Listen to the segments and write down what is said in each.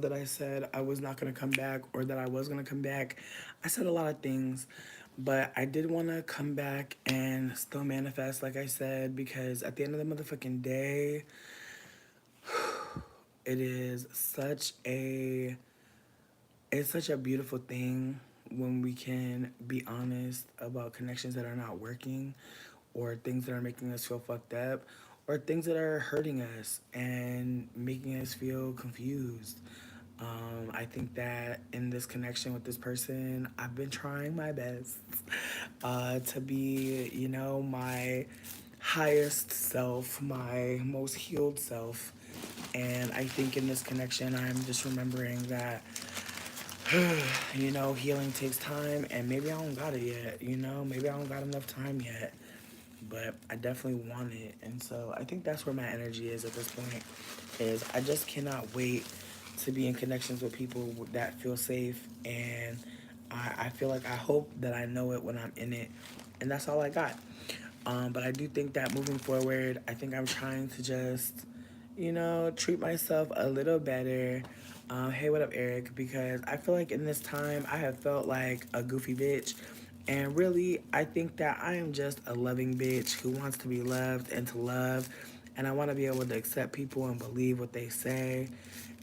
that I said I was not going to come back or that I was going to come back. I said a lot of things, but I did want to come back and still manifest, like I said, because at the end of the motherfucking day, it is such a beautiful thing when we can be honest about connections that are not working or things that are making us feel fucked up or things that are hurting us and making us feel confused. I think that in this connection with this person, I've been trying my best to be, my highest self, my most healed self. And I think in this connection, I'm just remembering that, healing takes time, and maybe I don't got it yet, maybe I don't got enough time yet, but I definitely want it. And so I think that's where my energy is at this point, is I just cannot wait to be in connections with people that feel safe, and I feel like I hope that I know it when I'm in it, and that's all I got. But I do think that moving forward, I think I'm trying to just, treat myself a little better. Hey, what up, Eric? Because I feel like in this time, I have felt like a goofy bitch. And really, I think that I am just a loving bitch who wants to be loved and to love. And I want to be able to accept people and believe what they say.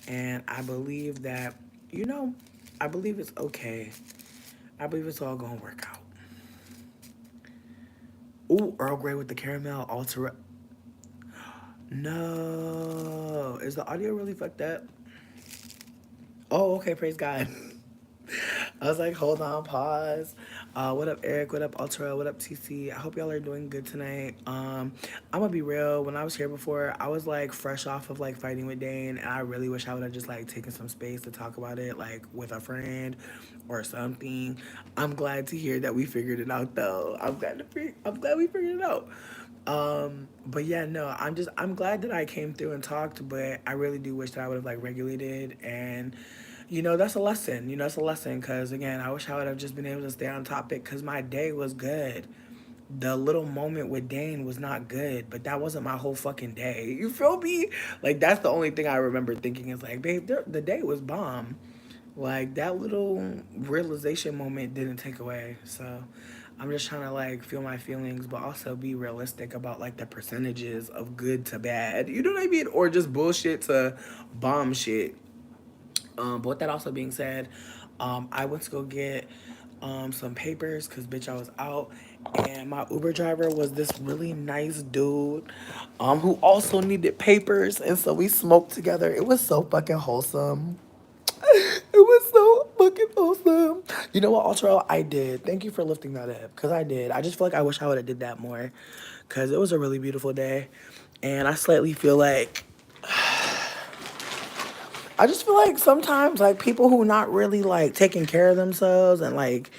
And I believe that, you know, I believe it's okay. I believe it's all going to work out. Ooh, Earl Grey with the caramel ultra. No. Is the audio really fucked up? Oh, okay. Praise God. I was like, hold on, pause. What up, Eric? What up, Ultra? What up, TC? I hope y'all are doing good tonight. I'm gonna be real. When I was here before, I was like fresh off of like fighting with Dane, and I really wish I would have just like taken some space to talk about it, like with a friend or something. I'm glad to hear that we figured it out, though. I'm glad we figured it out. But yeah, no, I'm glad that I came through and talked, but I really do wish that I would have like regulated, and that's a lesson. It's a lesson because again, I wish I would have just been able to stay on topic because my day was good. The little moment with Dane was not good, but that wasn't my whole fucking day. You feel me? Like that's the only thing I remember thinking is like, babe, the day was bomb. Like that little realization moment didn't take away. So I'm just trying to like feel my feelings, but also be realistic about like the percentages of good to bad. You know what I mean? Or just bullshit to bomb shit. But with that also being said, I went to go get some papers because bitch I was out, and my Uber driver was this really nice dude who also needed papers, and so we smoked together. It was so fucking wholesome. It was so fucking awesome. You know what, Ultra? I did. Thank you for lifting that up, because I did. I just feel like I wish I would have did that more, because it was a really beautiful day. And I slightly feel like, I just feel like sometimes, like, people who not really, like, taking care of themselves and, like,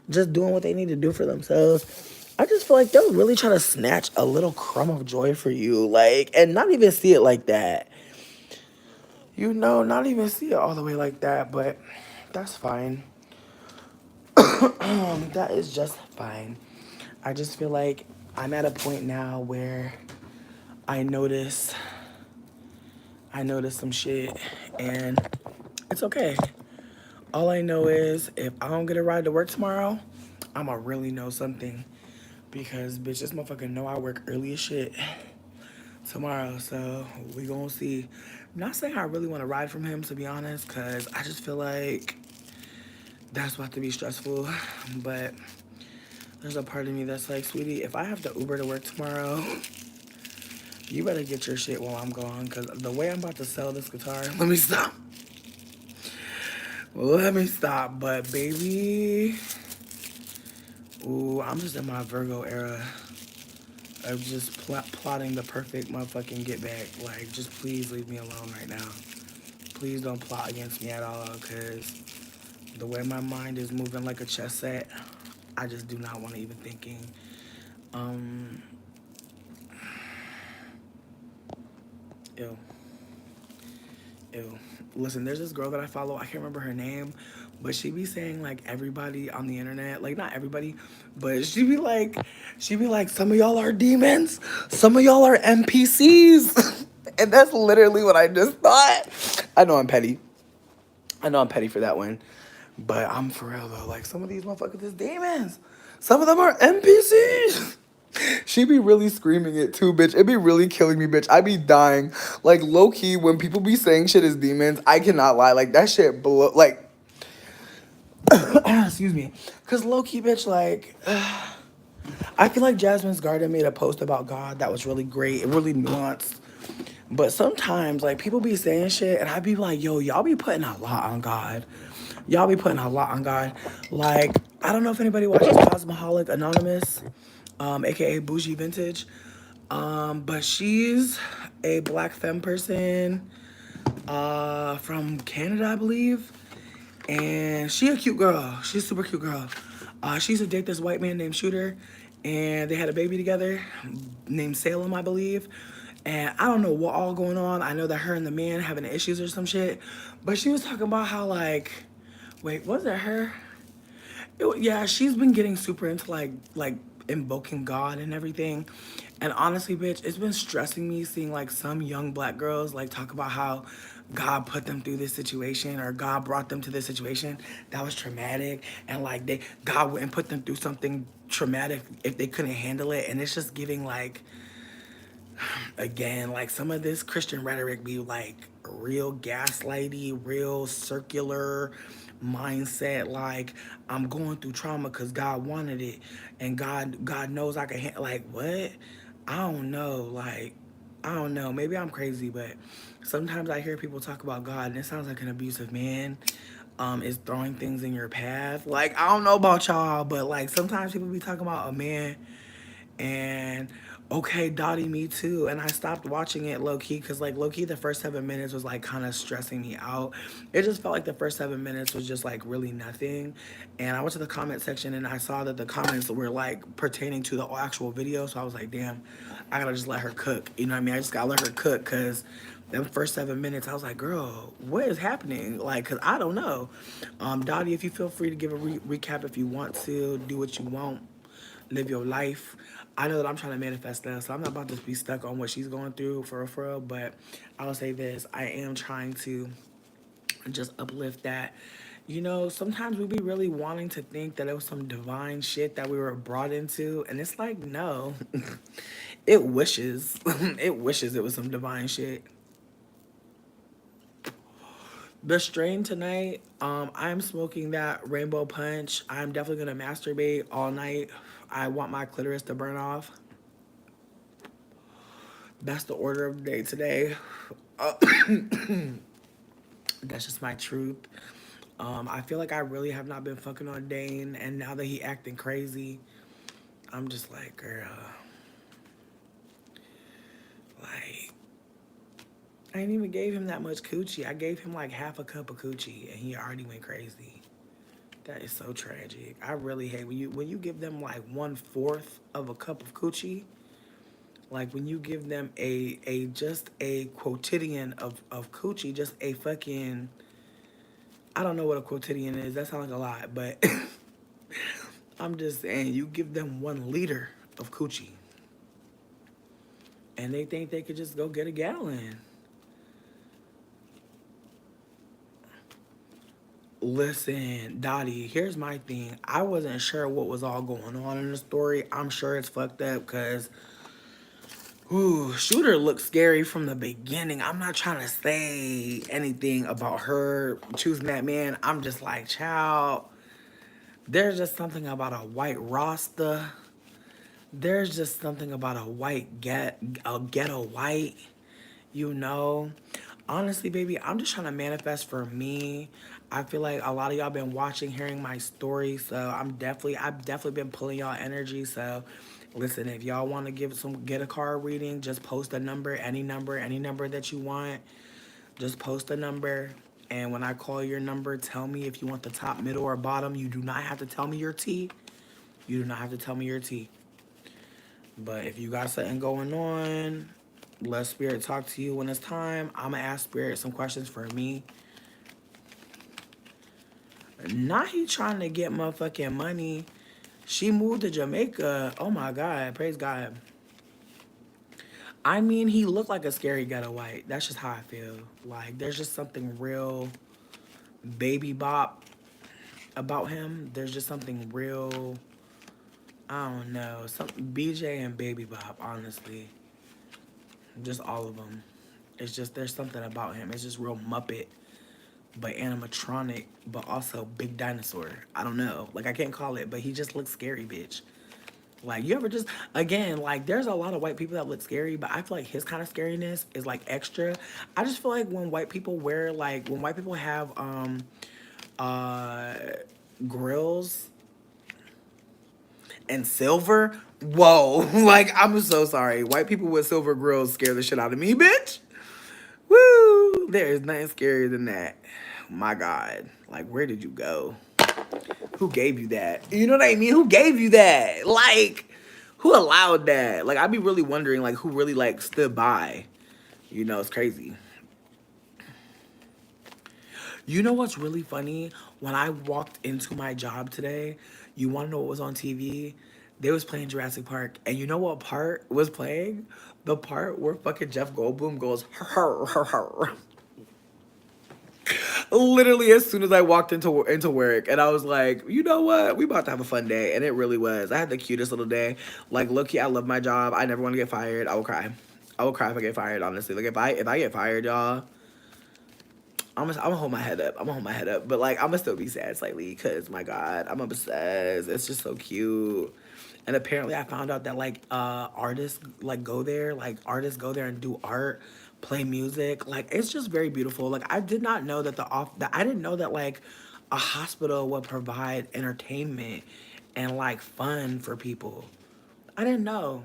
just doing what they need to do for themselves, I just feel like they'll really try to snatch a little crumb of joy for you, like, and not even see it like that. Not even see it all the way like that, but that's fine. That is just fine. I just feel like I'm at a point now where I notice I notice some shit, and it's okay. All I know is if I don't get a ride to work tomorrow, I'ma really know something. Because bitch, this motherfucker know I work early as shit tomorrow, so we gonna see. I'm not saying I really want to ride from him, to be honest, cause I just feel like that's about to be stressful. But there's a part of me that's like, sweetie, if I have to Uber to work tomorrow, you better get your shit while I'm gone, cause the way I'm about to sell this guitar, let me stop. Let me stop. But baby, ooh, I'm just in my Virgo era of just plotting the perfect motherfucking get back. Like, just please leave me alone right now. Please don't plot against me at all, because the way my mind is moving like a chess set, I just do not want to even thinking. Um, ew. Ew. Listen, there's this girl that I follow. I can't remember her name, but she be saying like everybody on the internet, like not everybody, but she be like, some of y'all are demons, some of y'all are NPCs, and that's literally what I just thought. I know I'm petty. I know I'm petty for that one, but I'm for real though. Like some of these motherfuckers is demons. Some of them are NPCs. She be really screaming it too, bitch. It be really killing me, bitch. I be dying. Like low key, when people be saying shit is demons, I cannot lie. Like that shit blow. Like, excuse me, cause low key, bitch. Like, I feel like Jasmine's Garden made a post about God that was really great. It really nuanced. But sometimes, like, people be saying shit, and I be like, yo, y'all be putting a lot on God. Y'all be putting a lot on God. Like, I don't know if anybody watches Cosmoholic Anonymous, aka Bougie Vintage. But she's a black femme person from Canada, I believe. And she a cute girl. She's a super cute girl. She used to date this white man named Shooter, and they had a baby together named Salem, I believe. And I don't know what all going on. I know that her and the man having issues or some shit. But she was talking about how like, wait, was it her? Yeah, she's been getting super into like invoking God and everything. And honestly, bitch, it's been stressing me seeing like some young black girls like talk about how God put them through this situation or God brought them to this situation that was traumatic, and like God wouldn't put them through something traumatic if they couldn't handle it. And it's just giving like, again, like some of this Christian rhetoric be like real gaslighty, real circular mindset. Like I'm going through trauma because God wanted it, and God knows I can like what? I don't know. Like I don't know. Maybe I'm crazy, but sometimes I hear people talk about God, and it sounds like an abusive man. Is throwing things in your path. Like I don't know about y'all, but like sometimes people be talking about a man and okay, Dottie, me too. And I stopped watching it low key because, like, low key, the first 7 minutes was like kind of stressing me out. It just felt like the first 7 minutes was just like really nothing. And I went to the comment section and I saw that the comments were like pertaining to the actual video. So I was like, damn, I gotta just let her cook. You know what I mean? I just gotta let her cook because the first 7 minutes, I was like, girl, what is happening? Like, cause I don't know. Dottie, if you feel free to give a recap if you want to, do what you want, live your life. I know that I'm trying to manifest that, so I'm not about to be stuck on what she's going through for real. But I will say this: I am trying to just uplift that. You know, sometimes we be really wanting to think that it was some divine shit that we were brought into, and it's like, no, it wishes, it wishes it was some divine shit. The strain tonight, I'm smoking that rainbow punch. I'm definitely gonna masturbate all night. I want my clitoris to burn off. That's the order of the day today. Uh, that's just my truth. I feel like I really have not been fucking on Dane, and now that he acting crazy, I'm just like, girl, like, I ain't even gave him that much coochie. I gave him like half a cup of coochie, and he already went crazy. That is so tragic. I really hate when you give them like 1/4 of a cup of coochie. Like when you give them a just a quotidian of coochie, just a fucking, I don't know what a quotidian is. That sounds like a lot, but I'm just saying you give them 1 liter of coochie and they think they could just go get a gallon. Listen, Dottie, here's my thing. I wasn't sure what was all going on in the story. I'm sure it's fucked up because ooh, Shooter looked scary from the beginning. I'm not trying to say anything about her choosing that man. I'm just like, child, there's just something about a white Rasta. There's just something about a ghetto white, you know. Honestly, baby, I'm just trying to manifest for me. I feel like a lot of y'all been watching, hearing my story, so I've definitely been pulling y'all energy. So, listen, if y'all want to get a card reading, just post a number, any number that you want. Just post a number, and when I call your number, tell me if you want the top, middle, or bottom. You do not have to tell me your T. You do not have to tell me your T. But if you got something going on, let Spirit talk to you when it's time. I'ma ask Spirit some questions for me. Not he trying to get motherfucking money. She moved to Jamaica. Oh my God, praise God. I mean, he looked like a scary ghetto white. That's just how I feel. Like, there's just something real baby bop about him. There's just something real, I don't know, something BJ and baby bop, honestly. Just all of them. It's just, there's something about him. It's just real Muppet, but animatronic, but also big dinosaur. I don't know. Like, I can't call it, but he just looks scary, bitch. Like, you ever just, again, like, there's a lot of white people that look scary, but I feel like his kind of scariness is, like, extra. I just feel like when white people wear, like, when white people have, uh, grills and silver, whoa. Like, I'm so sorry. White people with silver grills scare the shit out of me, bitch. Woo! There is nothing scarier than that. My God. Like, where did you go? Who gave you that? You know what I mean? Who gave you that? Like, who allowed that? Like, I'd be really wondering, like, who really, like, stood by. You know, it's crazy. You know what's really funny? When I walked into my job today, you want to know what was on TV? They was playing Jurassic Park. And you know what part was playing? The part where fucking Jeff Goldblum goes, her, her, her. Literally as soon as I walked into work, and I was like, you know what, we about to have a fun day. And it really was. I had the cutest little day. Like, look, I love my job. I never want to get fired. I will cry. I will cry if I get fired, honestly. Like, if I get fired, y'all, I'm gonna hold my head up. I'm gonna hold my head up, but like I'm gonna still be sad slightly because my God, I'm obsessed. It's just so cute. And apparently, I found out that like artists like go there, like artists go there and do art, play music. Like, it's just very beautiful. Like, I did not know that that I didn't know that like a hospital would provide entertainment and like fun for people. I didn't know.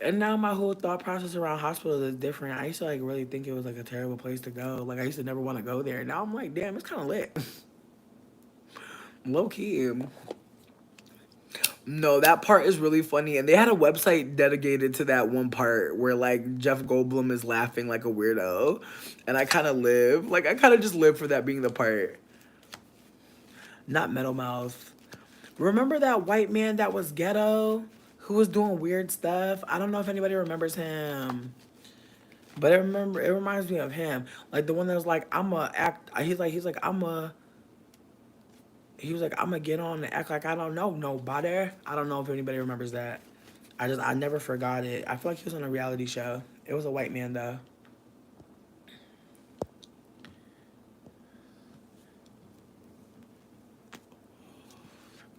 And now my whole thought process around hospitals is different. I used to like really think it was like a terrible place to go. Like, I used to never want to go there. Now I'm like, damn, it's kind of lit. Low key. No, that part is really funny. And they had a website dedicated to that one part where like Jeff Goldblum is laughing like a weirdo. And I kind of live. Like, I kind of just live for that being the part. Not Metal Mouth. Remember that white man that was ghetto? Who was doing weird stuff? I don't know if anybody remembers him. But it reminds me of him. Like the one that was like, I'm a act he was like, I'm gonna get on and act like I don't know nobody. I don't know if anybody remembers that. I never forgot it. I feel like he was on a reality show. It was a white man though.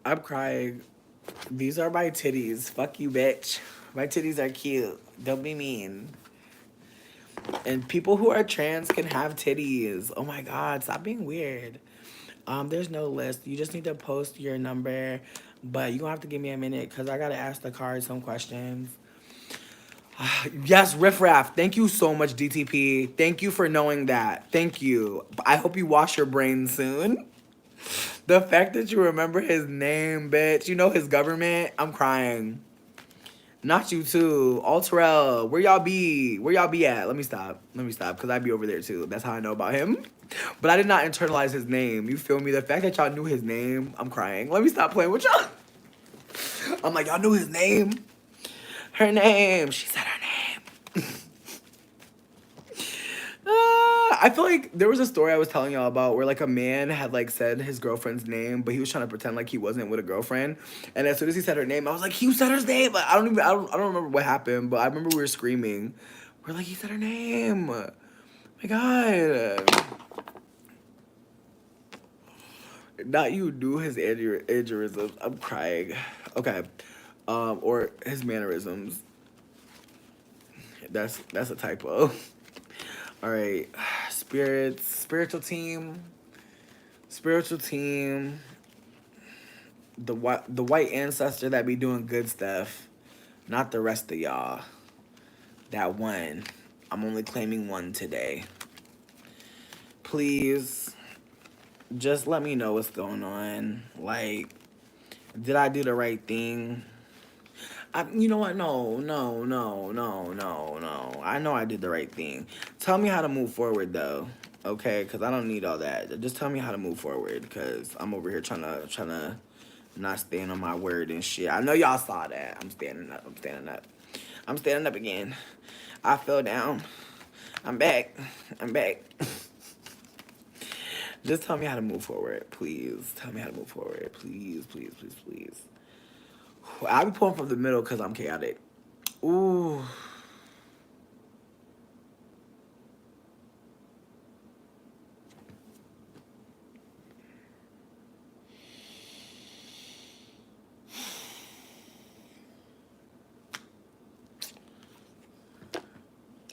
I'm crying. These are my titties. Fuck you, bitch. My titties are cute. Don't be mean. And people who are trans can have titties. Oh my God, stop being weird. There's no list. You just need to post your number, but you gonna have to give me a minute because I gotta ask the card some questions. Yes, Riff Raff. Thank you so much, DTP. Thank you for knowing that. Thank you. I hope you wash your brain soon. The fact that you remember his name, bitch. You know his government. I'm crying. Not you too. Alterel, where y'all be? Where y'all be at? Let me stop. Let me stop, because I be over there too. That's how I know about him. But I did not internalize his name. You feel me? The fact that y'all knew his name, I'm crying. Let me stop playing with y'all. I'm like, y'all knew his name? Her name. She said her name. I feel like there was a story I was telling y'all about where like a man had like said his girlfriend's name, but he was trying to pretend like he wasn't with a girlfriend. And as soon as he said her name, I was like, he said her name. But I don't remember what happened, but I remember we were screaming. We're like, he said her name. My God. Not you knew his aneurysms. I'm crying. Okay. Or his mannerisms. That's a typo. All right. Spirits. Spiritual team. Spiritual team. The white ancestor that be doing good stuff. Not the rest of y'all. That one. I'm only claiming one today. Please. Just let me know what's going on. Like, did I do the right thing? You know what? No, no, no, no, no, no. I know I did the right thing. Tell me how to move forward, though. Okay? Because I don't need all that. Just tell me how to move forward. Because I'm over here trying to not stand on my word and shit. I know y'all saw that. I'm standing up. I'm standing up. I'm standing up again. I fell down. I'm back. I'm back. Just tell me how to move forward, please. Tell me how to move forward, please, please, please, please. I'll be pulling from the middle because I'm chaotic. Ooh.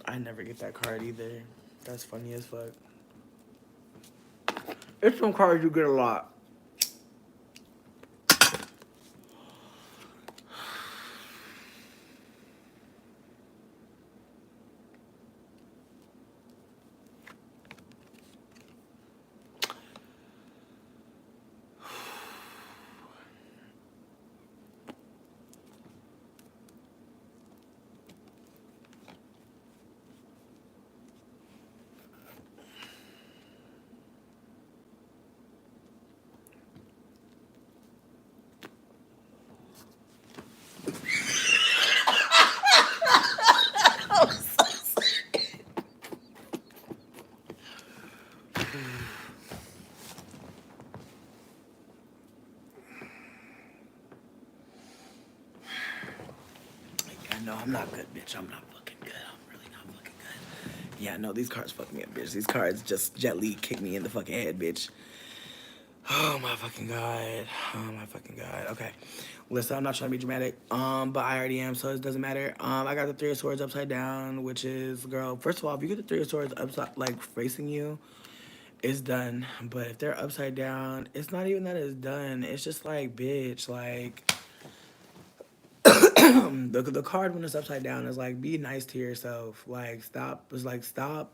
I never get that card either. That's funny as fuck. It's some cards you get a lot. Yeah, no, I'm not good, bitch. I'm not fucking good. I'm really not fucking good. Yeah, no, these cards fuck me up, bitch. These cards just gently kick me in the fucking head, bitch. Oh my fucking god. Oh my fucking god. Okay. Listen, I'm not trying to be dramatic. But I already am, so it doesn't matter. I got the Three of Swords upside down, which is, girl, first of all, if you get the Three of Swords upside, like facing you, it's done. But if they're upside down, it's not even that it's done. It's just like, bitch, like the card when it's upside down is like, be nice to yourself. Like, stop. It's like, stop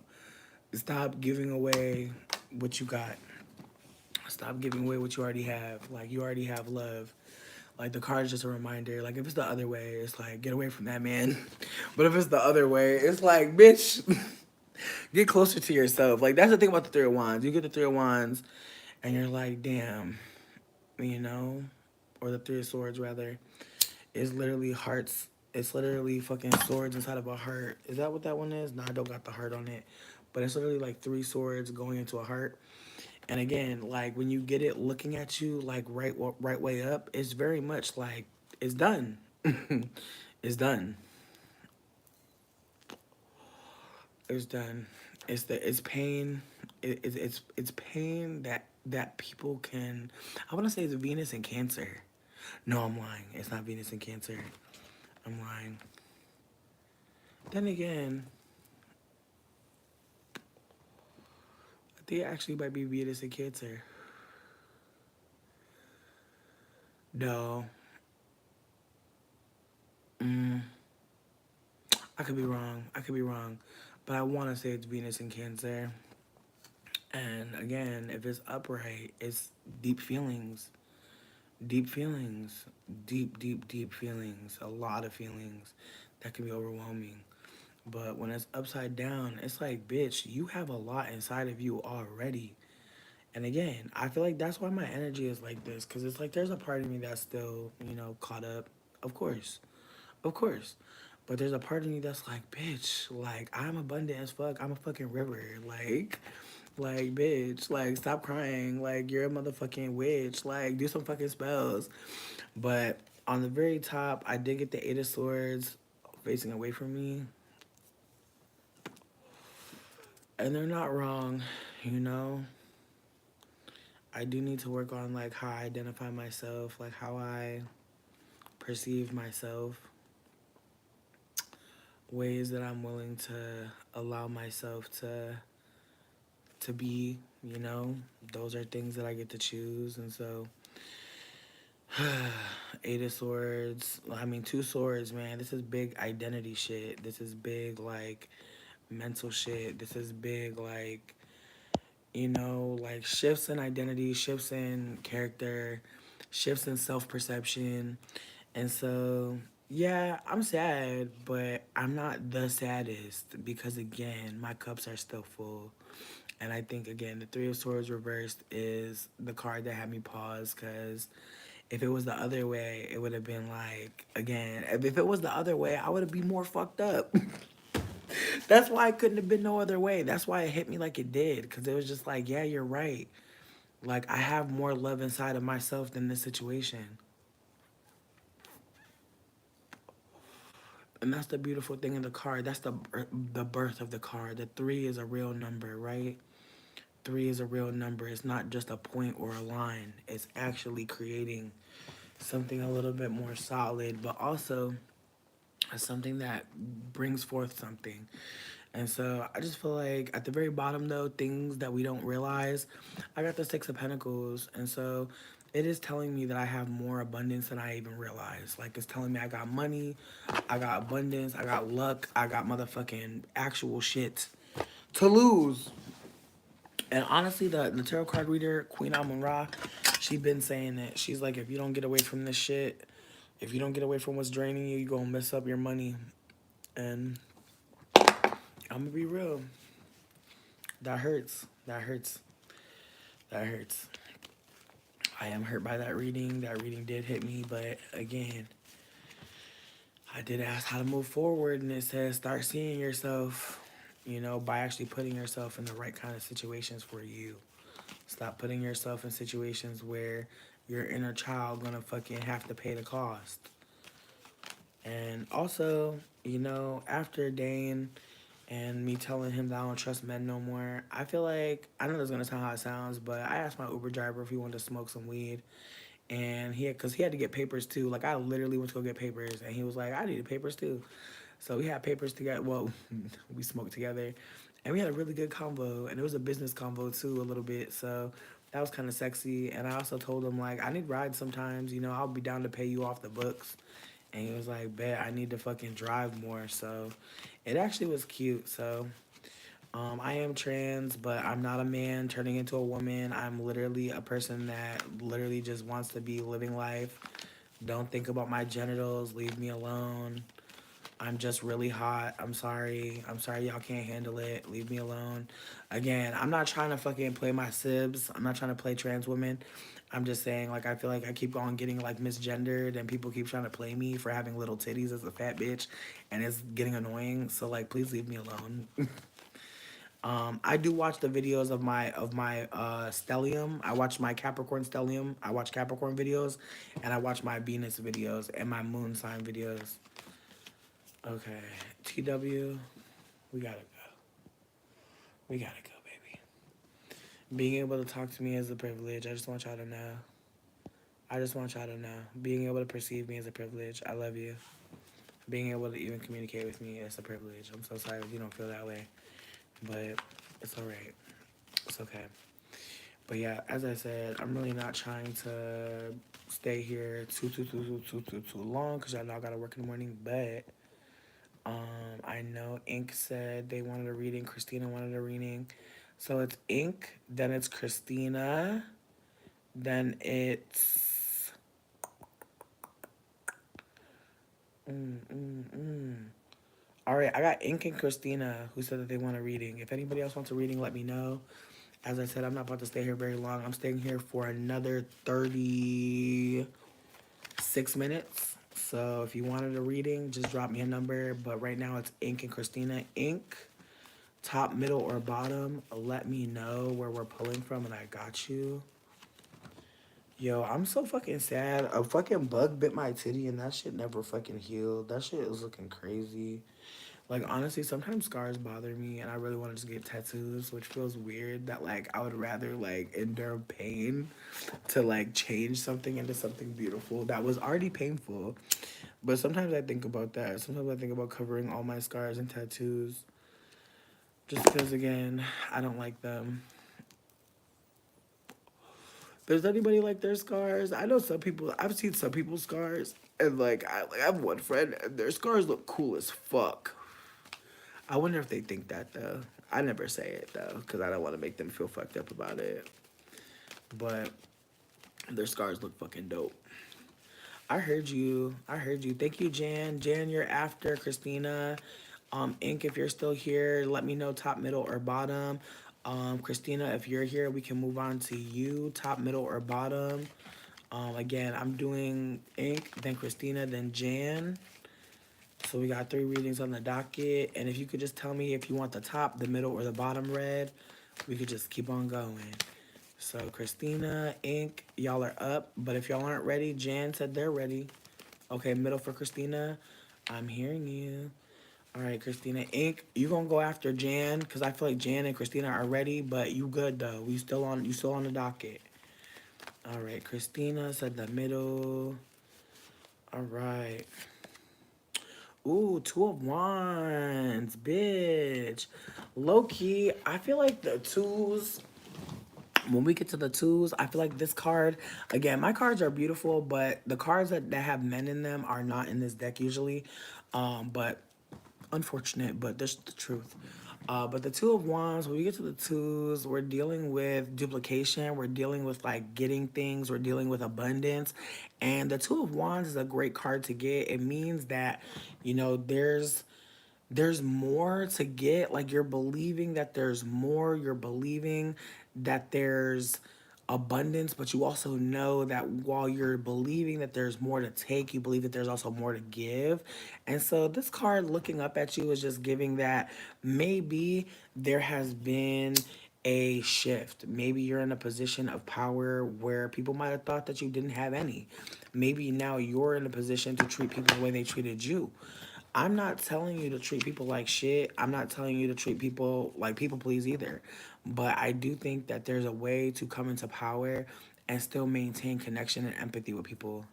giving away what you got. Stop giving away what you already have. Like, you already have love. Like, the card is just a reminder. Like, if it's the other way, it's like, get away from that man. But if it's the other way, it's like, bitch, get closer to yourself. Like, that's the thing about the Three of Wands. You get the Three of Wands, and you're like, damn, you know? Or the Three of Swords, rather. It's literally hearts. It's literally fucking swords inside of a heart. Is that what that one is? No, I don't got the heart on it. But it's literally like three swords going into a heart. And again, like when you get it looking at you like right way up, it's very much like it's done. It's done. It's done. It's pain. It's pain that people can. I want to say it's Venus and Cancer. No, I'm lying. It's not Venus and Cancer. I'm lying. Then again, I think it actually might be Venus and Cancer. No. Mm, I could be wrong. I could be wrong. But I want to say it's Venus and Cancer. And again, if it's upright, it's deep feelings. Deep feelings. Deep feelings. A lot of feelings that can be overwhelming. But when it's upside down, it's like, bitch, you have a lot inside of you already. And again, I feel like that's why my energy is like this. Because it's like there's a part of me that's still, caught up. Of course. Of course. But there's a part of me that's like, bitch, like, I'm abundant as fuck. I'm a fucking river. Like, bitch, like, stop crying. Like, you're a motherfucking witch. Like, do some fucking spells. But on the very top, I did get the Eight of Swords facing away from me. And they're not wrong, you know? I do need to work on, like, how I identify myself, like, how I perceive myself. Ways that I'm willing to allow myself to be, those are things that I get to choose. And so Eight of Swords, I mean, Two Swords, man, this is big identity shit. This is big, like, mental shit. This is big, like, like shifts in identity, shifts in character, shifts in self-perception. And so, yeah, I'm sad, but I'm not the saddest because, again, my cups are still full. And I think, again, the Three of Swords reversed is the card that had me pause because if it was the other way, it would have been like, again, if it was the other way, I would have been more fucked up. That's why it couldn't have been no other way. That's why it hit me like it did because it was just like, yeah, you're right. Like, I have more love inside of myself than this situation. And that's the beautiful thing in the card. That's the birth of the card. The three is a real number, right? Three is a real number. It's not just a point or a line. It's actually creating something a little bit more solid, but also something that brings forth something. And so I just feel like at the very bottom, though, things that we don't realize, I got the Six of Pentacles. And so it is telling me that I have more abundance than I even realized. Like, it's telling me I got money, I got abundance, I got luck, I got motherfucking actual shit to lose. And honestly, the tarot card reader, Queen Amun-Ra, she been saying it. She's like, if you don't get away from this shit, if you don't get away from what's draining you, you're going to mess up your money. And I'm going to be real. That hurts. That hurts. That hurts. I am hurt by that reading. That reading did hit me. But again, I did ask how to move forward. And it says start seeing yourself, you know, by actually putting yourself in the right kind of situations for you. Stop putting yourself in situations where your inner child gonna fucking have to pay the cost. And also, you know, after Dane and me telling him that I don't trust men no more, I feel like, I know this is gonna sound how it sounds, but I asked my Uber driver if he wanted to smoke some weed. And cause he had to get papers too. Like, I literally went to go get papers, and he was like, I needed papers too. So we had papers together. Well, we smoked together, and we had a really good convo, and it was a business convo too, a little bit. So that was kind of sexy. And I also told him, like, I need rides sometimes. You know, I'll be down to pay you off the books. And he was like, bet I need to fucking drive more. So it actually was cute. So I am trans, but I'm not a man turning into a woman. I'm literally a person that literally just wants to be living life. Don't think about my genitals. Leave me alone. I'm just really hot. I'm sorry. I'm sorry y'all can't handle it. Leave me alone. Again, I'm not trying to fucking play my sibs. I'm not trying to play trans women. I'm just saying, like, I feel like I keep on getting, like, misgendered, and people keep trying to play me for having little titties as a fat bitch, and it's getting annoying. So, like, please leave me alone. I do watch the videos of my stellium. I watch my Capricorn stellium. I watch Capricorn videos, and I watch my Venus videos and my moon sign videos. Okay, TW, we gotta go. We gotta go, baby. Being able to talk to me is a privilege. I just want y'all to know. I just want y'all to know. Being able to perceive me is a privilege. I love you. Being able to even communicate with me is a privilege. I'm so sorry if you don't feel that way, but it's all right. It's okay. But yeah, as I said, I'm really not trying to stay here too long because I know I gotta work in the morning. But I know Ink said they wanted a reading. Christina wanted a reading. So it's Ink, then it's Christina, then it's all right, I got Ink and Christina who said that they want a reading. If anybody else wants a reading, let me know. As I said, I'm not about to stay here very long. I'm staying here for another 36 minutes. So if you wanted a reading, just drop me a number. But right now it's Ink and Christina. Ink, top, middle, or bottom, let me know where we're pulling from and I got you. Yo, I'm so fucking sad. A fucking bug bit my titty and that shit never fucking healed. That shit is looking crazy. Like, honestly, sometimes scars bother me, and I really want to just get tattoos, which feels weird that, like, I would rather, like, endure pain to, like, change something into something beautiful that was already painful. But sometimes I think about that. Sometimes I think about covering all my scars and tattoos just because, again, I don't like them. Does anybody like their scars? I know some people, I've seen some people's scars, and, like, I have one friend, and their scars look cool as fuck. I wonder if they think that though. I never say it though, because I don't want to make them feel fucked up about it. But their scars look fucking dope. I heard you. I heard you. Thank you, Jan. Jan, you're after Christina. Ink, if you're still here, let me know top, middle, or bottom. Christina, if you're here, we can move on to you, top, middle, or bottom. Again, I'm doing Ink, then Christina, then Jan. So we got 3 readings on the docket. And if you could just tell me if you want the top, the middle, or the bottom read, we could just keep on going. So Christina, Ink, y'all are up. But if y'all aren't ready, Jan said they're ready. Okay, middle for Christina. I'm hearing you. All right, Christina, Ink, you gonna go after Jan because I feel like Jan and Christina are ready, but you good though. We still on. You still on the docket. All right, Christina said the middle. All right. Ooh, two of wands, bitch. Low key, I feel like the twos, when we get to the twos, I feel like this card, again, my cards are beautiful, but the cards that have men in them are not in this deck usually. But unfortunate, but that's the truth. But the two of wands, when we get to the twos, we're dealing with duplication. We're dealing with like getting things. We're dealing with abundance. And the two of wands is a great card to get. It means that, there's more to get. Like you're believing that there's more. You're believing that there's abundance, but you also know that while you're believing that there's more to take, you believe that there's also more to give. And so this card looking up at you is just giving that maybe there has been a shift. Maybe you're in a position of power where people might have thought that you didn't have any. Maybe now you're in a position to treat people the way they treated you. I'm not telling you to treat people like shit. I'm not telling you to treat people like people please either. But I do think that there's a way to come into power and still maintain connection and empathy with people.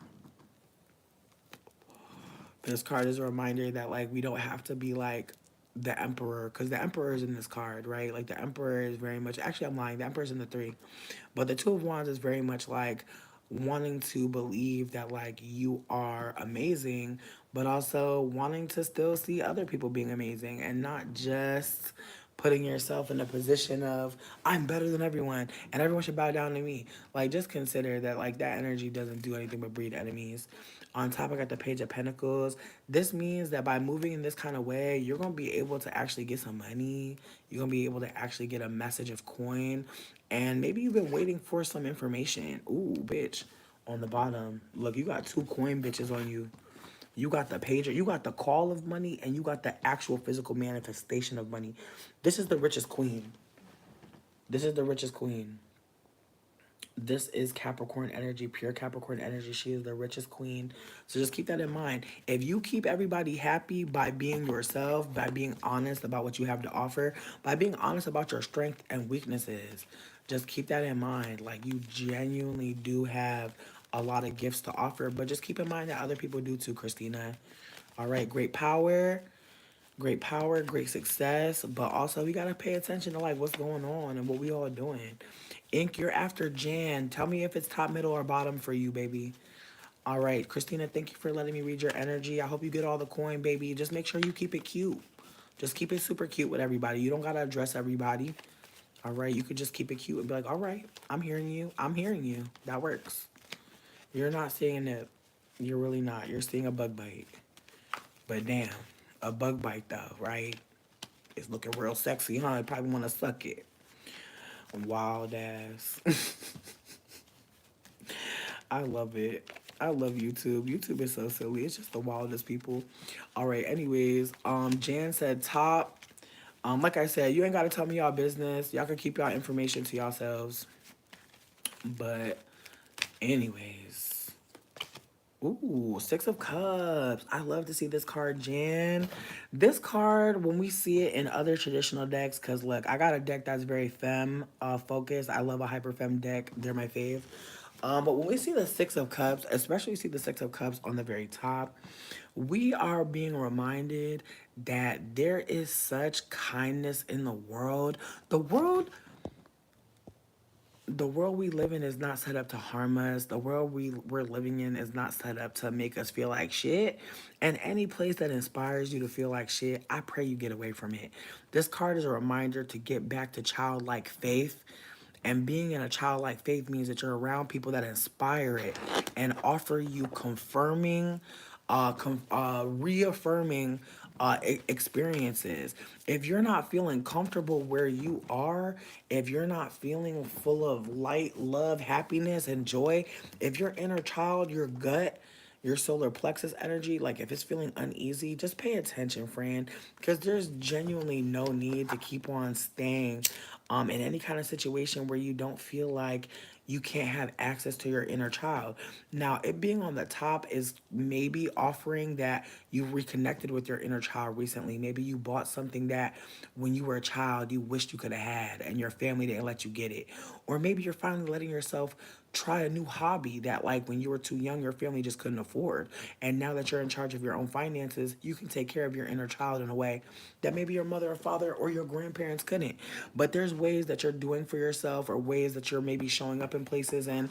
This card is a reminder that like we don't have to be like the emperor, because the emperor is in this card, right? Like the emperor is very much, actually I'm lying, the emperor's in the three, but the two of wands is very much like wanting to believe that like you are amazing, but also wanting to still see other people being amazing and not just putting yourself in a position of I'm better than everyone and everyone should bow down to me. Like just consider that like that energy doesn't do anything but breed enemies. On top, I got the Page of Pentacles. This means that by moving in this kind of way, you're gonna be able to actually get some money. You're gonna be able to actually get a message of coin, and maybe you've been waiting for some information. Ooh, bitch. On the bottom, look, you got two coin bitches on you. You got the pager, you got the call of money, and you got the actual physical manifestation of money. This is the richest queen. This is the richest queen. This is Capricorn energy, pure Capricorn energy. She is the richest queen. So just keep that in mind. If you keep everybody happy by being yourself, by being honest about what you have to offer, by being honest about your strength and weaknesses, just keep that in mind. Like you genuinely do have a lot of gifts to offer, but just keep in mind that other people do too, Christina. All right, great power, great success, but also we gotta pay attention to like what's going on and what we all doing. Ink, you're after Jan. Tell me if it's top, middle, or bottom for you, baby. All right, Christina, thank you for letting me read your energy. I hope you get all the coin, baby. Just make sure you keep it cute. Just keep it super cute with everybody. You don't gotta address everybody. All right, you could just keep it cute and be like, all right, I'm hearing you. I'm hearing you. That works. You're not seeing it. You're really not. You're seeing a bug bite. But damn, a bug bite though, right? It's looking real sexy, huh? You probably want to suck it. Wild ass. I love it. I love YouTube. YouTube is so silly. It's just the wildest people. All right. Anyways, Jan said top. Like I said, you ain't gotta tell me y'all business. Y'all can keep y'all information to yourselves. But anyways, ooh, Six of Cups. I love to see this card, Jan. This card, when we see it in other traditional decks, because look, I got a deck that's very femme focused. I love a hyper femme deck. They're my fave. But when we see the Six of Cups, especially see the Six of Cups on the very top, we are being reminded that there is such kindness in the world. The world we live in is not set up to harm us. The world we're living in is not set up to make us feel like shit. And any place that inspires you to feel like shit, I pray you get away from it. This card is a reminder to get back to childlike faith. And being in a childlike faith means that you're around people that inspire it and offer you confirming, reaffirming experiences. If you're not feeling comfortable where you are, if you're not feeling full of light, love, happiness, and joy, if your inner child, your gut, your solar plexus energy, like if it's feeling uneasy, just pay attention, friend, because there's genuinely no need to keep on staying in any kind of situation where you don't feel like you can't have access to your inner child. Now, it being on the top is maybe offering that you reconnected with your inner child recently. Maybe you bought something that when you were a child you wished you could have had and your family didn't let you get it. Or maybe you're finally letting yourself try a new hobby that like when you were too young your family just couldn't afford. And now that you're in charge of your own finances, you can take care of your inner child in a way that maybe your mother or father or your grandparents couldn't. But there's ways that you're doing for yourself or ways that you're maybe showing up in places, and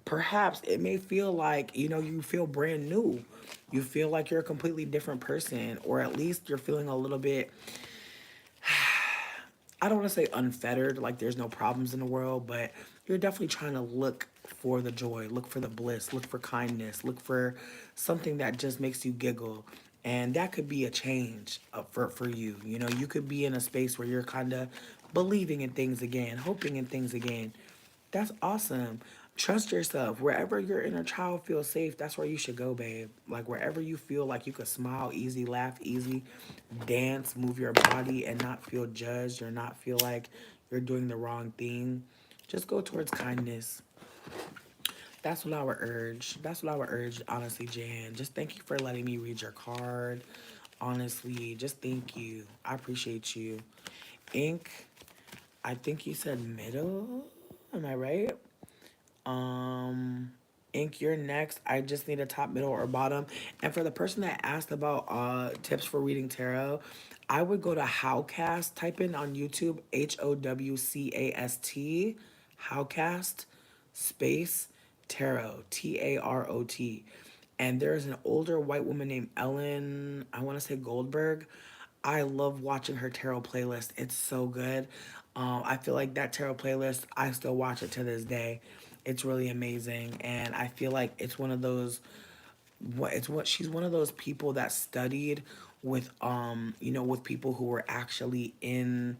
perhaps it may feel like, you feel brand new. You feel like you're a completely different person, or at least you're feeling a little bit, I don't want to say unfettered, like there's no problems in the world, but you're definitely trying to look for the joy, look for the bliss, look for kindness, look for something that just makes you giggle. And that could be a change for you. You could be in a space where you're kind of believing in things again, hoping in things again. That's awesome. Trust yourself. Wherever your inner child feels safe, that's where you should go, babe. Like wherever you feel like you could smile easy, laugh easy, dance, move your body, and not feel judged or not feel like you're doing the wrong thing. Just go towards kindness. That's what I would urge. That's what I would urge, honestly, Jan. Just thank you for letting me read your card. Honestly, just thank you. I appreciate you. Ink, I think you said middle. Am I right? Um, Ink, you're next. I just need a top, middle, or bottom. And for the person that asked about tips for reading tarot, I would go to Howcast. Type in on YouTube HOWCAST, Howcast space tarot, TAROT. And there's an older white woman named Ellen, I want to say Goldberg. I love watching her tarot playlist. It's so good. I feel like that tarot playlist, I still watch it to this day. It's really amazing, and I feel like it's one of those. She's one of those people that studied with with people who were actually in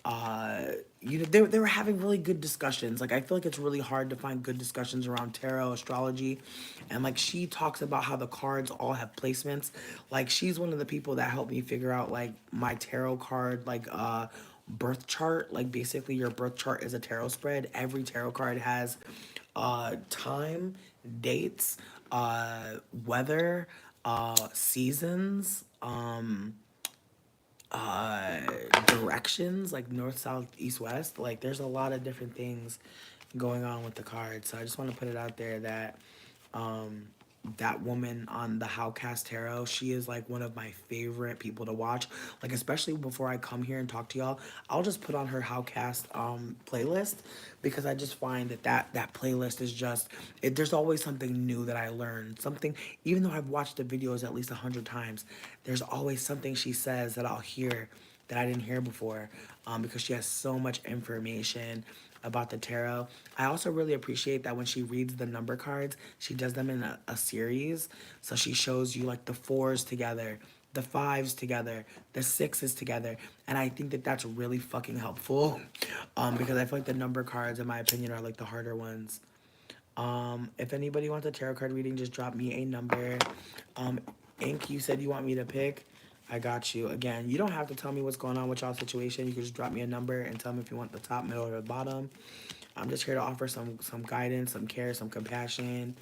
uh they were having really good discussions. Like I feel like it's really hard to find good discussions around tarot astrology, and like she talks about how the cards all have placements. Like she's one of the people that helped me figure out like my tarot card like birth chart. Like basically your birth chart is a tarot spread. Every tarot card has time, dates, weather, seasons, uh directions, like north, south, east, west. Like there's a lot of different things going on with the cards. So I just want to put it out there that um that woman on the Howcast Tarot, she is like one of my favorite people to watch. Like especially before I come here and talk to y'all, I'll just put on her Howcast playlist, because I just find that playlist is just there's always something new that I learned. Something, even though I've watched the videos at least 100 times, there's always something she says that I'll hear that I didn't hear before, because she has so much information about the tarot. I also really appreciate that when she reads the number cards, she does them in a series. So she shows you like the fours together, the fives together, the sixes together. And I think that that's really fucking helpful, because I feel like the number cards, in my opinion, are like the harder ones. If anybody wants a tarot card reading, just drop me a number. Um, Ink, you said you want me to pick. I got you. Again, you don't have to tell me what's going on with y'all situation. You can just drop me a number and tell me if you want the top, middle, or the bottom. I'm just here to offer some guidance, some care, some compassion.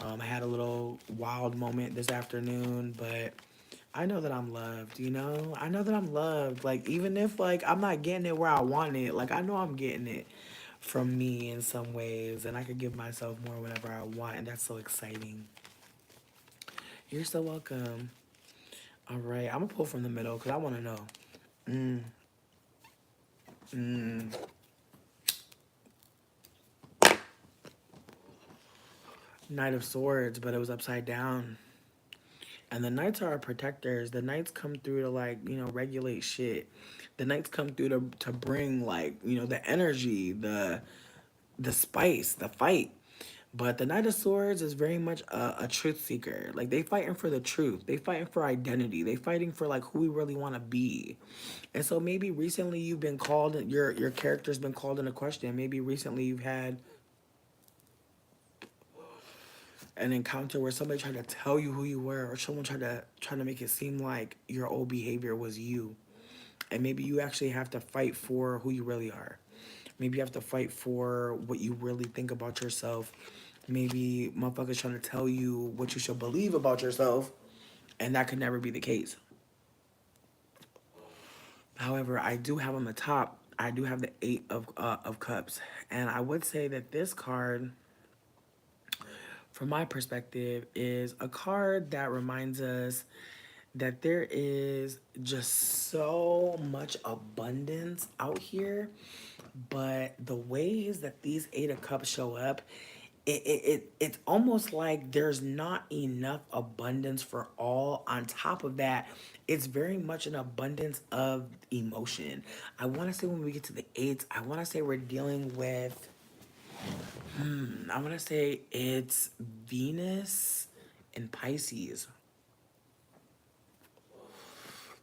I had a little wild moment this afternoon, but I know that I'm loved, I know that I'm loved. Like even if like I'm not getting it where I want it, like I know I'm getting it from me in some ways, and I could give myself more whenever I want, and that's so exciting. You're so welcome. All right, I'm gonna pull from the middle because I want to know. Mm, mm. Knight of Swords, but it was upside down. And the knights are our protectors. The knights come through to like, regulate shit. The knights come through to bring like, the energy, the spice, the fight. But the Knight of Swords is very much a truth seeker. Like they fighting for the truth. They fighting for identity. They fighting for like who we really want to be. And so maybe recently you've been called, your character's been called into question. Maybe recently you've had an encounter where somebody tried to tell you who you were, or someone tried to make it seem like your old behavior was you. And maybe you actually have to fight for who you really are. Maybe you have to fight for what you really think about yourself. Maybe motherfuckers trying to tell you what you should believe about yourself, and that could never be the case. However, I do have on the top, I do have the Eight of Cups. And I would say that this card, from my perspective, is a card that reminds us that there is just so much abundance out here, but the ways that these Eight of Cups show up, it's almost like there's not enough abundance for all. On top of that, it's very much an abundance of emotion. I want to say when we get to the eights, I want to say we're dealing with, I want to say it's Venus and Pisces,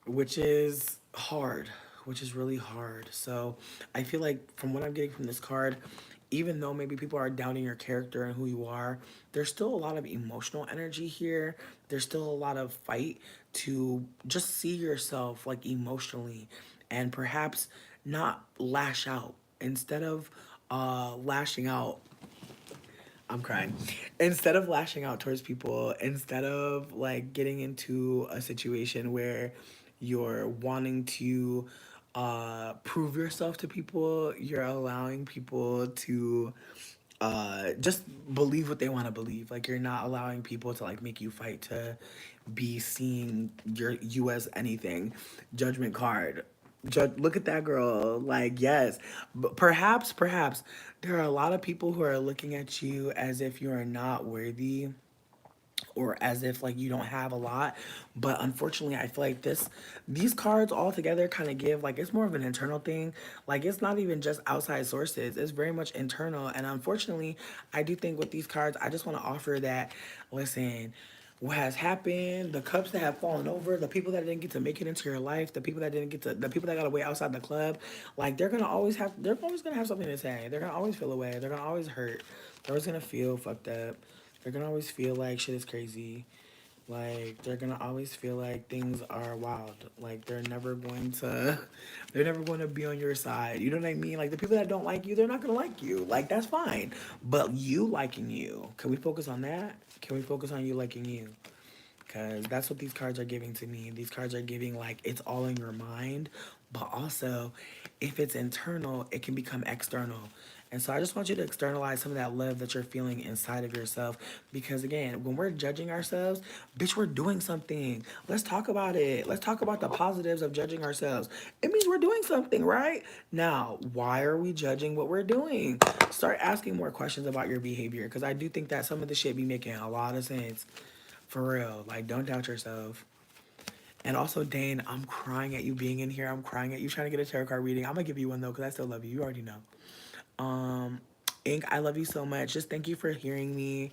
which is hard, which is really hard. So I feel like from what I'm getting from this card, even though maybe people are doubting your character and who you are, there's still a lot of emotional energy here. There's still a lot of fight to just see yourself like emotionally and perhaps not lash out. Instead of lashing out, I'm crying. Instead of lashing out towards people, instead of like getting into a situation where you're wanting to prove yourself to people, you're allowing people to just believe what they want to believe. Like you're not allowing people to like make you fight to be seeing you as anything. Judgment card. Look at that girl. Like yes, but perhaps there are a lot of people who are looking at you as if you are not worthy or as if like you don't have a lot, but unfortunately I feel like these cards all together kind of give like it's more of an internal thing. Like it's not even just outside sources, it's very much internal. And unfortunately I do think with these cards I just want to offer that, listen, what has happened, the cups that have fallen over, the people that didn't get to make it into your life, the people that got away outside the club, like they're always gonna have something to say. They're gonna always feel away. They're gonna always hurt. They're always gonna feel fucked up. They're gonna always feel like shit is crazy. Like they're gonna always feel like things are wild. Like they're never going to be on your side. You know what I mean? Like the people that don't like you, they're not gonna like you. Like that's fine. But you liking you, can we focus on that? Can we focus on you liking you? Because that's what these cards are giving to me. These cards are giving like it's all in your mind, but also if it's internal, it can become external. And so I just want you to externalize some of that love that you're feeling inside of yourself. Because again, when we're judging ourselves, bitch, we're doing something. Let's talk about it. Let's talk about the positives of judging ourselves. It means we're doing something, right? Now, why are we judging what we're doing? Start asking more questions about your behavior. Because I do think that some of the shit be making a lot of sense. For real. Like, don't doubt yourself. And also, Dane, I'm crying at you being in here. I'm crying at you trying to get a tarot card reading. I'm going to give you one, though, because I still love you. You already know. Ink, I love you so much. Just thank you for hearing me.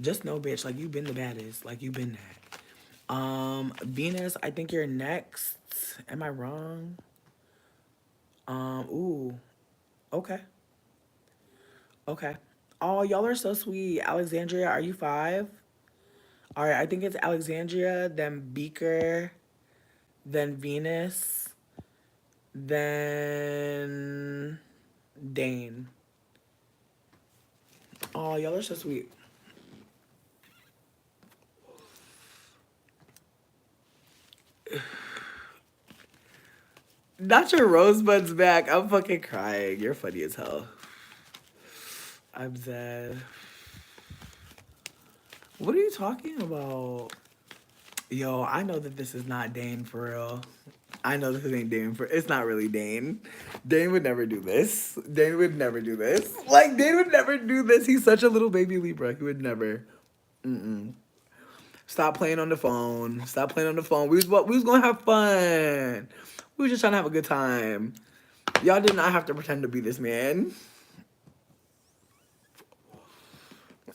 Just know, bitch, like, you've been the baddest. Like, you've been that. Venus, I think you're next. Am I wrong? Ooh. Okay. Okay. Oh, y'all are so sweet. Alexandria, are you 5? All right, I think it's Alexandria, then Beaker, then Venus, then Dane. Oh, y'all are so sweet. Not your rosebud's back. I'm fucking crying. You're funny as hell. I'm dead. What are you talking about? Yo, I know that this is not Dane for real. I know this ain't Dane for. It's not really Dane. Dane would never do this. Dane would never do this. Like Dane would never do this. He's such a little baby Libra. He would never. Mm-mm. Stop playing on the phone. Stop playing on the phone. We was gonna have fun. We were just trying to have a good time. Y'all did not have to pretend to be this man.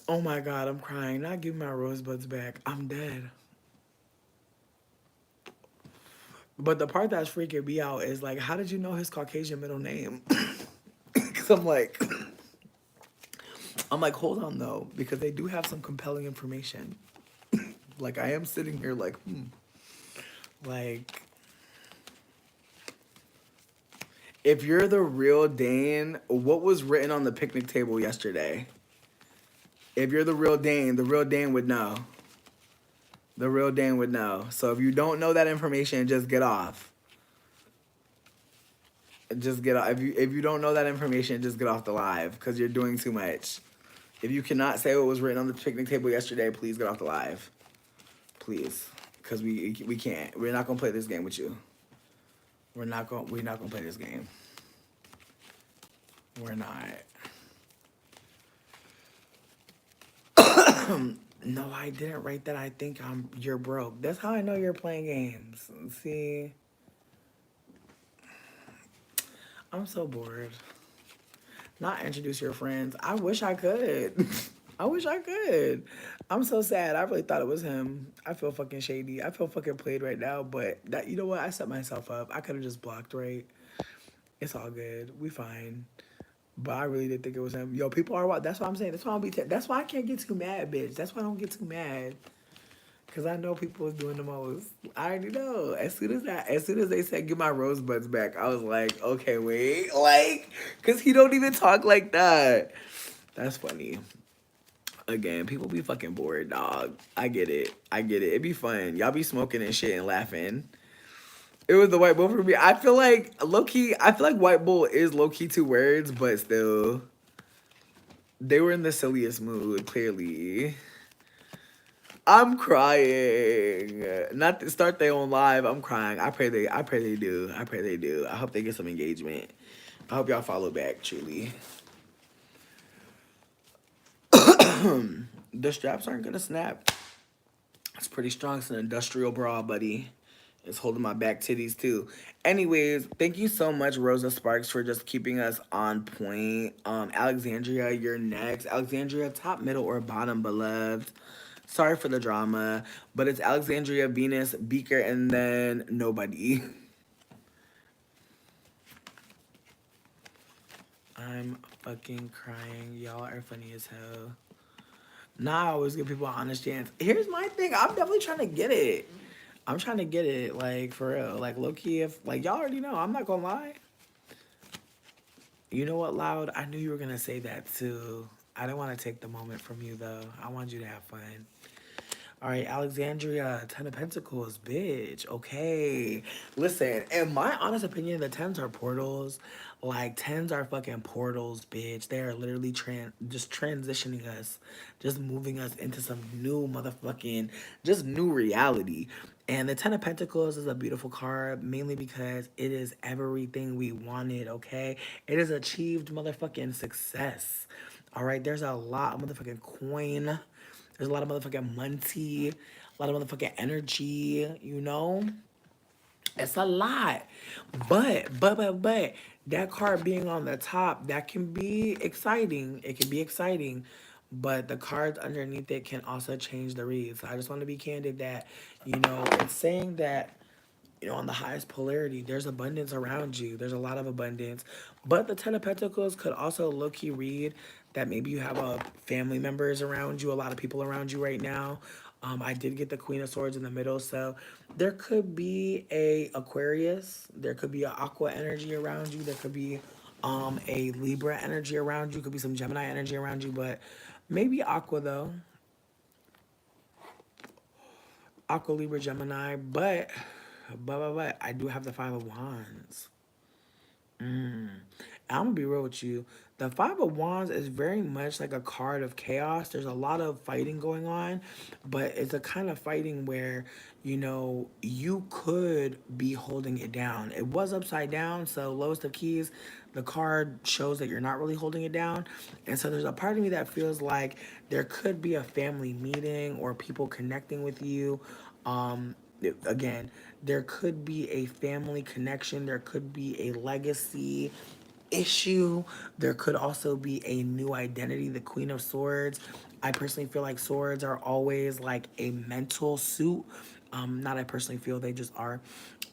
Oh my god, I'm crying. Not give my rosebuds back. I'm dead. But the part that's freaking me out is like, how did you know his Caucasian middle name? Because I'm like, hold on though, because they do have some compelling information. Like I am sitting here like, like, If you're the real Dane, what was written on the picnic table yesterday? If you're the real Dane would know. The real Dane would know. So if you don't know that information, just get off. Just get off. If you don't know that information, just get off the live because you're doing too much. If you cannot say what was written on the picnic table yesterday, please get off the live. Please, because we can't. We're not gonna play this game with you. We're not gonna play this game. We're not. No, I didn't write that. I think you're broke. That's how I know you're playing games. See, I'm so bored. Not introduce your friends. I wish I could. I wish I could. I'm so sad. I really thought it was him. I feel fucking shady. I feel fucking played right now. But that, you know what? I set myself up. I could have just blocked, right? It's all good. We fine. But I really did think it was him. Yo, people are what? That's what I'm saying. That's why that's why I can't get too mad, bitch. That's why I don't get too mad. Cause I know people is doing the most. I already know. As soon as they said get my rosebuds back, I was like, okay, wait, like, cause he don't even talk like that. That's funny. Again, people be fucking bored, dog. I get it. I get it. It be fun. Y'all be smoking and shit and laughing. It was the white bull for me. I feel like low key. I feel like white bull is low key two words, but still, they were in the silliest mood. Clearly. I'm crying. Not to start their own live. I'm crying. I pray they do. I pray they do. I hope they get some engagement. I hope y'all follow back, truly. The straps aren't gonna snap. It's pretty strong. It's an industrial bra, buddy. It's holding my back titties too. Anyways, thank you so much, Rosa Sparks, for just keeping us on point. Alexandria, you're next. Alexandria, top, middle, or bottom, beloved. Sorry for the drama, but it's Alexandria, Venus, Beaker, and then nobody. I'm fucking crying. Y'all are funny as hell. Nah, I always give people an honest chance. Here's my thing. I'm definitely trying to get it. I'm trying to get it, like, for real. Like, low-key, if, like, y'all already know. I'm not gonna lie. You know what, Loud? I knew you were gonna say that, too. I didn't want to take the moment from you, though. I want you to have fun. All right, Alexandria, Ten of Pentacles, bitch. Okay. Listen, in my honest opinion, the tens are portals. Like, tens are fucking portals, bitch. They are literally just transitioning us, just moving us into some new motherfucking, just new reality. And the Ten of Pentacles is a beautiful card, mainly because it is everything we wanted, okay? It has achieved motherfucking success. All right, there's a lot of motherfucking coin. There's a lot of motherfucking money, a lot of motherfucking energy, you know? It's a lot. But, that card being on the top, that can be exciting. It can be exciting. But the cards underneath it can also change the read. So I just want to be candid that, it's saying that on the highest polarity, there's abundance around you. There's a lot of abundance. But the Ten of Pentacles could also low-key read that maybe you have family members around you, a lot of people around you right now. I did get the Queen of Swords in the middle, so there could be a Aquarius. There could be an Aqua energy around you. There could be a Libra energy around you. Could be some Gemini energy around you, but maybe Aqua, though. Aqua, Libra, Gemini, but I do have the Five of Wands. I'm gonna be real with you. The Five of Wands is very much like a card of chaos. There's a lot of fighting going on, but it's a kind of fighting where, you could be holding it down. It was upside down, so lowest of keys, the card shows that you're not really holding it down. And so there's a part of me that feels like there could be a family meeting or people connecting with you. Again, there could be a family connection. There could be a legacy issue. There could also be a new identity, the Queen of Swords. I personally feel like swords are always like a mental suit. Not I personally feel, they just are.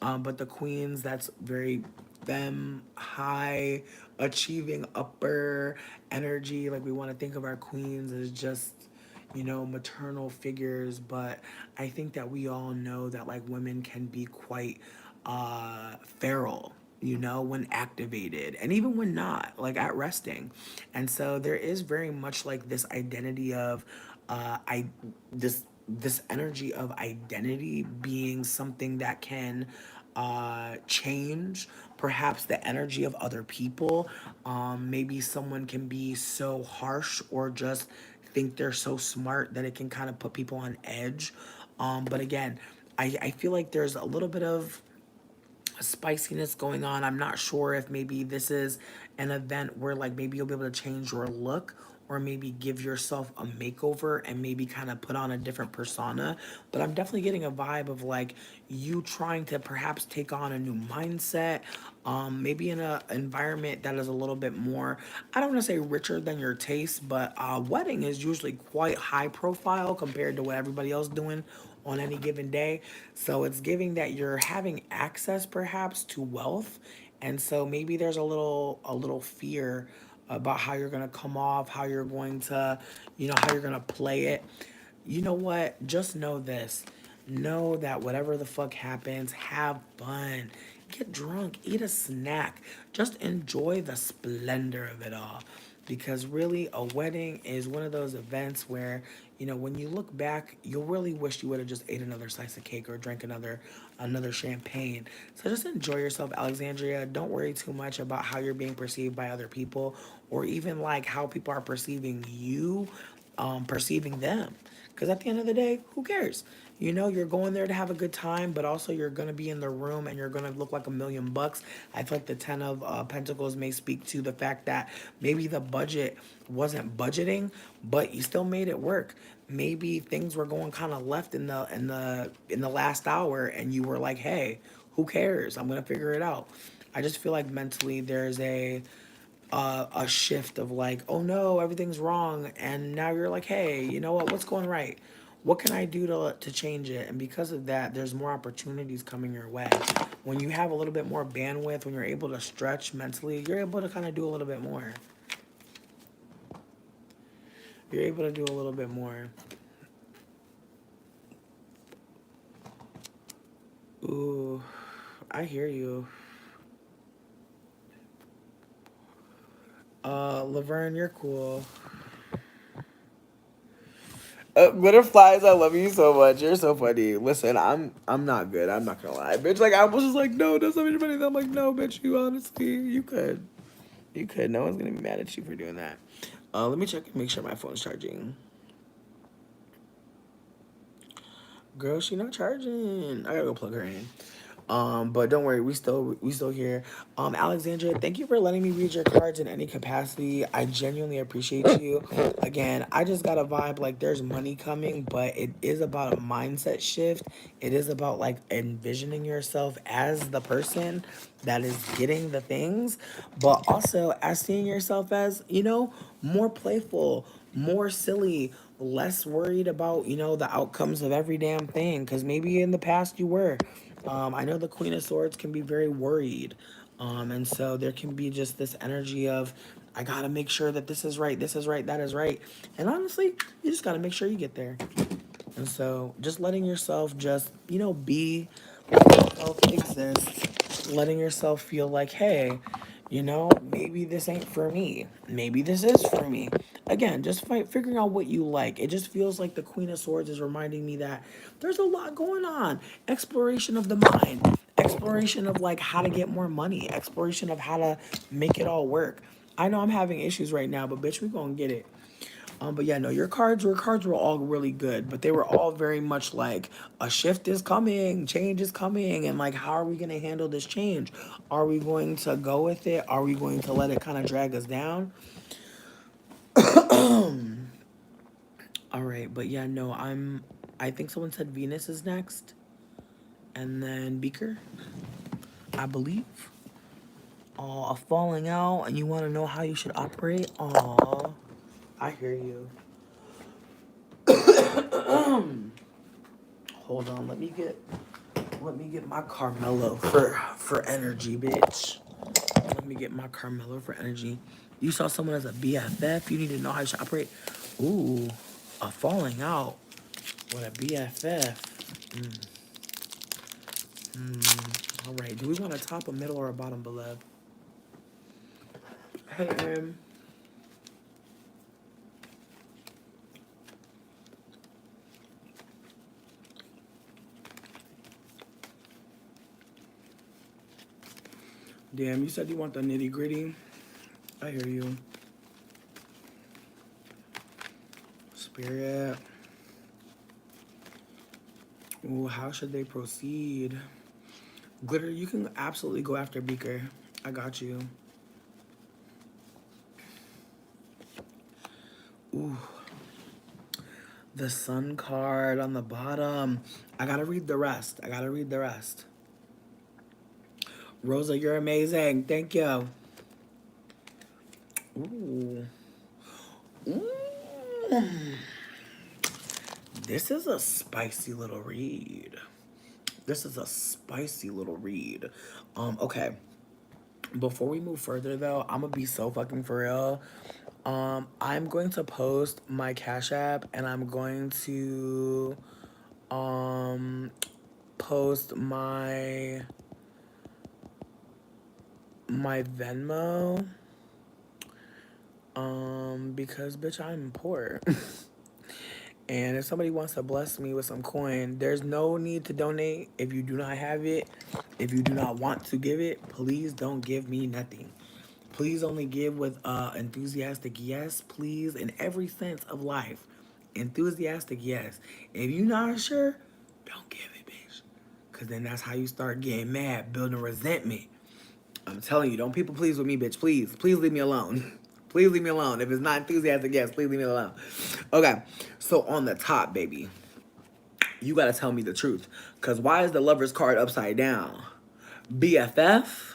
But the queens, that's very femme, high, achieving upper energy. Like we want to think of our queens as just maternal figures, but I think that we all know that like women can be quite feral. you know, when activated and even when not, like at resting. And so there is very much like this identity of I this energy of identity being something that can change perhaps the energy of other people. Maybe someone can be so harsh or just think they're so smart that it can kind of put people on edge. But again, I feel like there's a little bit of spiciness going on. I'm not sure if maybe this is an event where like maybe you'll be able to change your look or maybe give yourself a makeover and maybe kind of put on a different persona. But I'm definitely getting a vibe of like you trying to perhaps take on a new mindset, maybe in an environment that is a little bit more, I don't want to say richer than your taste, but wedding is usually quite high profile compared to what everybody else doing on any given day. So it's giving that you're having access perhaps to wealth. And so maybe there's a little fear about how you're going to come off, how you're going to, you know, how you're going to play it. You know what? Just know this. Know that whatever the fuck happens, have fun. Get drunk, eat a snack. Just enjoy the splendor of it all. Because really, a wedding is one of those events where, you know, when you look back, you'll really wish you would have just ate another slice of cake or drank another champagne. So just enjoy yourself, Alexandria. Don't worry too much about how you're being perceived by other people or even like how people are perceiving you, perceiving them. Because at the end of the day, who cares? You know, you're going there to have a good time, but also you're going to be in the room and you're going to look like $1,000,000. I feel like the Ten of Pentacles may speak to the fact that maybe the budget wasn't budgeting, but you still made it work. Maybe things were going kind of left in the last hour, and you were like, "Hey, who cares? I'm gonna figure it out." I just feel like mentally there's a shift of like, oh no, everything's wrong, and now you're like, hey, you know what? What's going right? What can I do to change it? And because of that, there's more opportunities coming your way. When you have a little bit more bandwidth, when you're able to stretch mentally, you're able to kind of do a little bit more. You're able to do a little bit more. Ooh, I hear you. Laverne, you're cool. Butterflies, I love you so much. You're so funny. Listen, I'm not good. I'm not gonna lie, bitch. Like I was just like, no, doesn't have anybody. I'm like, no, bitch. You honestly, you could, you could. No one's gonna be mad at you for doing that. Let me check and make sure my phone's charging. Girl, she not charging. I gotta go plug her in. But don't worry, we still here. Alexandra, thank you for letting me read your cards in any capacity. I genuinely appreciate you. Again, I just got a vibe like there's money coming, but it is about a mindset shift. It is about like envisioning yourself as the person that is getting the things, but also as seeing yourself as, you know, more playful, more silly, less worried about, you know, the outcomes of every damn thing. Because maybe in the past you were. I know the Queen of Swords can be very worried. And so there can be just this energy of, I gotta make sure that this is right, that is right. And honestly, you just gotta make sure you get there. And so just letting yourself just, you know, be, letting yourself exist, letting yourself feel like, hey, you know, maybe this ain't for me. Maybe this is for me. Again, just figuring out what you like. It just feels like the Queen of Swords is reminding me that there's a lot going on. Exploration of the mind, exploration of like how to get more money, exploration of how to make it all work. I know I'm having issues right now, but bitch, we gonna get it. But yeah, no, your cards were all really good, but they were all very much like a shift is coming, change is coming, and like how are we gonna handle this change? Are we going to go with it? Are we going to let it kind of drag us down? All right, but yeah, no, I think someone said Venus is next, and then Beaker, I believe. A falling out, and you want to know how you should operate? Aw, I hear you. Hold on, let me get my Carmelo for energy, bitch. Let me get my Carmelo for energy. You saw someone as a BFF. You need to know how you should operate. Ooh, a falling out with a BFF. All right. Do we want a top, a middle, or a bottom below? Hey, damn, you said you want the nitty gritty. I hear you. Spirit. Ooh, how should they proceed? Glitter, you can absolutely go after Beaker. I got you. Ooh, the sun card on the bottom. I gotta read the rest. I gotta read the rest. Rosa, you're amazing. Thank you. Ooh. Ooh. This is a spicy little read. This is a spicy little read. Okay. Before we move further though, I'm gonna be so fucking for real. I'm going to post my Cash App and I'm going to um post my Venmo. Because bitch I'm poor. And if somebody wants to bless me with some coin, there's no need to donate if you do not have it. If you do not want to give it, please don't give me nothing. Please only give with enthusiastic yes, please, in every sense of life. Enthusiastic yes. If you're not sure, don't give it, bitch. Because then that's how you start getting mad, building resentment. I'm telling you, don't people please with me, bitch. Please, please leave me alone. Please leave me alone. If it's not enthusiastic, yes, please leave me alone. Okay, so on the top, baby, you gotta tell me the truth. Cause why is the lover's card upside down? BFF?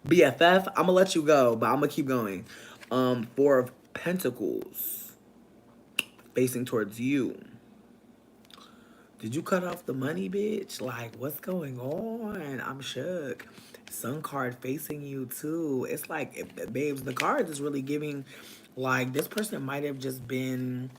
BFF, I'm gonna let you go, but I'm gonna keep going. Four of Pentacles facing towards you. Did you cut off the money, bitch? Like, what's going on? I'm shook. Sun card facing you too. It's like, babes, the cards is really giving, like, this person might have just been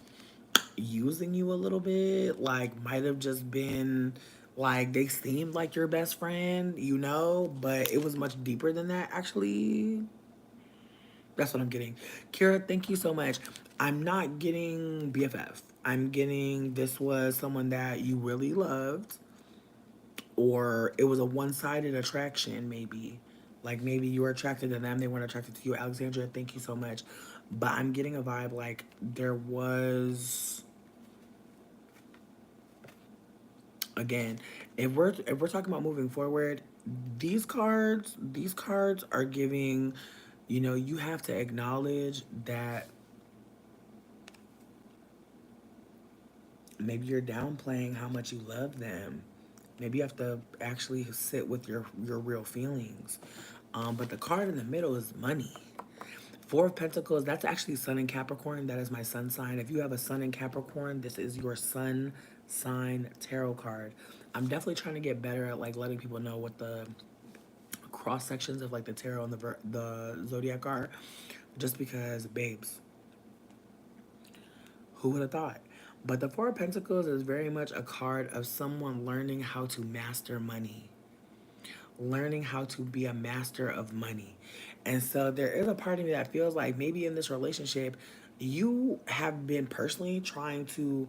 using you a little bit. Like, might have just been, like, they seemed like your best friend, you know? But it was much deeper than that, actually. That's what I'm getting. Kira, thank you so much. I'm not getting BFF. I'm getting this was someone that you really loved, or it was a one-sided attraction, maybe. Like maybe you were attracted to them, they weren't attracted to you. Alexandra, thank you so much. But I'm getting a vibe like there was, again, if we're talking about moving forward, these cards are giving, you have to acknowledge that maybe you're downplaying how much you love them. Maybe you have to actually sit with your real feelings. But the card in the middle is money. Four of Pentacles, that's actually Sun in Capricorn. That is my sun sign. If you have a Sun in Capricorn, this is your sun sign tarot card. I'm definitely trying to get better at like letting people know what the cross sections of like the tarot and the zodiac are. Just because, babes, who would have thought? But the Four of Pentacles is very much a card of someone learning how to master money, learning how to be a master of money. And so there is a part of me that feels like maybe in this relationship, you have been personally trying to,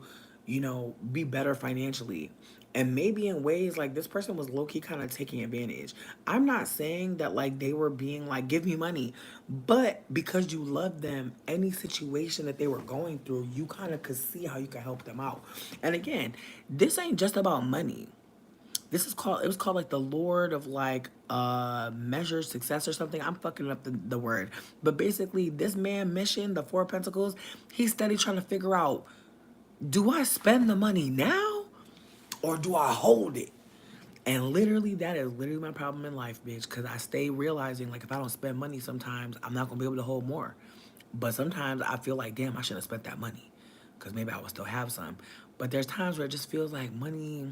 be better financially. And maybe in ways like this person was low key kind of taking advantage. I'm not saying that like they were being like, give me money. But because you love them, any situation that they were going through, you kind of could see how you could help them out. And again, this ain't just about money. It was called like the Lord of like measure success or something. I'm fucking up the word. But basically this man mission, the Four of Pentacles, he's steady trying to figure out, do I spend the money now or do I hold it? And literally that is literally my problem in life, bitch. Cause I stay realizing like if I don't spend money sometimes I'm not gonna be able to hold more. But sometimes I feel like damn I should have spent that money. Cause maybe I would still have some. But there's times where it just feels like money,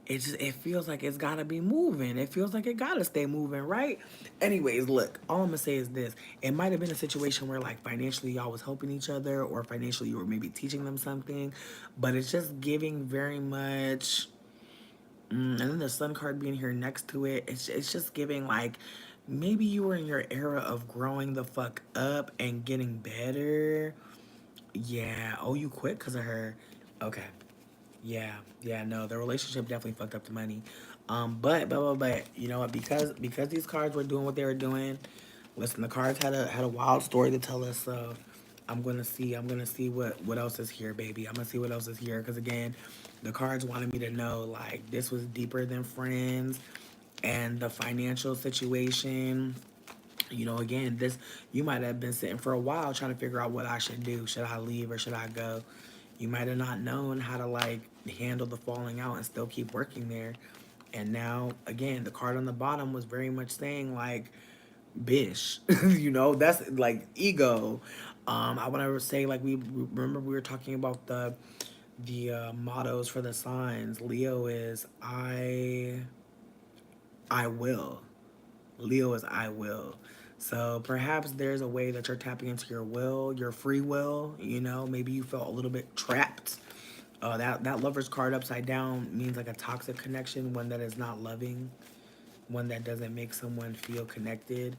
it feels like it's gotta be moving. It feels like it gotta stay moving, right? Anyways, look, all I'm gonna say is this. It might have been a situation where like financially y'all was helping each other or financially you were maybe teaching them something, but it's just giving very much And then the sun card being here next to it, it's just giving like maybe you were in your era of growing the fuck up and getting better. Yeah. Oh, you quit because of her. Okay. Yeah, yeah, no, the relationship definitely fucked up the money. But you know what? Because these cards were doing what they were doing. Listen, the cards had a wild story to tell us. So I'm gonna see what else is here, baby. I'm gonna see what else is here. Cause again, the cards wanted me to know like this was deeper than friends, and the financial situation. You know, again, this you might have been sitting for a while trying to figure out what I should do. Should I leave or should I go? You might have not known how to like handle the falling out and still keep working there. And now, again, the card on the bottom was very much saying like, "Bish," you know, that's like ego. I want to say like we remember we were talking about the mottos for the signs. Leo is I will. Leo is I will. So perhaps there's a way that you're tapping into your will, your free will. You know, maybe you felt a little bit trapped. That lover's card upside down means like a toxic connection, one that is not loving, one that doesn't make someone feel connected,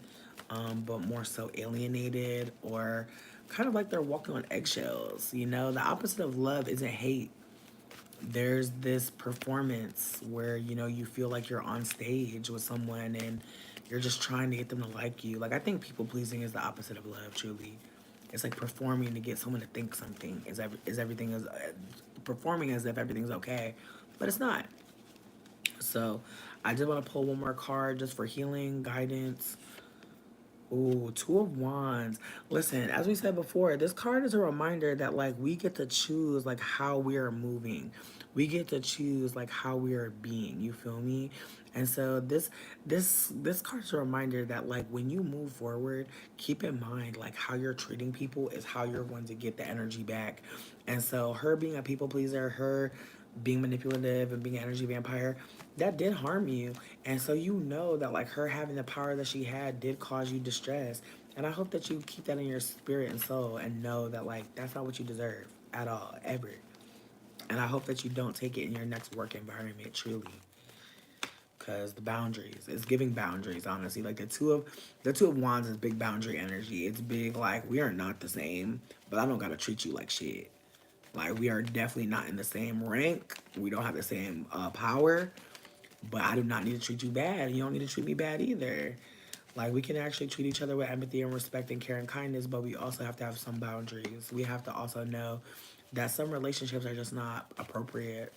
but more so alienated or kind of like they're walking on eggshells. You know, the opposite of love isn't hate. There's this performance where you know you feel like you're on stage with someone and you're just trying to get them to like you. Like I think people pleasing is the opposite of love. Truly, it's like performing to get someone to think something is everything is performing as if everything's okay, but it's not. So I just want to pull one more card just for healing guidance. Ooh, Two of Wands. Listen, as we said before, this card is a reminder that like we get to choose like how we are moving. We get to choose like how we are being. You feel me? And so this card is a reminder that like when you move forward, keep in mind like how you're treating people is how you're going to get the energy back. And so her being a people pleaser, her being manipulative and being an energy vampire, that did harm you. And so you know that like her having the power that she had did cause you distress. And I hope that you keep that in your spirit and soul and know that like that's not what you deserve at all, ever. And I hope that you don't take it in your next work environment, truly. Cause the boundaries, it's giving boundaries, honestly. Like the two of wands is big boundary energy. It's big like we are not the same, but I don't gotta treat you like shit. Like we are definitely not in the same rank. We don't have the same power, but I do not need to treat you bad. You don't need to treat me bad either. Like we can actually treat each other with empathy and respect and care and kindness, but we also have to have some boundaries. We have to also know that some relationships are just not appropriate.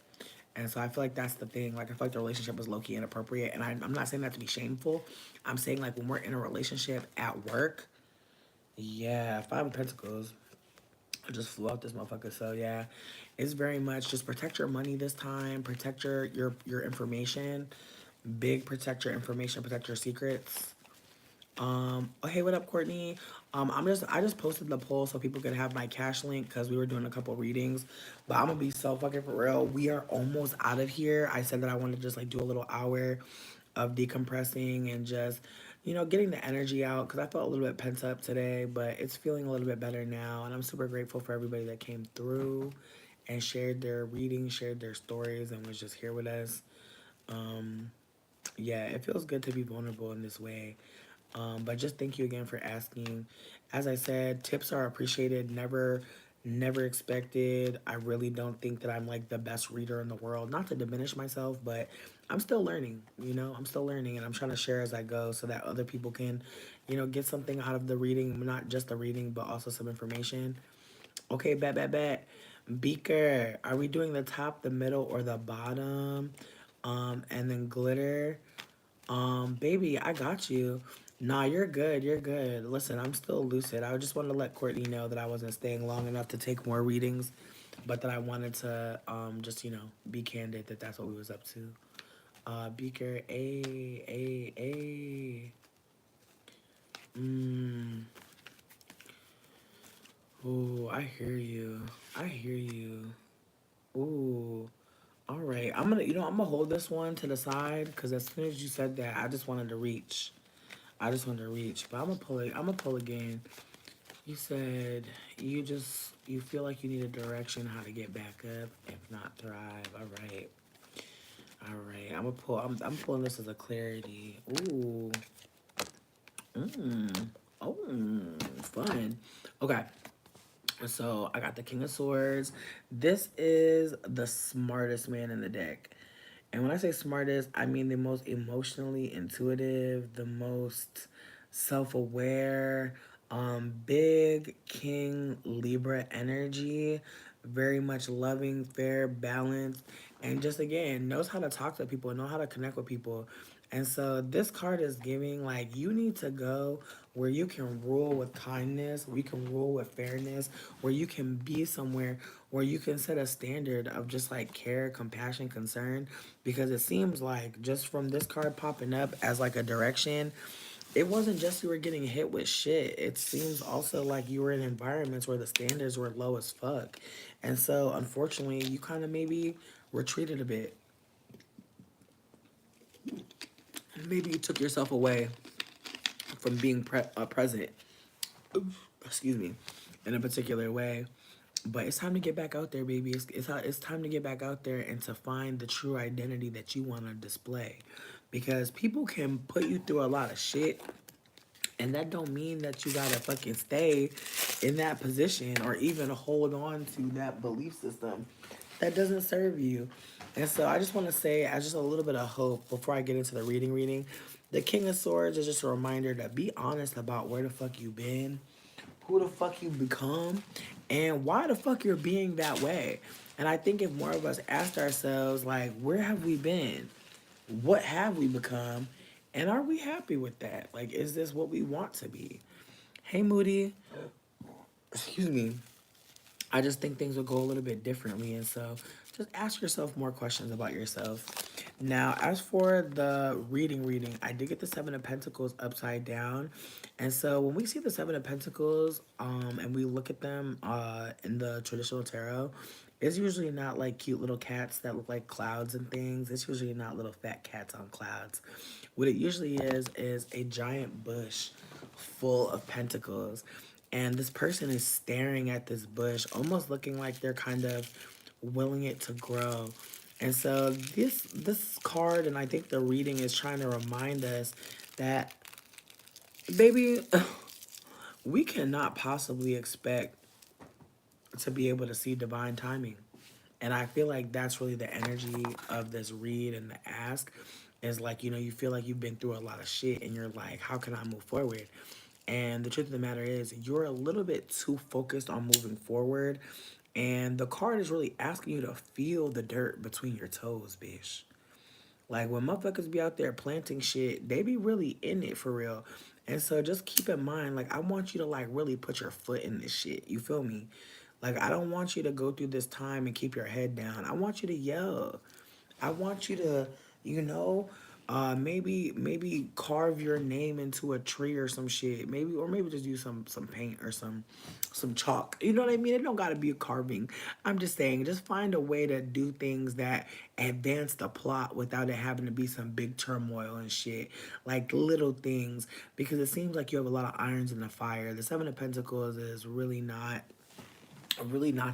And so I feel like that's the thing. Like I feel like the relationship was low key inappropriate, and I'm not saying that to be shameful. I'm saying like when we're in a relationship at work, yeah, Five of Pentacles. I just flew out this motherfucker. So yeah, it's very much just protect your money this time. Protect your information. Big protect your information. Protect your secrets. Oh, hey, what up, Courtney? I just posted the poll so people could have my cash link because we were doing a couple readings. But I'm gonna be so fucking for real. We are almost out of here. I said that I wanted to just like do a little hour of decompressing and just, you know, getting the energy out because I felt a little bit pent up today, but it's feeling a little bit better now. And I'm super grateful for everybody that came through and shared their readings, shared their stories, and was just here with us. Um, yeah, it feels good to be vulnerable in this way. But just thank you again for asking. As I said, tips are appreciated. Never expected. I really don't think that I'm like the best reader in the world. Not to diminish myself, but I'm still learning. You know, I'm still learning, and I'm trying to share as I go so that other people can, you know, get something out of the reading. Not just the reading, but also some information. Okay, bet. Beaker, are we doing the top, the middle, or the bottom? And then glitter. Baby, I got you. Nah, you're good. You're good. Listen, I'm still lucid. I just wanted to let Courtney know that I wasn't staying long enough to take more readings, but that I wanted to just, you know, be candid that that's what we was up to. Beaker, a. Mm. Ooh, I hear you. I hear you. Ooh. All right. I'm gonna hold this one to the side because as soon as you said that, I just wanted to reach. I just wanted to reach, but I'm gonna pull it. I'm gonna pull again. You said you feel like you need a direction how to get back up, if not thrive. All right, All right, I'm gonna pull. I'm pulling this as a clarity. Ooh. Mmm. Oh, fun. Okay. So I got the King of Swords. This is the smartest man in the deck. And when I say smartest, I mean the most emotionally intuitive, the most self-aware, big King Libra energy, very much loving, fair, balanced, and just again knows how to talk to people, know how to connect with people. And so this card is giving like you need to go where you can rule with kindness, where you can rule with fairness, where you can be somewhere where you can set a standard of just like care, compassion, concern. Because it seems like just from this card popping up as like a direction, it wasn't just you were getting hit with shit. It seems also like you were in environments where the standards were low as fuck. And so unfortunately you kind of maybe retreated a bit. Maybe you took yourself away from being present, excuse me, in a particular way. But it's time to get back out there, baby. It's time to get back out there and to find the true identity that you want to display. Because people can put you through a lot of shit, and that don't mean that you gotta fucking stay in that position or even hold on to that belief system that doesn't serve you. And so I just want to say, as just a little bit of hope before I get into the reading, the King of Swords is just a reminder to be honest about where the fuck you been, who the fuck you become, and why the fuck you're being that way. And I think if more of us asked ourselves, like, where have we been? What have we become? And are we happy with that? Like, is this what we want to be? Hey, Moody. Excuse me. I just think things will go a little bit differently. And so just ask yourself more questions about yourself. Now, as for the reading, I did get the Seven of Pentacles upside down. And so when we see the Seven of Pentacles and we look at them in the traditional tarot, it's usually not like cute little cats that look like clouds and things. It's usually not little fat cats on clouds. What it usually is a giant bush full of pentacles. And this person is staring at this bush, almost looking like they're kind of willing it to grow. And so this card, and I think the reading is trying to remind us that, baby, we cannot possibly expect to be able to see divine timing. And I feel like that's really the energy of this read and the ask is like, you know, you feel like you've been through a lot of shit and you're like, how can I move forward? And the truth of the matter is, you're a little bit too focused on moving forward. And the card is really asking you to feel the dirt between your toes, bitch. Like when motherfuckers be out there planting shit, they be really in it for real. And so just keep in mind, like I want you to like really put your foot in this shit. You feel me? Like I don't want you to go through this time and keep your head down. I want you to yell. I want you to, you know, maybe carve your name into a tree or some shit. Maybe just use some paint or some chalk. You know what I mean? It don't gotta be a carving. I'm just saying, just find a way to do things that advance the plot without it having to be some big turmoil and shit. Like little things. Because it seems like you have a lot of irons in the fire. The Seven of Pentacles is really not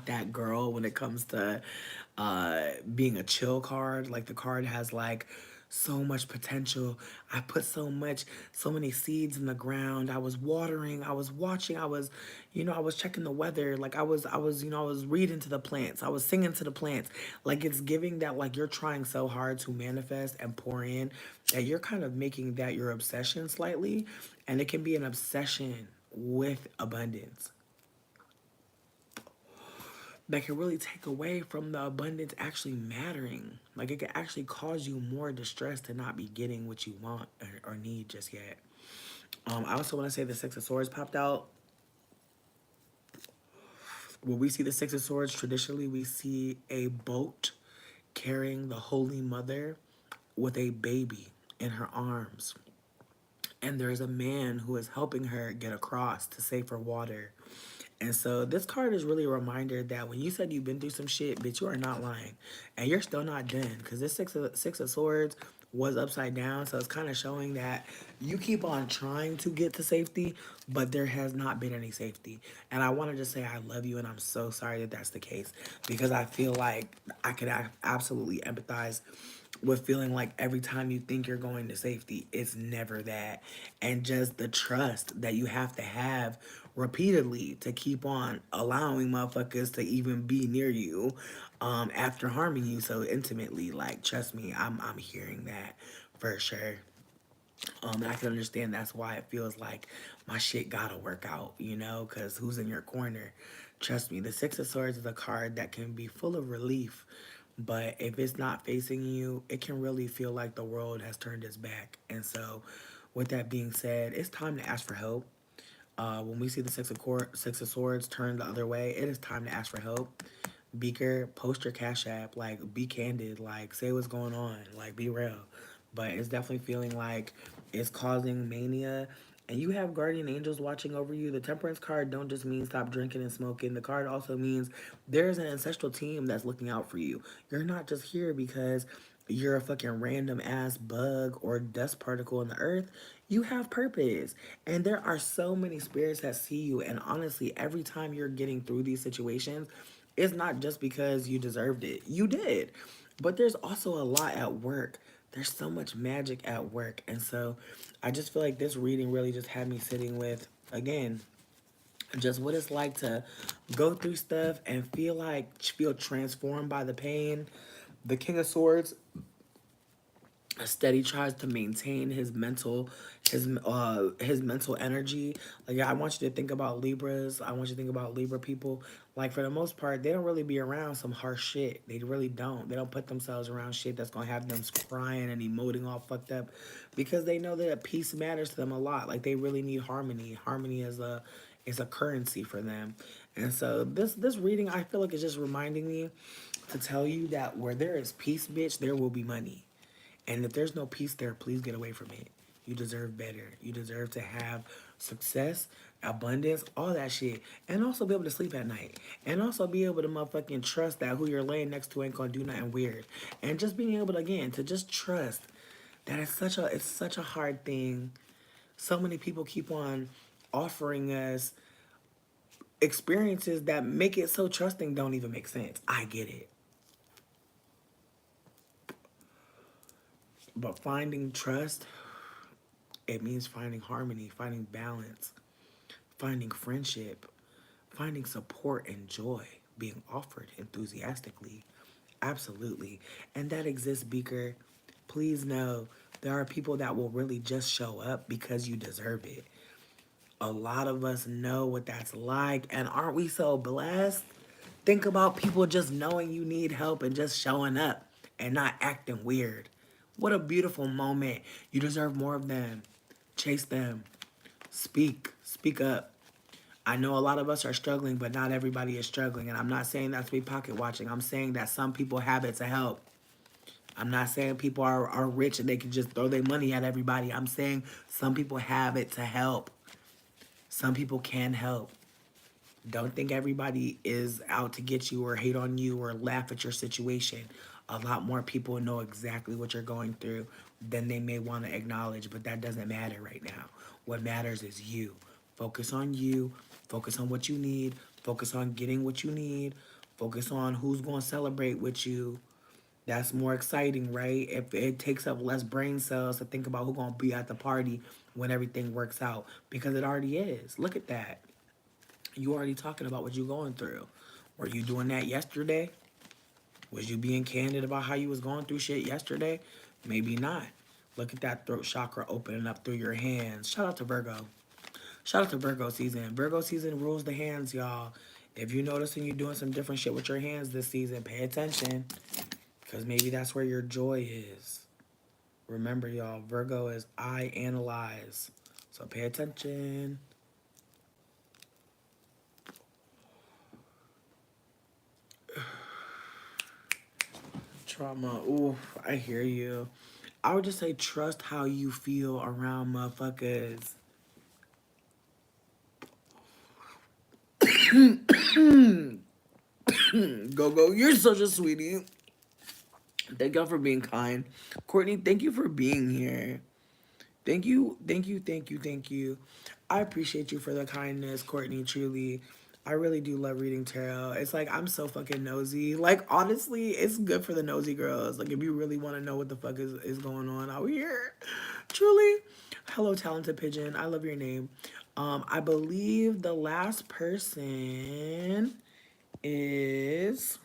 that girl when it comes to being a chill card. Like the card has like so much potential. I put so many seeds in the ground. I was watering, I was watching, I was checking the weather. Like I was reading to the plants. I was singing to the plants. Like it's giving that like you're trying so hard to manifest and pour in that you're kind of making that your obsession slightly. And it can be an obsession with abundance that can really take away from the abundance actually mattering. Like it can actually cause you more distress to not be getting what you want or need just yet. I also want to say the Six of Swords popped out. When we see the Six of Swords, traditionally we see a boat carrying the Holy Mother with a baby in her arms. And there's a man who is helping her get across to safer water. And so this card is really a reminder that when you said you've been through some shit, bitch, you are not lying. And you're still not done. Because this six of Swords was upside down. So it's kind of showing that you keep on trying to get to safety, but there has not been any safety. And I want to just say I love you and I'm so sorry that that's the case. Because I feel like I could absolutely empathize with feeling like every time you think you're going to safety, it's never that. And just the trust that you have to have repeatedly to keep on allowing motherfuckers to even be near you after harming you so intimately. Like, trust me, I'm hearing that for sure. And I can understand that's why it feels like my shit gotta work out, you know, because who's in your corner? Trust me, the Six of Swords is a card that can be full of relief, but if it's not facing you, it can really feel like the world has turned its back. And so, with that being said, it's time to ask for help. When we see the Six of Swords turn the other way, it is time to ask for help. Beaker, post your Cash App, like be candid, like say what's going on, like be real. But it's definitely feeling like it's causing mania. And you have guardian angels watching over you. The Temperance card don't just mean stop drinking and smoking. The card also means there's an ancestral team that's looking out for you. You're not just here because you're a fucking random ass bug or dust particle in the earth. You have purpose. And there are so many spirits that see you. And honestly, every time you're getting through these situations, it's not just because you deserved it. You did. But there's also a lot at work. There's so much magic at work. And so I just feel like this reading really just had me sitting with, again, just what it's like to go through stuff and feel transformed by the pain. The King of Swords steady tries to maintain his mental energy. Like, I want you to think about Libras. I want you to think about Libra people. Like, for the most part, they don't really be around some harsh shit. They really don't. They don't put themselves around shit that's gonna have them crying and emoting all fucked up, because they know that peace matters to them a lot. Like, they really need harmony. Harmony is a currency for them. And so this reading, I feel like, is just reminding me to tell you that where there is peace, bitch, there will be money. And if there's no peace there, please get away from it. You deserve better. You deserve to have success, abundance, all that shit. And also be able to sleep at night. And also be able to motherfucking trust that who you're laying next to ain't gonna do nothing weird. And just being able to, again, to just trust that it's such a hard thing. So many people keep on offering us experiences that make it so trusting don't even make sense. I get it. But finding trust, it means finding harmony, finding balance, finding friendship, finding support and joy being offered enthusiastically. Absolutely. And that exists, Beaker. Please know there are people that will really just show up because you deserve it. A lot of us know what that's like, and aren't we so blessed? Think about people just knowing you need help and just showing up and not acting weird. What a beautiful moment. You deserve more of them. Chase them. Speak up. I know a lot of us are struggling, but not everybody is struggling. And I'm not saying that to be pocket watching. I'm saying that some people have it to help. I'm not saying people are rich and they can just throw their money at everybody. I'm saying some people have it to help. Some people can help. Don't think everybody is out to get you or hate on you or laugh at your situation. A lot more people know exactly what you're going through than they may want to acknowledge, but that doesn't matter right now. What matters is you. Focus on you, focus on what you need, focus on getting what you need, focus on who's going to celebrate with you. That's more exciting, right? If it takes up less brain cells to think about who's going to be at the party when everything works out, because it already is. Look at that. You already talking about what you're going through. Were you doing that yesterday? Was you being candid about how you was going through shit yesterday? Maybe not. Look at that throat chakra opening up through your hands. Shout out to Virgo. Shout out to Virgo season. Virgo season rules the hands, y'all. If you noticing you doing some different shit with your hands this season, pay attention. Because maybe that's where your joy is. Remember, y'all, Virgo is I analyze. So pay attention. Trauma. Ooh, I hear you. I would just say trust how you feel around motherfuckers. Go, go. You're such a sweetie. Thank y'all for being kind. Courtney, thank you for being here. Thank you. I appreciate you for the kindness, Courtney, truly. I really do love reading tarot. It's like I'm so fucking nosy. Like honestly, it's good for the nosy girls. Like if you really want to know what the fuck is going on out here. Truly. Hello, talented pigeon. I love your name. I believe the last person is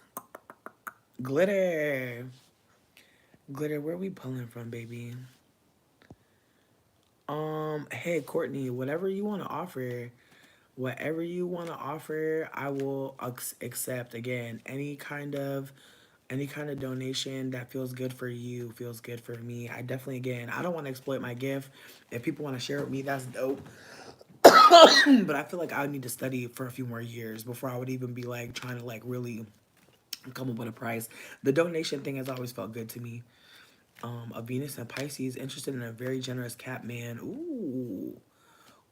Glitter. Glitter, where we pulling from, baby? Hey Courtney, whatever you want to offer, I will accept. Again, any kind of donation that feels good for you feels good for me. I definitely, again, I don't want to exploit my gift. If people want to share with me, that's dope. But I feel like I would need to study for a few more years before I would even be like trying to like really come up with a price. The donation thing has always felt good to me. A Venus and Pisces interested in a very generous cat man. Ooh.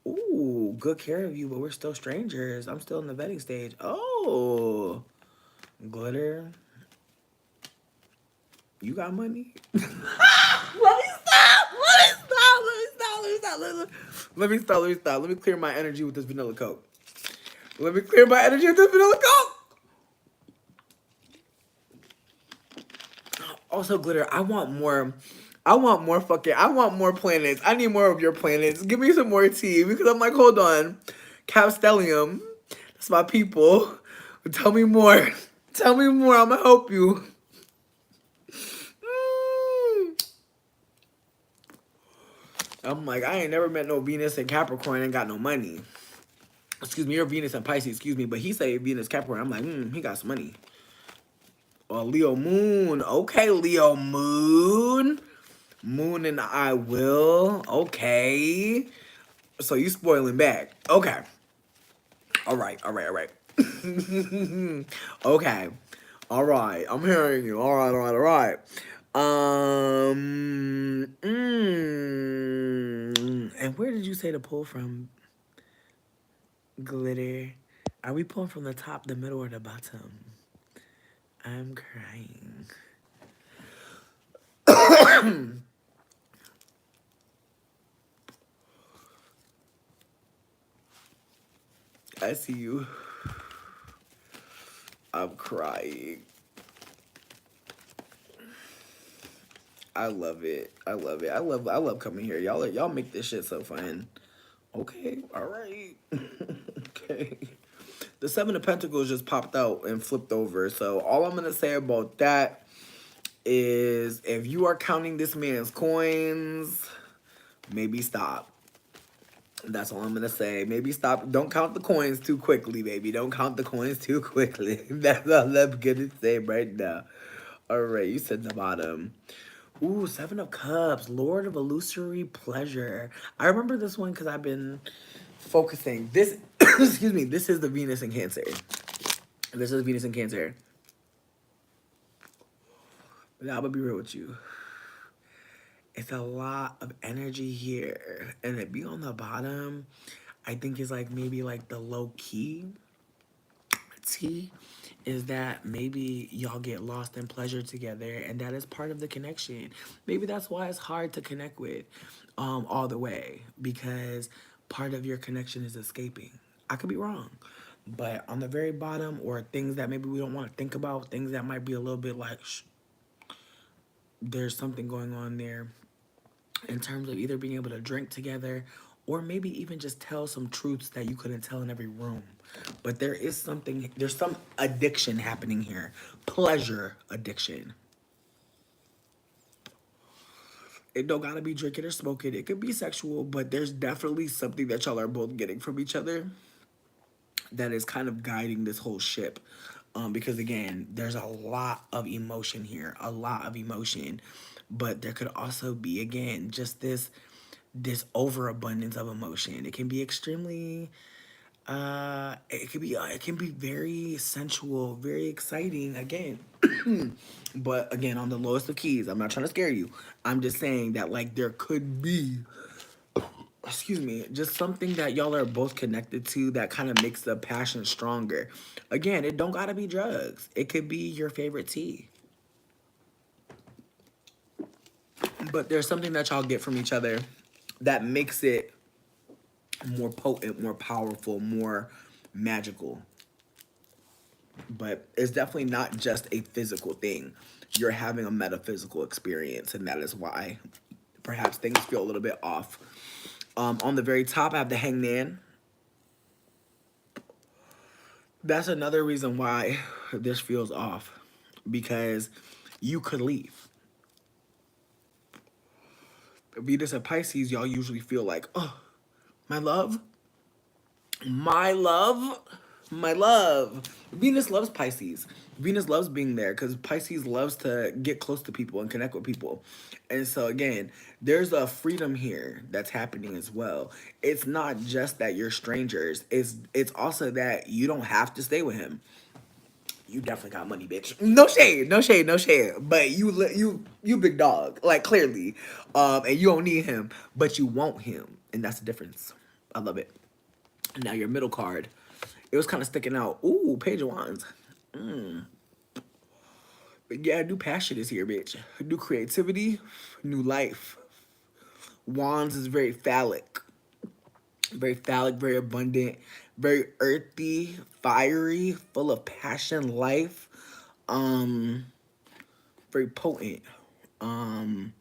Ooh, good care of you, but we're still strangers. I'm still in the vetting stage. Oh, Glitter, you got money? Let me stop. Let me stop. Let me stop. Let me stop. Let me stop. Let me stop. Let me clear my energy with this vanilla coke. Let me clear my energy with this vanilla coke. Also, Glitter, I want more planets. I need more of your planets. Give me some more tea because I'm like, hold on. Capstellium, that's my people. Tell me more. Tell me more. I'm gonna help you. Mm. I'm like, I ain't never met no Venus and Capricorn and got no money. Excuse me, you're Venus and Pisces, excuse me, but he say Venus Capricorn. I'm like, he got some money. Or Leo Moon. Okay, Leo Moon. Moon and I will. Okay. So you spoiling back. Okay. All right. All right. All right. Okay. All right. I'm hearing you. All right. All right. All right. And where did you say to pull from, Glitter? Are we pulling from the top, the middle, or the bottom? I'm crying. I see you. I'm crying. I love it. I love it. I love coming here. Y'all make this shit so fun. Okay, all right. Okay. The Seven of Pentacles just popped out and flipped over. So all I'm gonna say about that is if you are counting this man's coins, maybe stop. That's all I'm gonna say. Maybe stop. Don't count the coins too quickly, baby. Don't count the coins too quickly. That's all I'm gonna say right now. All right, you said the bottom. Ooh, Seven of Cups, Lord of Illusory Pleasure. I remember this one because I've been focusing. This, excuse me, this is the Venus in Cancer. This is Venus in Cancer. But I'm gonna be real with you. It's a lot of energy here. And it be on the bottom, I think is like maybe like the low key tea is that maybe y'all get lost in pleasure together and that is part of the connection. Maybe that's why it's hard to connect with all the way because part of your connection is escaping. I could be wrong. But on the very bottom or things that maybe we don't want to think about, things that might be a little bit like there's something going on there in terms of either being able to drink together or maybe even just tell some truths that you couldn't tell in every room. But there is something, there's some addiction happening here. Pleasure addiction. It don't gotta be drinking or smoking. It could be sexual, but there's definitely something that y'all are both getting from each other that is kind of guiding this whole ship. Because again, there's a lot of emotion here, a lot of emotion, but there could also be again just this overabundance of emotion. It can be extremely it can be very sensual, very exciting again. But again, on the lowest of keys, I'm not trying to scare you. I'm just saying that like there could be excuse me, just something that y'all are both connected to that kind of makes the passion stronger. Again, it don't gotta be drugs. It could be your favorite tea. But there's something that y'all get from each other that makes it more potent, more powerful, more magical. But it's definitely not just a physical thing. You're having a metaphysical experience, and that is why perhaps things feel a little bit off. On the very top, I have the Hangman. That's another reason why this feels off, because you could leave. Venus and Pisces, y'all usually feel like, oh, my love, my love, my love. Venus loves Pisces. Venus loves being there because Pisces loves to get close to people and connect with people. And so again, there's a freedom here that's happening as well. It's not just that you're strangers. It's also that you don't have to stay with him. You definitely got money, bitch. No shade, no shade, no shade. But you big dog, like clearly, and you don't need him, but you want him, and that's the difference. I love it. Now your middle card, it was kind of sticking out. Ooh, Page of Wands. But yeah, new passion is here, bitch. New creativity, new life. Wands is very phallic, very abundant, very earthy, fiery, full of passion, life. Um, very potent. Um,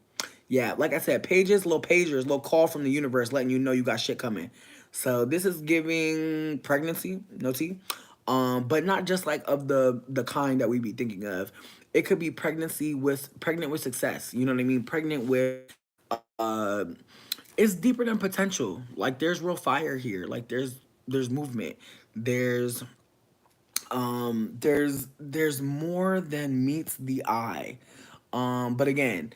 yeah, like I said, pages, little pagers, little call from the universe letting you know you got shit coming. So this is giving pregnancy, no tea. But not just like of the kind that we be thinking of. It could be pregnant with success. You know what I mean? Pregnant with uh it's deeper than potential. Like there's real fire here. Like there's movement. There's there's more than meets the eye. But again,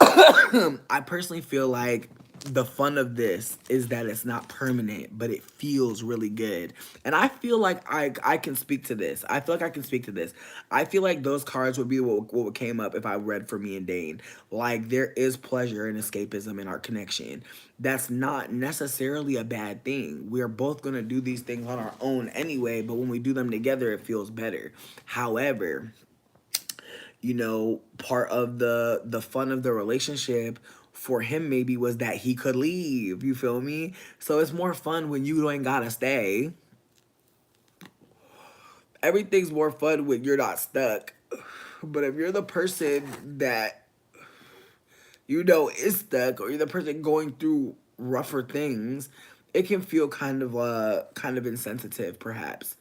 I personally feel like the fun of this is that it's not permanent, but it feels really good. And I feel like I can speak to this. I feel like I can speak to this. I feel like those cards would be what came up if I read for me and Dane. Like there is pleasure and escapism in our connection. That's not necessarily a bad thing. We're both gonna do these things on our own anyway, but when we do them together, it feels better. However, part of the fun of the relationship for him maybe was that he could leave. You feel me? So it's more fun when you ain't gotta stay. Everything's more fun when you're not stuck. But if you're the person that is stuck, or you're the person going through rougher things, it can feel kind of insensitive perhaps.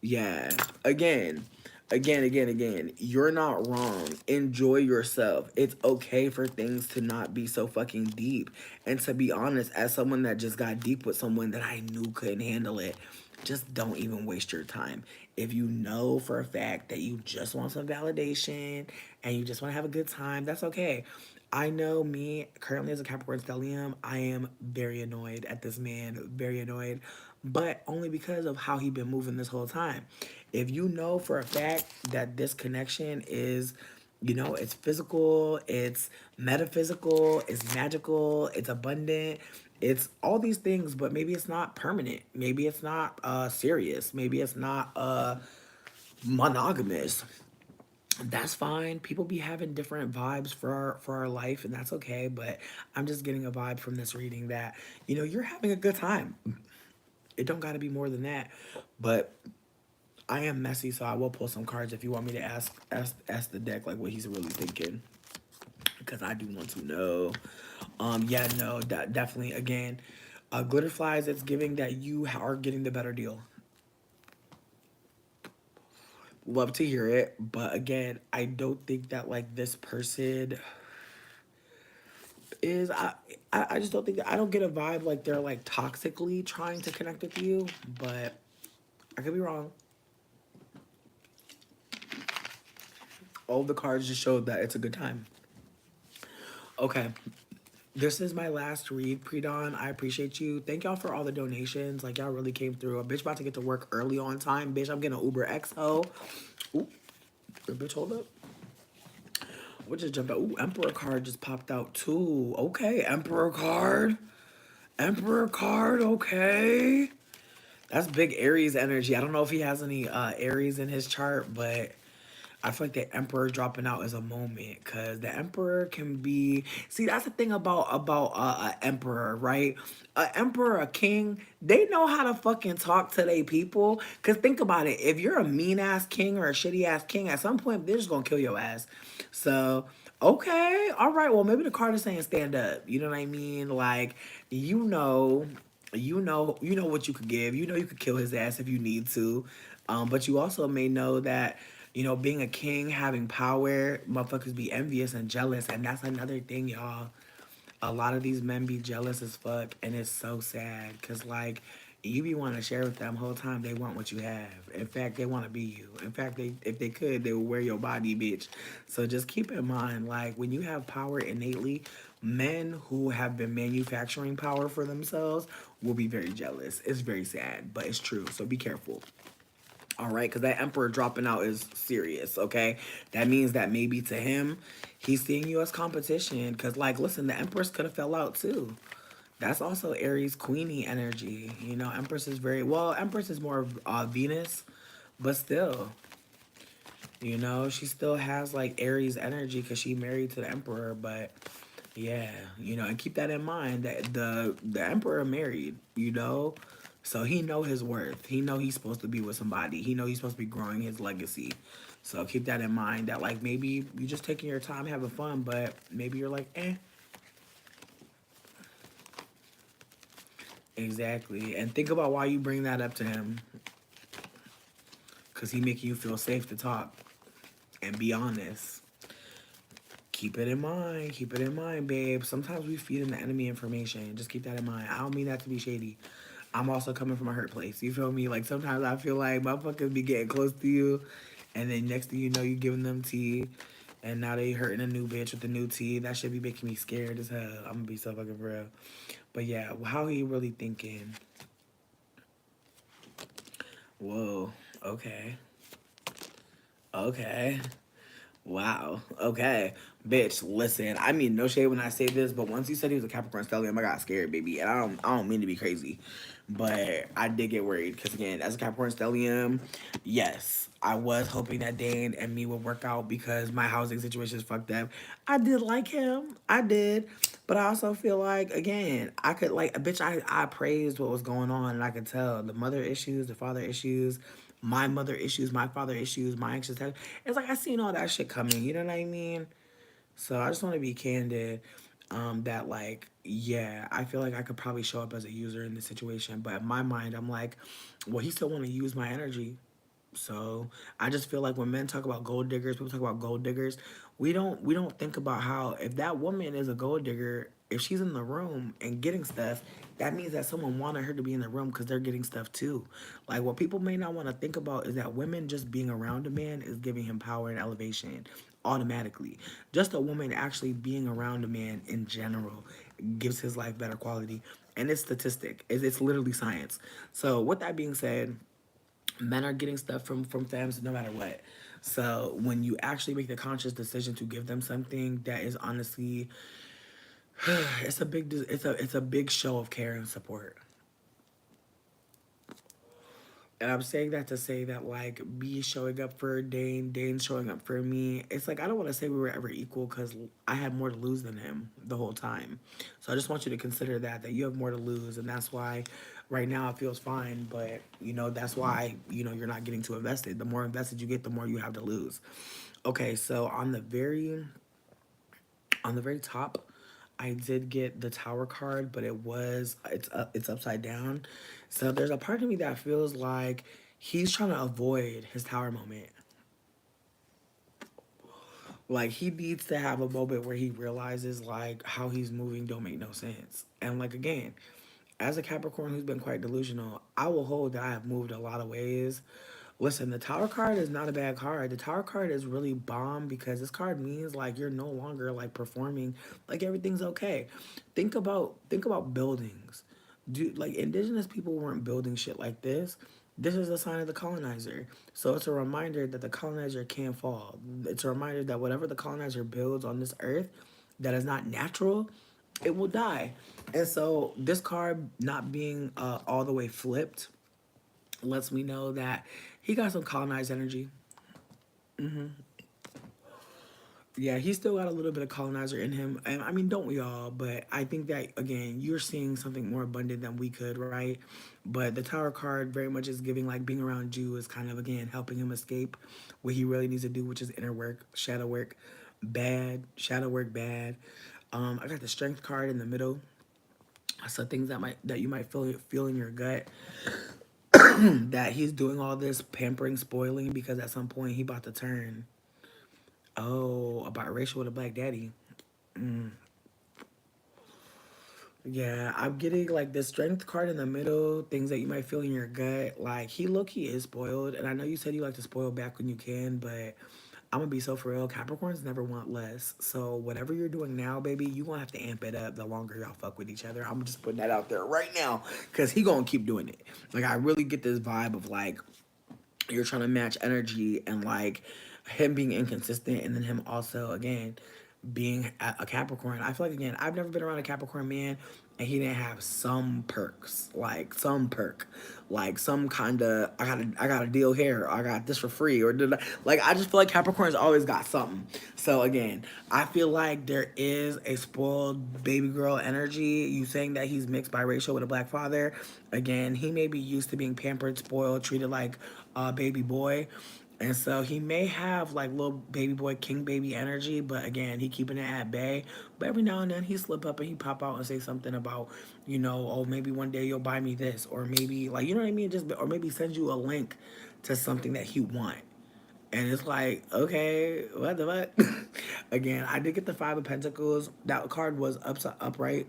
Yeah. Again. You're not wrong. Enjoy yourself. It's okay for things to not be so fucking deep. And to be honest, as someone that just got deep with someone that I knew couldn't handle it, just don't even waste your time. If you know for a fact that you just want some validation and you just want to have a good time, that's okay. I know me currently as a Capricorn stellium, I am very annoyed at this man, very annoyed, but only because of how he been moving this whole time. If you know for a fact that this connection is, it's physical, it's metaphysical, it's magical, it's abundant, it's all these things, but maybe it's not permanent. Maybe it's not serious. Maybe it's not monogamous. That's fine. People be having different vibes for our life, and that's okay. But I'm just getting a vibe from this reading that you're having a good time. It don't got to be more than that. But I am messy, so I will pull some cards if you want me to ask the deck like what he's really thinking, because I do want to know. Yeah, no, definitely. Again, glitter flies. It's giving that you are getting the better deal. Love to hear it, but again, I don't think that like this person is. I just don't think that I don't get a vibe like they're like toxically trying to connect with you, but I could be wrong. All the cards just showed that it's a good time. Okay, this is my last read, Pre-Dawn. I appreciate you. Thank y'all for all the donations. Like, y'all really came through. A bitch about to get to work early on time. Bitch, I'm getting an Uber XO. Ooh, bitch, hold up. What just jumped out? Ooh, Emperor card just popped out, too. Okay, Emperor card. Emperor card, okay. That's big Aries energy. I don't know if he has any Aries in his chart, but I feel like the emperor dropping out is a moment because the emperor can be. See, that's the thing about a emperor, right? A emperor, a king, they know how to fucking talk to their people. Cause think about it, if you're a mean ass king or a shitty ass king, at some point they're just gonna kill your ass. So okay, all right, well maybe the card is saying stand up. You know what I mean? Like you know, you know what you could give. You know you could kill his ass if you need to. But you also may know that, you know, being a king, having power, motherfuckers be envious and jealous. And that's another thing, y'all. A lot of these men be jealous as fuck. And it's so sad. Because, like, you be wanting to share with them whole time they want what you have. In fact, they want to be you. In fact, if they could, they would wear your body, bitch. So just keep in mind, like, when you have power innately, men who have been manufacturing power for themselves will be very jealous. It's very sad, but it's true. So be careful. All right, because that emperor dropping out is serious. Okay, that means that maybe to him, he's seeing you as competition. Because like, listen, the empress could have fell out too. That's also Aries queenie energy. You know, empress is very well. Empress is more Venus, but still, you know, she still has like Aries energy because she married to the emperor. But yeah, you know, and keep that in mind that the emperor married, you know, so he know his worth. He know he's supposed to be with somebody. He know he's supposed to be growing his legacy. So keep that in mind that like maybe you just taking your time having fun, but maybe you're like, eh. Exactly. And think about why you bring that up to him. Cause he making you feel safe to talk and be honest. Keep it in mind. Keep it in mind, babe. Sometimes we feed in the enemy information. Just keep that in mind. I don't mean that to be shady. I'm also coming from a hurt place. You feel me? Like sometimes I feel like motherfuckers be getting close to you, and then next thing you know, you giving them tea, and now they hurting a new bitch with the new tea. That should be making me scared as hell. I'm gonna be so fucking real. But yeah, how he really thinking? Whoa. Okay. Okay. Wow. Okay. Bitch, listen. I mean no shade when I say this, but once you said he was a Capricorn stellium, I got scared, baby. And I don't mean to be crazy. But I did get worried. Because again, as a Capricorn stellium, yes. I was hoping that Dane and me would work out because my housing situation is fucked up. I did like him. I did. But I also feel like, again, I could like bitch, I praised what was going on and I could tell the mother issues, the father issues, my mother issues, my father issues, my anxious head. It's like I seen all that shit coming. You know what I mean? So I just want to be candid. That like, yeah, I feel like I could probably show up as a user in this situation, but in my mind, I'm like, well, he still want to use my energy. So I just feel like when men talk about gold diggers, people talk about gold diggers, we don't think about how if that woman is a gold digger, if she's in the room and getting stuff, that means that someone wanted her to be in the room because they're getting stuff too. Like what people may not want to think about is that women just being around a man is giving him power and elevation automatically. Just a woman actually being around a man in general gives his life better quality. And it's statistic. It's literally science. So with that being said, men are getting stuff from femmes no matter what. So when you actually make the conscious decision to give them something that is honestly, it's a big show of care and support. And I'm saying that to say that like me showing up for Dane, Dane showing up for me. It's like I don't want to say we were ever equal because I had more to lose than him the whole time. So I just want you to consider that you have more to lose, and that's why right now it feels fine. But you know that's why you're not getting too invested. The more invested you get, the more you have to lose. Okay, so on the very top, I did get the tower card, but it's upside down. So there's a part of me that feels like he's trying to avoid his tower moment. Like he needs to have a moment where he realizes like how he's moving don't make no sense. And like again, as a Capricorn who's been quite delusional, I will hold that I have moved a lot of ways. Listen, the Tower card is not a bad card. The Tower card is really bomb because this card means like you're no longer like performing like everything's okay. Think about buildings. Do like indigenous people weren't building shit like this. This is a sign of the colonizer. So it's a reminder that the colonizer can't fall. It's a reminder that whatever the colonizer builds on this earth that is not natural, it will die. And so this card not being all the way flipped lets me know that he got some colonized energy. Yeah, he's still got a little bit of colonizer in him. And I mean, don't we all? But I think that, again, you're seeing something more abundant than we could, right? But the Tower card very much is giving, like, being around you is kind of, again, helping him escape what he really needs to do, which is inner work, shadow work. Bad. Shadow work, bad. I got the strength card in the middle. So things that you might feel in your gut that he's doing all this pampering, spoiling because at some point he about to turn. Oh, a biracial with a black daddy. Yeah, I'm getting like the strength card in the middle, things that you might feel in your gut. Like he low key is spoiled, and I know you said you like to spoil back when you can, but I'm gonna be so for real. Capricorns never want less. So whatever you're doing now, baby, you gonna have to amp it up the longer y'all fuck with each other. I'm just putting that out there right now, cause he gonna keep doing it. Like I really get this vibe of like you're trying to match energy and like him being inconsistent and then him also again being a Capricorn. I feel like again I've never been around a Capricorn man and he didn't have some perks, like some perk, like some kind of I got a deal here, I got this for free, or did I, like I just feel like Capricorn's always got something. So again, I feel like there is a spoiled baby girl energy. You saying that he's mixed biracial with a black father. Again, he may be used to being pampered, spoiled, treated like a baby boy. And so he may have like little baby boy king baby energy, but again, he keeping it at bay. But every now and then he slip up and he pop out and say something about, oh maybe one day you'll buy me this, or maybe like you know what I mean, just or maybe send you a link to something that he want. And it's like, okay, what the fuck? Again, I did get the Five of Pentacles. That card was upright,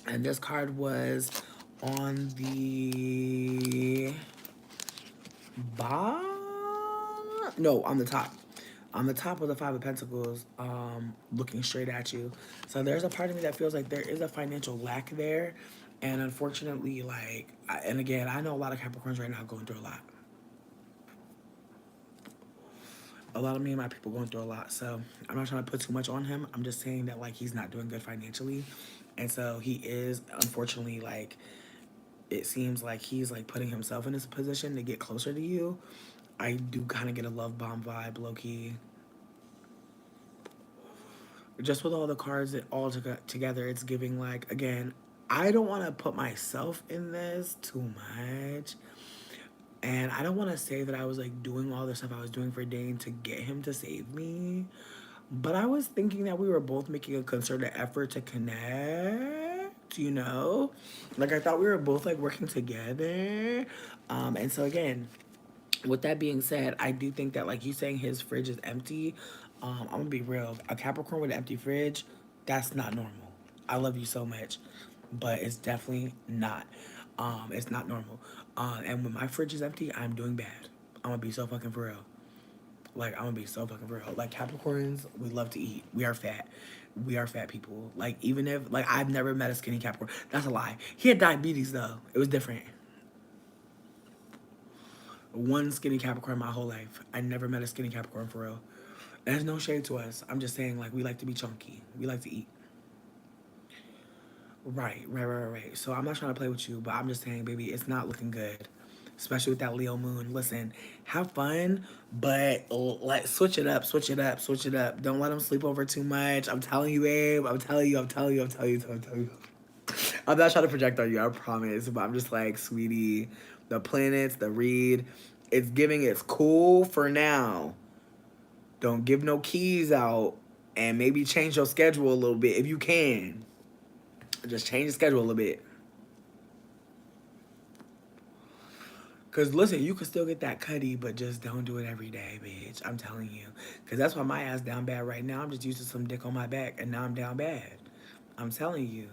and this card was on the bottom. No, on the top. On the top of the Five of Pentacles, looking straight at you. So there's a part of me that feels like there is a financial lack there. And unfortunately, like, and again, I know a lot of Capricorns right now going through a lot. A lot of me and my people going through a lot. So I'm not trying to put too much on him. I'm just saying that, like, he's not doing good financially. And so he is, unfortunately, like, it seems like he's, like, putting himself in this position to get closer to you. I do kind of get a love bomb vibe, low key. Just with all the cards that all together, it's giving like again. I don't want to put myself in this too much, and I don't want to say that I was like doing all the stuff I was doing for Dane to get him to save me. But I was thinking that we were both making a concerted effort to connect. Like I thought we were both like working together. And so again, with that being said, I do think that like you saying his fridge is empty. I'm gonna be real. A Capricorn with an empty fridge, that's not normal. I love you so much, but it's definitely not. It's not normal. And when my fridge is empty, I'm doing bad. I'm gonna be so fucking for real. Like I'm gonna be so fucking for real. Like Capricorns, we love to eat. We are fat. We are fat people. Like even if like I've never met a skinny Capricorn. That's a lie. He had diabetes though. It was different. One skinny Capricorn my whole life. I never met a skinny Capricorn for real. There's no shade to us. I'm just saying, like, we like to be chunky. We like to eat. Right. So I'm not trying to play with you, but I'm just saying, baby, it's not looking good. Especially with that Leo moon. Listen, have fun, but like switch it up, switch it up, switch it up. Don't let them sleep over too much. I'm telling you, babe. I'm telling you, I'm telling you, I'm telling you, I'm telling you. I'm not trying to project on you, I promise. But I'm just like, sweetie, the planets, the read, it's giving it's cool for now. Don't give no keys out, and maybe change your schedule a little bit if you can. Just change the schedule a little bit. Cause listen, you can still get that cutty, but just don't do it every day, bitch. I'm telling you. Cause that's why my ass down bad right now. I'm just used to some dick on my back, and now I'm down bad. I'm telling you.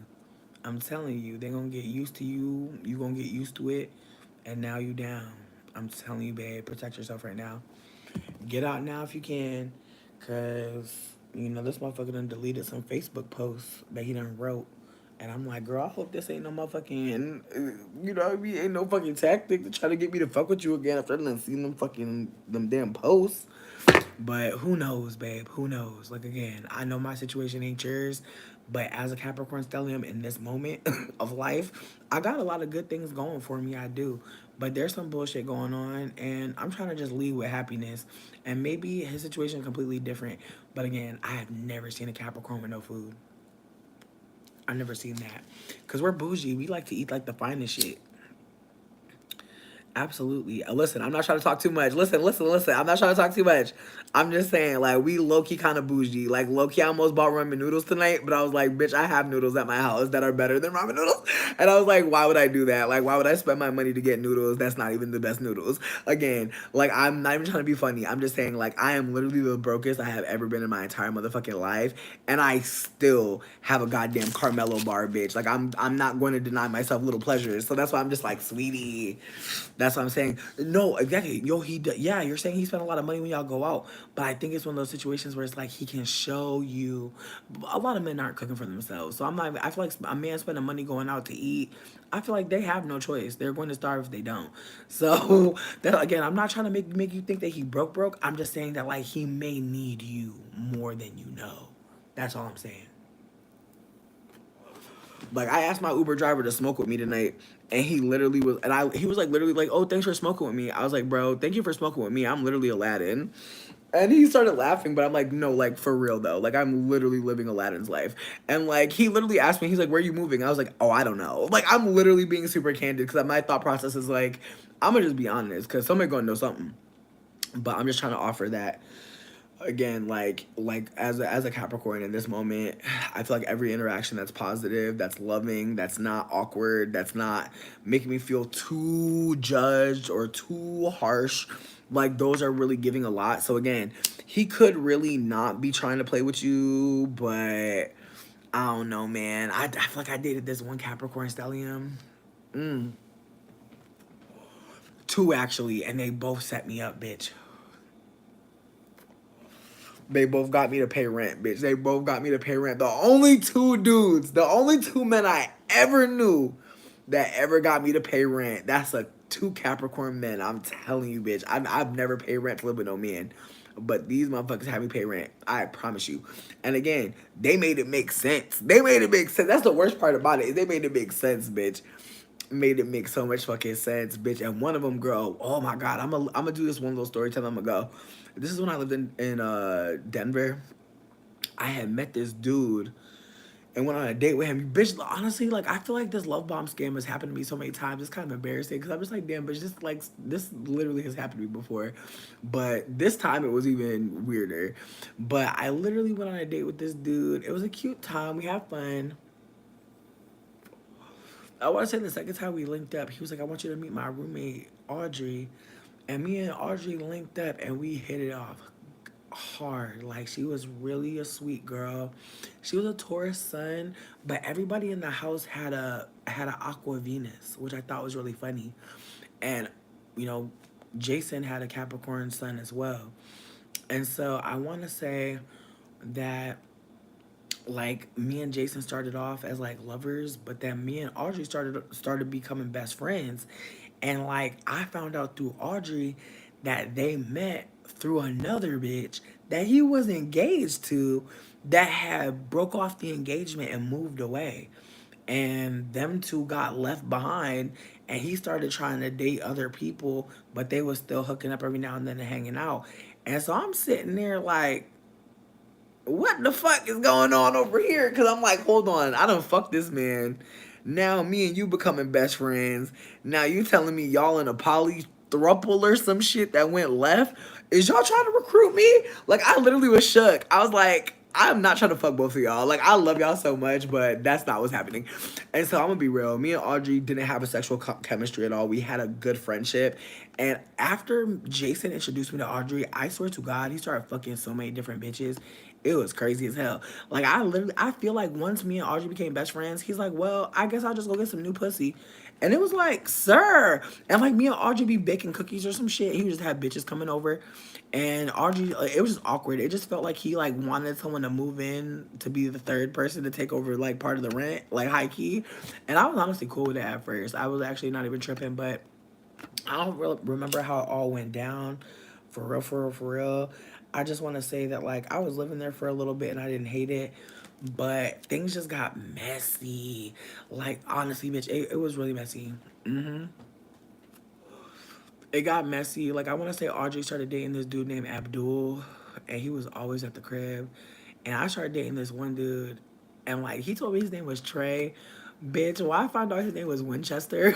I'm telling you. They gonna get used to you. You gonna get used to it, and now you down. I'm telling you, babe. Protect yourself right now. Get out now if you can, cause this motherfucker done deleted some Facebook posts that he done wrote, and I'm like, girl, I hope this ain't no motherfucking, what I mean, ain't no fucking tactic to try to get me to fuck with you again after I done seen them damn posts. But who knows, babe? Who knows? Like again, I know my situation ain't yours, but as a Capricorn stellium in this moment of life, I got a lot of good things going for me. I do, But there's some bullshit going on, and I'm trying to just lead with happiness. And maybe his situation is completely different. But again, I have never seen a Capricorn with no food. I've never seen that. Because we're bougie. We like to eat like the finest shit. Absolutely. Listen, I'm not trying to talk too much. Listen. I'm not trying to talk too much. I'm just saying, like, we low-key kind of bougie. Like, low-key, I almost bought ramen noodles tonight, but I was like, bitch, I have noodles at my house that are better than ramen noodles. And I was like, why would I do that? Like, why would I spend my money to get noodles that's not even the best noodles? Again, like, I'm not even trying to be funny. I'm just saying, like, I am literally the brokest I have ever been in my entire motherfucking life, and I still have a goddamn Carmelo bar, bitch. Like, I'm not going to deny myself little pleasures. So that's why I'm just like, sweetie. That's what I'm saying. No, exactly. Yo, yeah, you're saying he spent a lot of money when y'all go out, but I think it's one of those situations where it's like he can show you. A lot of men aren't cooking for themselves, so I'm not. I feel like a man spending money going out to eat. I feel like they have no choice. They're going to starve if they don't. So that again, I'm not trying to make you think that he broke. I'm just saying that like he may need you more than you know. That's all I'm saying. Like I asked my Uber driver to smoke with me tonight, and he literally was, and he was like literally like, "Oh, thanks for smoking with me." I was like, "Bro, thank you for smoking with me. I'm literally Aladdin." And he started laughing, but I'm like, "No, like for real though. Like I'm literally living Aladdin's life." And like he literally asked me, he's like, "Where are you moving?" I was like, "Oh, I don't know." Like I'm literally being super candid because my thought process is like, I'm gonna just be honest because somebody gonna know something. But I'm just trying to offer that again, like as a Capricorn in this moment, I feel like every interaction that's positive, that's loving, that's not awkward, that's not making me feel too judged or too harsh, like those are really giving a lot. So again, he could really not be trying to play with you, but I don't know, man. I feel like I dated this one Capricorn stellium. Mm, two actually, and they both set me up, bitch. They both got me to pay rent, bitch. They both got me to pay rent. The only two dudes, the only two men I ever knew that ever got me to pay rent. That's a two Capricorn men. I'm telling you, bitch. I've never paid rent to live with no man. But these motherfuckers had me pay rent. I promise you. And again, they made it make sense. They made it make sense. That's the worst part about it. Is they made it make sense, bitch. Made it make so much fucking sense, bitch. And one of them, girl, oh my god, I'm gonna do this one little story. Tell them I'm gonna go. This is when I lived in Denver. I had met this dude and went on a date with him. Bitch, honestly, like I feel like this love bomb scam has happened to me so many times. It's kind of embarrassing because I'm just like, damn, bitch, this literally has happened to me before, but this time it was even weirder. But I literally went on a date with this dude. It was a cute time. We had fun. I want to say the second time we linked up, he was like, I want you to meet my roommate, Audrey. And me and Audrey linked up and we hit it off hard. Like, she was really a sweet girl. She was a Taurus sun, but everybody in the house had a Aqua Venus, which I thought was really funny. And, you know, Jason had a Capricorn sun as well. And so I want to say that like me and Jason started off as like lovers, but then me and Audrey started becoming best friends. And like I found out through Audrey that they met through another bitch that he was engaged to that had broke off the engagement and moved away. And them two got left behind and he started trying to date other people, but they was still hooking up every now and then and hanging out. And so I'm sitting there like, what the fuck is going on over here? Because I'm like, hold on, I done fucked this man. Now me and you becoming best friends. Now you telling me y'all in a poly thruple or some shit that went left? Is y'all trying to recruit me? Like I literally was shook. I was like, I'm not trying to fuck both of y'all. Like I love y'all so much, but that's not what's happening. And so I'm gonna be real. Me and Audrey didn't have a sexual chemistry at all. We had a good friendship. And after Jason introduced me to Audrey, I swear to God, he started fucking so many different bitches. It was crazy as hell. Like I feel like once me and Audrey became best friends, he's like, well, I guess I'll just go get some new pussy. And it was like, sir. And like me and Audrey be baking cookies or some shit. He would just have bitches coming over. And Audrey, like, it was just awkward. It just felt like he like wanted someone to move in to be the third person to take over like part of the rent, like high key. And I was honestly cool with that at first. I was actually not even tripping, but I don't really remember how it all went down. For real, for real, for real. I just want to say that, like, I was living there for a little bit and I didn't hate it. But things just got messy. Like, honestly, bitch, it was really messy. it got messy. Like I want to say Audrey started dating this dude named Abdul, and he was always at the crib. And I started dating this one dude, and like he told me his name was Trey. Bitch, why I found out his name was Winchester?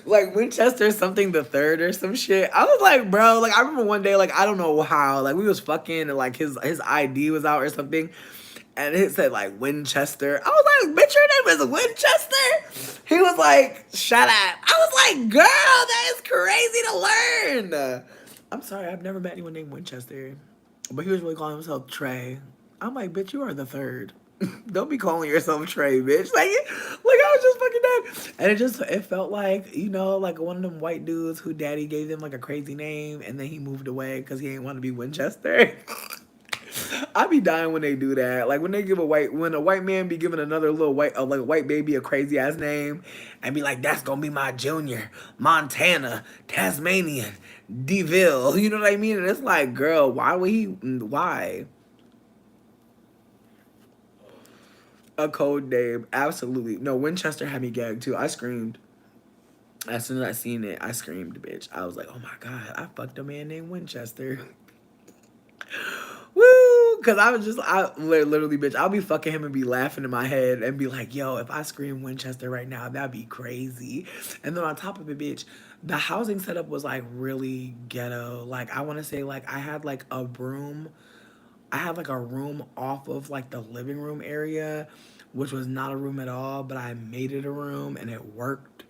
Like Winchester something the third or some shit. I was like, bro, like I remember one day, like I don't know how, like we was fucking and like his ID was out or something. And it said like Winchester. I was like, bitch, your name is Winchester? He was like, shut up. I was like, girl, that is crazy to learn. I'm sorry, I've never met anyone named Winchester. But he was really calling himself Trey. I'm like, bitch, you are the third. Don't be calling yourself Trey, bitch. Like I was just fucking dead. And it felt like, like one of them white dudes who daddy gave them like a crazy name and then he moved away because he didn't want to be Winchester. I be dying when they do that. Like when a white man be giving another little white baby a crazy ass name, and be like, that's gonna be my junior, Montana, Tasmanian, Deville. You know what I mean? And it's like, girl, why would he? Why? A code name, absolutely. No, Winchester had me gagged too. I screamed. As soon as I seen it, I screamed, bitch. I was like, oh my god, I fucked a man named Winchester. Woo! Because literally, bitch, I'll be fucking him and be laughing in my head and be like, yo, if I scream Winchester right now, that'd be crazy. And then on top of it, bitch, the housing setup was like really ghetto. Like, I want to say, like, I had like a room off of like the living room area, which was not a room at all, but I made it a room and it worked.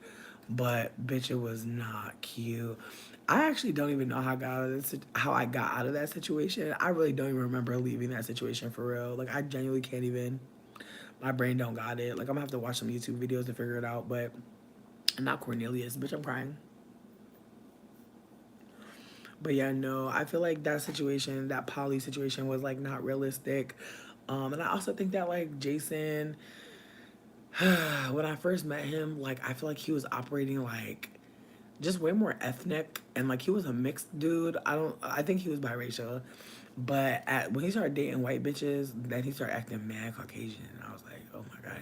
But bitch, it was not cute. I actually don't even know how I got out of that situation. I really don't even remember leaving that situation for real. Like I genuinely can't even. My brain don't got it. Like I'm gonna have to watch some YouTube videos to figure it out. But not Cornelius, bitch. I'm crying. But yeah, no, I feel like that poly situation was like not realistic. And I also think that like Jason, when I first met him, like I feel like he was operating like just way more ethnic and like he was a mixed dude. I think he was biracial. But when he started dating white bitches, then he started acting mad Caucasian. And I was like, oh my God,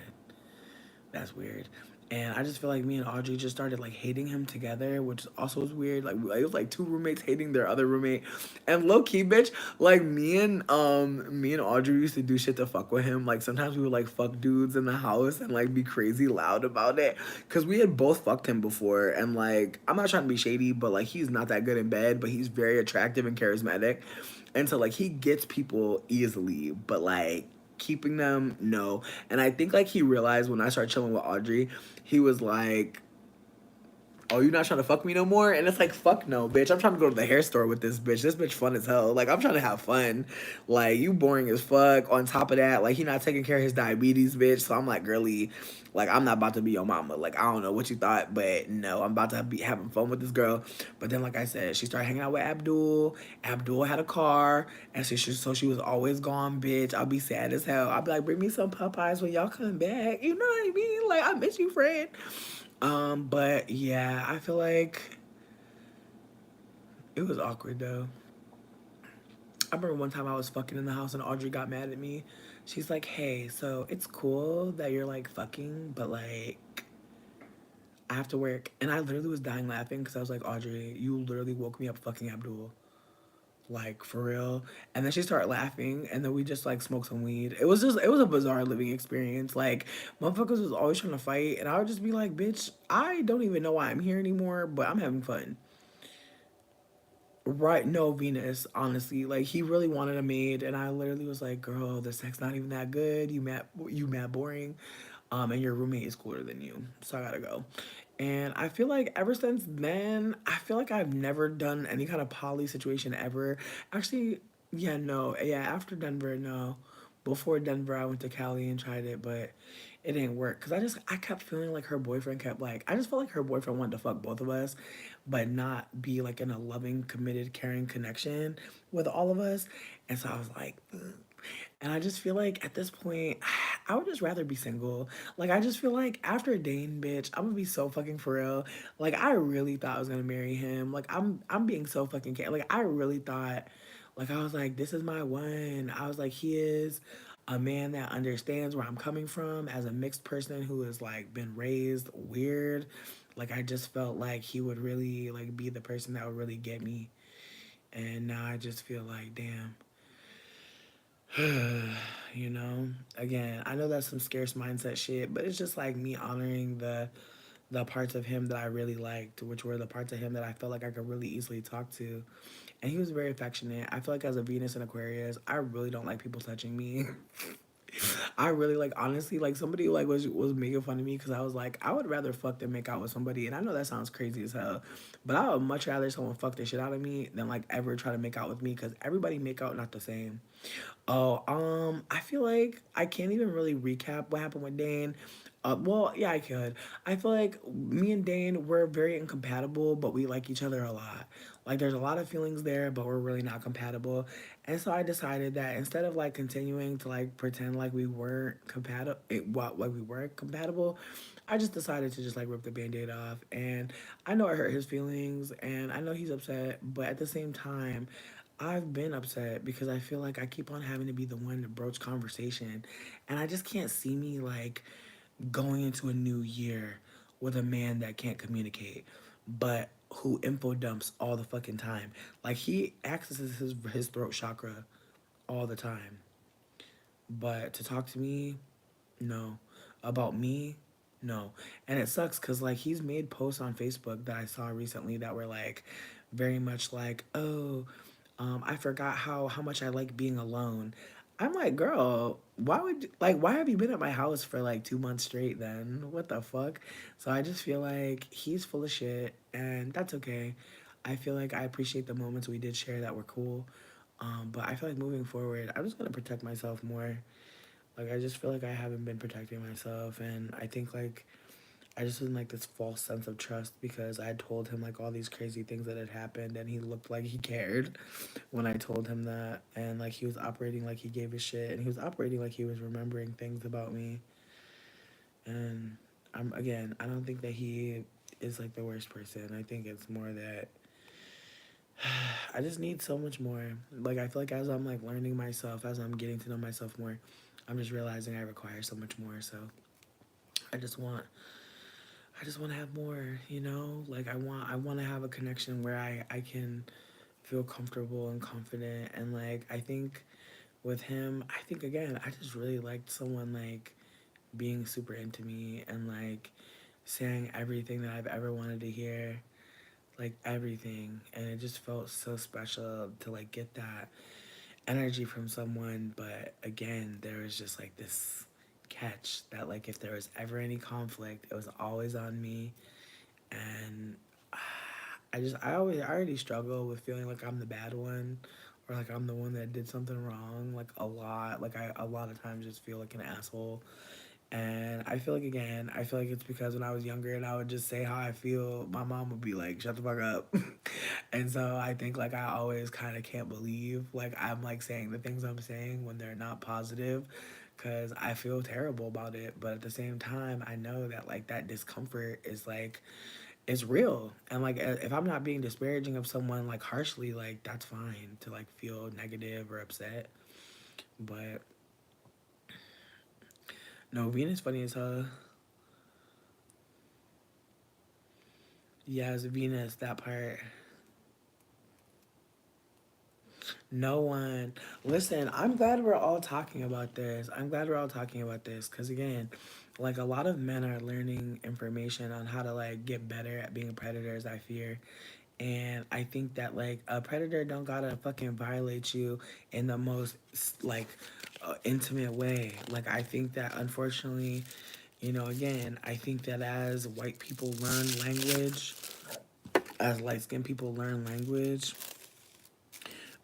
that's weird. And I just feel like me and Audrey just started like hating him together, which also was weird. Like it was like two roommates hating their other roommate, and low key, bitch. Like me and Audrey used to do shit to fuck with him. Like sometimes we would like fuck dudes in the house and like be crazy loud about it, cause we had both fucked him before. And like I'm not trying to be shady, but like he's not that good in bed, but he's very attractive and charismatic, and so like he gets people easily, but like keeping them, no. And I think like he realized when I started chilling with Audrey, he was like, oh, you not trying to fuck me no more? And it's like, fuck no, bitch. I'm trying to go to the hair store with this bitch. This bitch fun as hell. Like, I'm trying to have fun. Like, you boring as fuck. On top of that, like, he not taking care of his diabetes, bitch. So I'm like, girly, like, I'm not about to be your mama. Like, I don't know what you thought, but no, I'm about to be having fun with this girl. But then, like I said, she started hanging out with Abdul. Abdul had a car, and so she was always gone, bitch. I'll be sad as hell. I'll be like, bring me some Popeyes when y'all come back. You know what I mean? Like, I miss you, friend. But yeah, I feel like it was awkward though. I remember one time I was fucking in the house and Audrey got mad at me. She's like, hey, so it's cool that you're like fucking, but like I have to work. And I literally was dying laughing because I was like, Audrey, you literally woke me up fucking Abdul. Like for real. And then she started laughing and then we just like smoked some weed. It was a bizarre living experience. Like motherfuckers was always trying to fight and I would just be like, bitch, I don't even know why I'm here anymore, but I'm having fun. Right, no, Venus, honestly. Like he really wanted a maid and I literally was like, girl, the sex not even that good. You mad boring. And your roommate is cooler than you. So I gotta go. And I feel like ever since then, I feel like I've never done any kind of poly situation ever. Actually, yeah, no. Yeah, after Denver, no. Before Denver, I went to Cali and tried it, but it didn't work. Cause I kept feeling like her boyfriend kept like, I just felt like her boyfriend wanted to fuck both of us, but not be like in a loving, committed, caring connection with all of us. And so I was like, ugh. And I just feel like at this point, I would just rather be single. Like I just feel like after Dane, bitch, I'm gonna be so fucking for real. Like I really thought I was gonna marry him. Like I'm being so fucking like I really thought, like I was like, this is my one. I was like, he is a man that understands where I'm coming from as a mixed person who has like been raised weird. Like I just felt like he would really like be the person that would really get me. And now I just feel like, damn, you know. Again, I know that's some scarce mindset shit, but it's just like me honoring the parts of him that I really liked, which were the parts of him that I felt like I could really easily talk to. And he was very affectionate. I feel like as a Venus and Aquarius, I really don't like people touching me. I really like honestly like somebody like was making fun of me because I was like I would rather fuck than make out with somebody, and I know that sounds crazy as hell, but I would much rather someone fuck the shit out of me than like ever try to make out with me because everybody make out not the same. Oh, I feel like I can't even really recap what happened with Dane. Well, yeah, I could. I feel like me and Dane we're very incompatible, but we like each other a lot. Like, there's a lot of feelings there, but we're really not compatible. And so I decided that instead of like continuing to like pretend like we weren't compatible, like we weren't compatible, I just decided to just like rip the band-aid off. And I know I hurt his feelings, and I know he's upset, but at the same time, I've been upset because I feel like I keep on having to be the one to broach conversation. And I just can't see me like going into a new year with a man that can't communicate, but who info dumps all the fucking time. Like he accesses his throat chakra all the time. But to talk to me, no. About me, no. And it sucks because like he's made posts on Facebook that I saw recently that were like very much like, oh, I forgot how much I like being alone. I'm like, girl, why have you been at my house for like 2 months straight then? What the fuck? So I just feel like he's full of shit, and that's okay. I feel like I appreciate the moments we did share that were cool. But I feel like moving forward, I'm just gonna protect myself more. Like I just feel like I haven't been protecting myself, and I think like I just was in like this false sense of trust because I had told him like all these crazy things that had happened, and he looked like he cared when I told him that, and like he was operating like he gave a shit, and he was operating like he was remembering things about me. And I don't think that he is like the worst person. I think it's more that I just need so much more. Like I feel like as I'm like learning myself, as I'm getting to know myself more, I'm just realizing I require so much more. So I just want I just want to have more, you know? Like I want to have a connection where I can feel comfortable and confident, and like I think with him, I think again, I just really liked someone like being super into me and like saying everything that I've ever wanted to hear, like everything, and it just felt so special to like get that energy from someone. But again, there was just like this catch that like if there was ever any conflict, it was always on me. And I already struggle with feeling like I'm the bad one, or like I'm the one that did something wrong, like a lot. Like I a lot of times just feel like an asshole. And I feel like again, I feel like it's because when I was younger and I would just say how I feel, my mom would be like, "Shut the fuck up." And so I think like I always kind of can't believe like I'm like saying the things I'm saying when they're not positive, because I feel terrible about it. But at the same time, I know that like that discomfort is like it's real, and like if I'm not being disparaging of someone like harshly, like that's fine to like feel negative or upset. But no, Venus funny as hell. Yeah, it's Venus, that part. No one. Listen, I'm glad we're all talking about this. I'm glad we're all talking about this because, again, like a lot of men are learning information on how to like get better at being predators, I fear. And I think that like a predator don't gotta fucking violate you in the most like intimate way. Like, I think that unfortunately, again, I think that as white people learn language, as light skinned people learn language,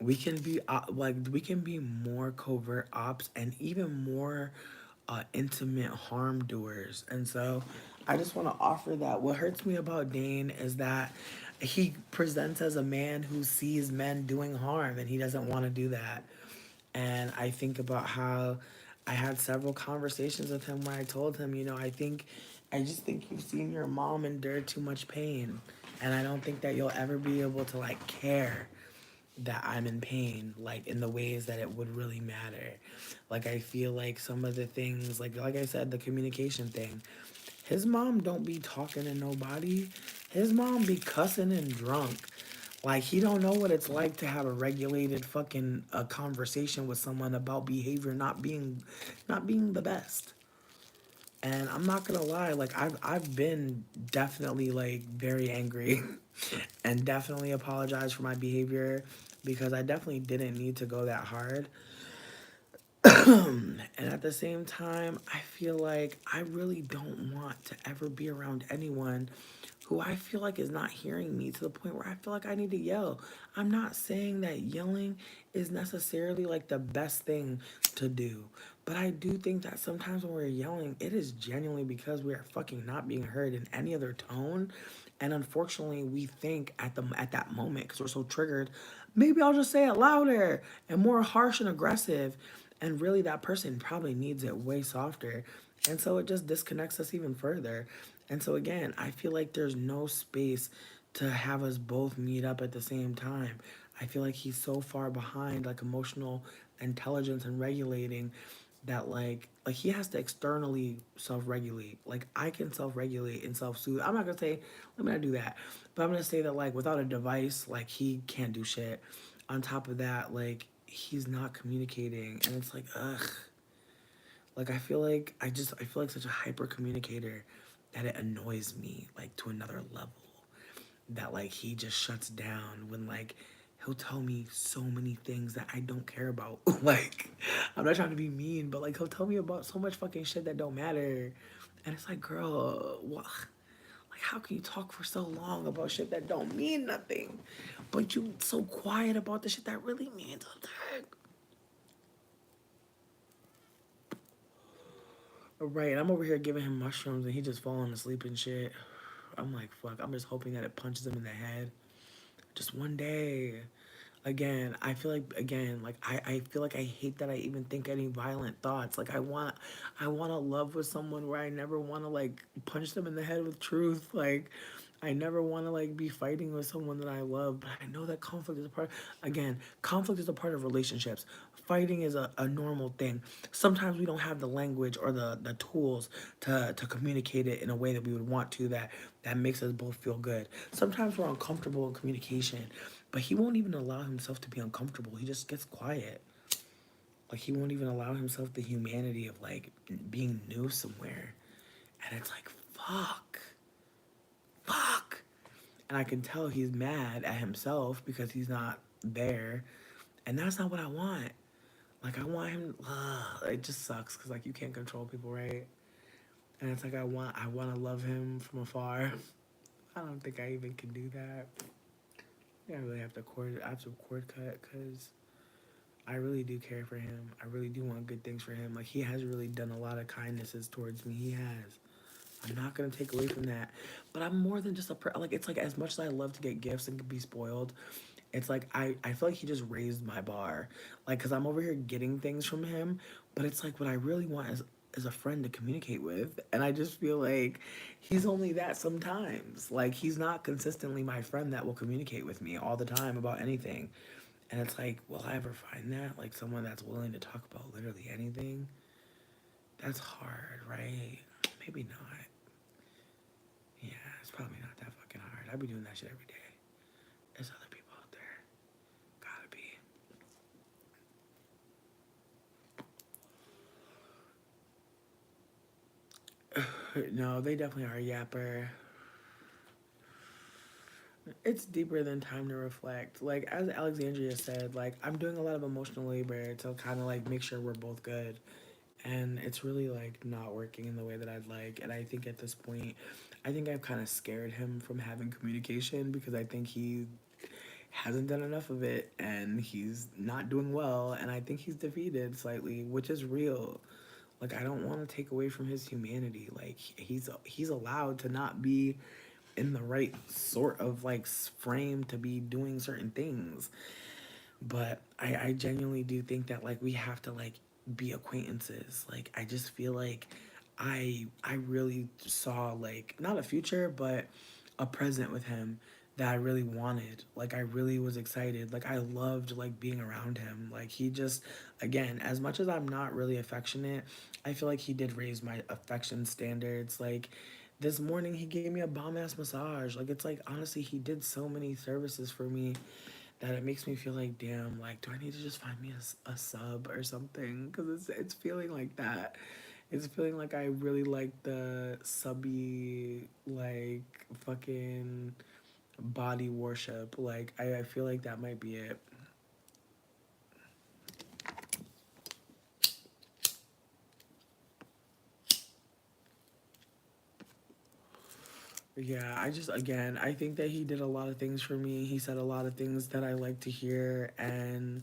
we can be more covert ops and even more intimate harm doers. And so I just want to offer that. What hurts me about Dane is that he presents as a man who sees men doing harm, and he doesn't want to do that. And I think about how I had several conversations with him where I told him, I just think you've seen your mom endure too much pain, and I don't think that you'll ever be able to like care that I'm in pain, like in the ways that it would really matter. Like I feel like some of the things, like I said, the communication thing. His mom don't be talking to nobody. His mom be cussing and drunk. Like he don't know what it's like to have a regulated fucking conversation with someone about behavior not being the best. And I'm not gonna lie, like I've been definitely like very angry and definitely apologize for my behavior because I definitely didn't need to go that hard. And at the same time, I feel like I really don't want to ever be around anyone who I feel like is not hearing me to the point where I feel like I need to yell. I'm not saying that yelling is necessarily like the best thing to do, but I do think that sometimes when we're yelling, it is genuinely because we are fucking not being heard in any other tone. And unfortunately, we think at that moment because we're so triggered, maybe I'll just say it louder and more harsh and aggressive. And really, that person probably needs it way softer. And so it just disconnects us even further. And so, again, I feel like there's no space to have us both meet up at the same time. I feel like he's so far behind, like emotional intelligence and regulating, that like he has to externally self-regulate. Like I can self-regulate and self-soothe. I'm not gonna say let me not do that, but I'm gonna say that like without a device, like he can't do shit. On top of that, like he's not communicating, and it's like ugh. Like I feel like such a hyper communicator that it annoys me like to another level. That like he just shuts down when like he'll tell me so many things that I don't care about. Like I'm not trying to be mean, but like he'll tell me about so much fucking shit that don't matter. And it's like, girl, what? Like how can you talk for so long about shit that don't mean nothing? But you so quiet about the shit that really means something. Right, I'm over here giving him mushrooms and he just falling asleep and shit. I'm like, fuck, I'm just hoping that it punches him in the head. Just one day. Again, I feel like I feel like I hate that I even think any violent thoughts. Like I want to love with someone where I never want to like punch them in the head with truth. Like I never want to like be fighting with someone that I love, but I know that conflict is a part. Again, conflict is a part of relationships. Fighting is a normal thing. Sometimes we don't have the language or the tools to communicate it in a way that we would want to that makes us both feel good. Sometimes we're uncomfortable in communication, but he won't even allow himself to be uncomfortable. He just gets quiet. Like he won't even allow himself the humanity of like being new somewhere. And it's like, fuck. And I can tell he's mad at himself because he's not there. And that's not what I want. Like I want him. It just sucks because like you can't control people, right? And it's like I want to love him from afar. I don't think I even can do that. Yeah, I really have to cord cut because I really do care for him. I really do want good things for him. Like he has really done a lot of kindnesses towards me. He has. I'm not gonna take away from that, but I'm more than just like it's like as much as I love to get gifts and be spoiled, it's like I feel like he just raised my bar, like because I'm over here getting things from him, but it's like what I really want is a friend to communicate with, and I just feel like he's only that sometimes. Like he's not consistently my friend that will communicate with me all the time about anything, and it's like, will I ever find that like someone that's willing to talk about literally anything? That's hard, right? Maybe not. Yeah, it's probably not that fucking hard. I be doing that shit every day. There's other people out there. Gotta be. No, they definitely are a yapper. It's deeper than time to reflect. Like as Alexandria said, like I'm doing a lot of emotional labor to kind of like make sure we're both good. And it's really like not working in the way that I'd like. And I think at this point, I think I've kind of scared him from having communication because I think he hasn't done enough of it and he's not doing well and I think he's defeated slightly, which is real. Like I don't want to take away from his humanity. Like he's allowed to not be in the right sort of like frame to be doing certain things. But I genuinely do think that like we have to like be acquaintances. Like I just feel like I really saw like not a future but a present with him that I really wanted. Like I really was excited. Like I loved like being around him. Like he just again, as much as I'm not really affectionate, I feel like he did raise my affection standards. Like this morning he gave me a bomb ass massage. Like it's like honestly he did so many services for me that it makes me feel like damn, like do I need to just find me a sub or something, cuz it's feeling like that. It's feeling like I really like the subby like fucking body worship. Like I feel like that might be it. Yeah, I just again, I think that he did a lot of things for me. He said a lot of things that I like to hear, and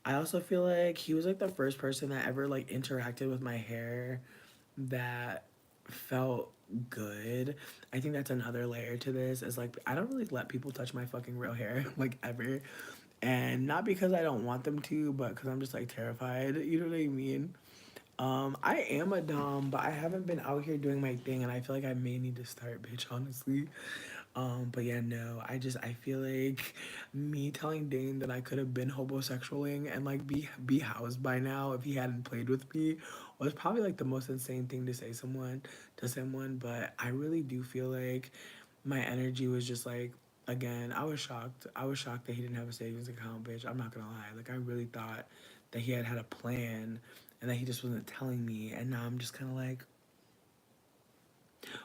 I also feel like he was like the first person that ever like interacted with my hair that felt good. I think that's another layer to this is like I don't really let people touch my fucking real hair like ever. And not because I don't want them to, but because I'm just like terrified. You know what I mean? I am a dom, but I haven't been out here doing my thing, and I feel like I may need to start, bitch. Honestly, but yeah, no. I feel like me telling Dane that I could have been homosexualing and like be housed by now if he hadn't played with me was probably like the most insane thing to say someone. But I really do feel like my energy was just like again. I was shocked. I was shocked that he didn't have a savings account, bitch. I'm not gonna lie. Like I really thought that he had a plan and that he just wasn't telling me. And now I'm just kind of like,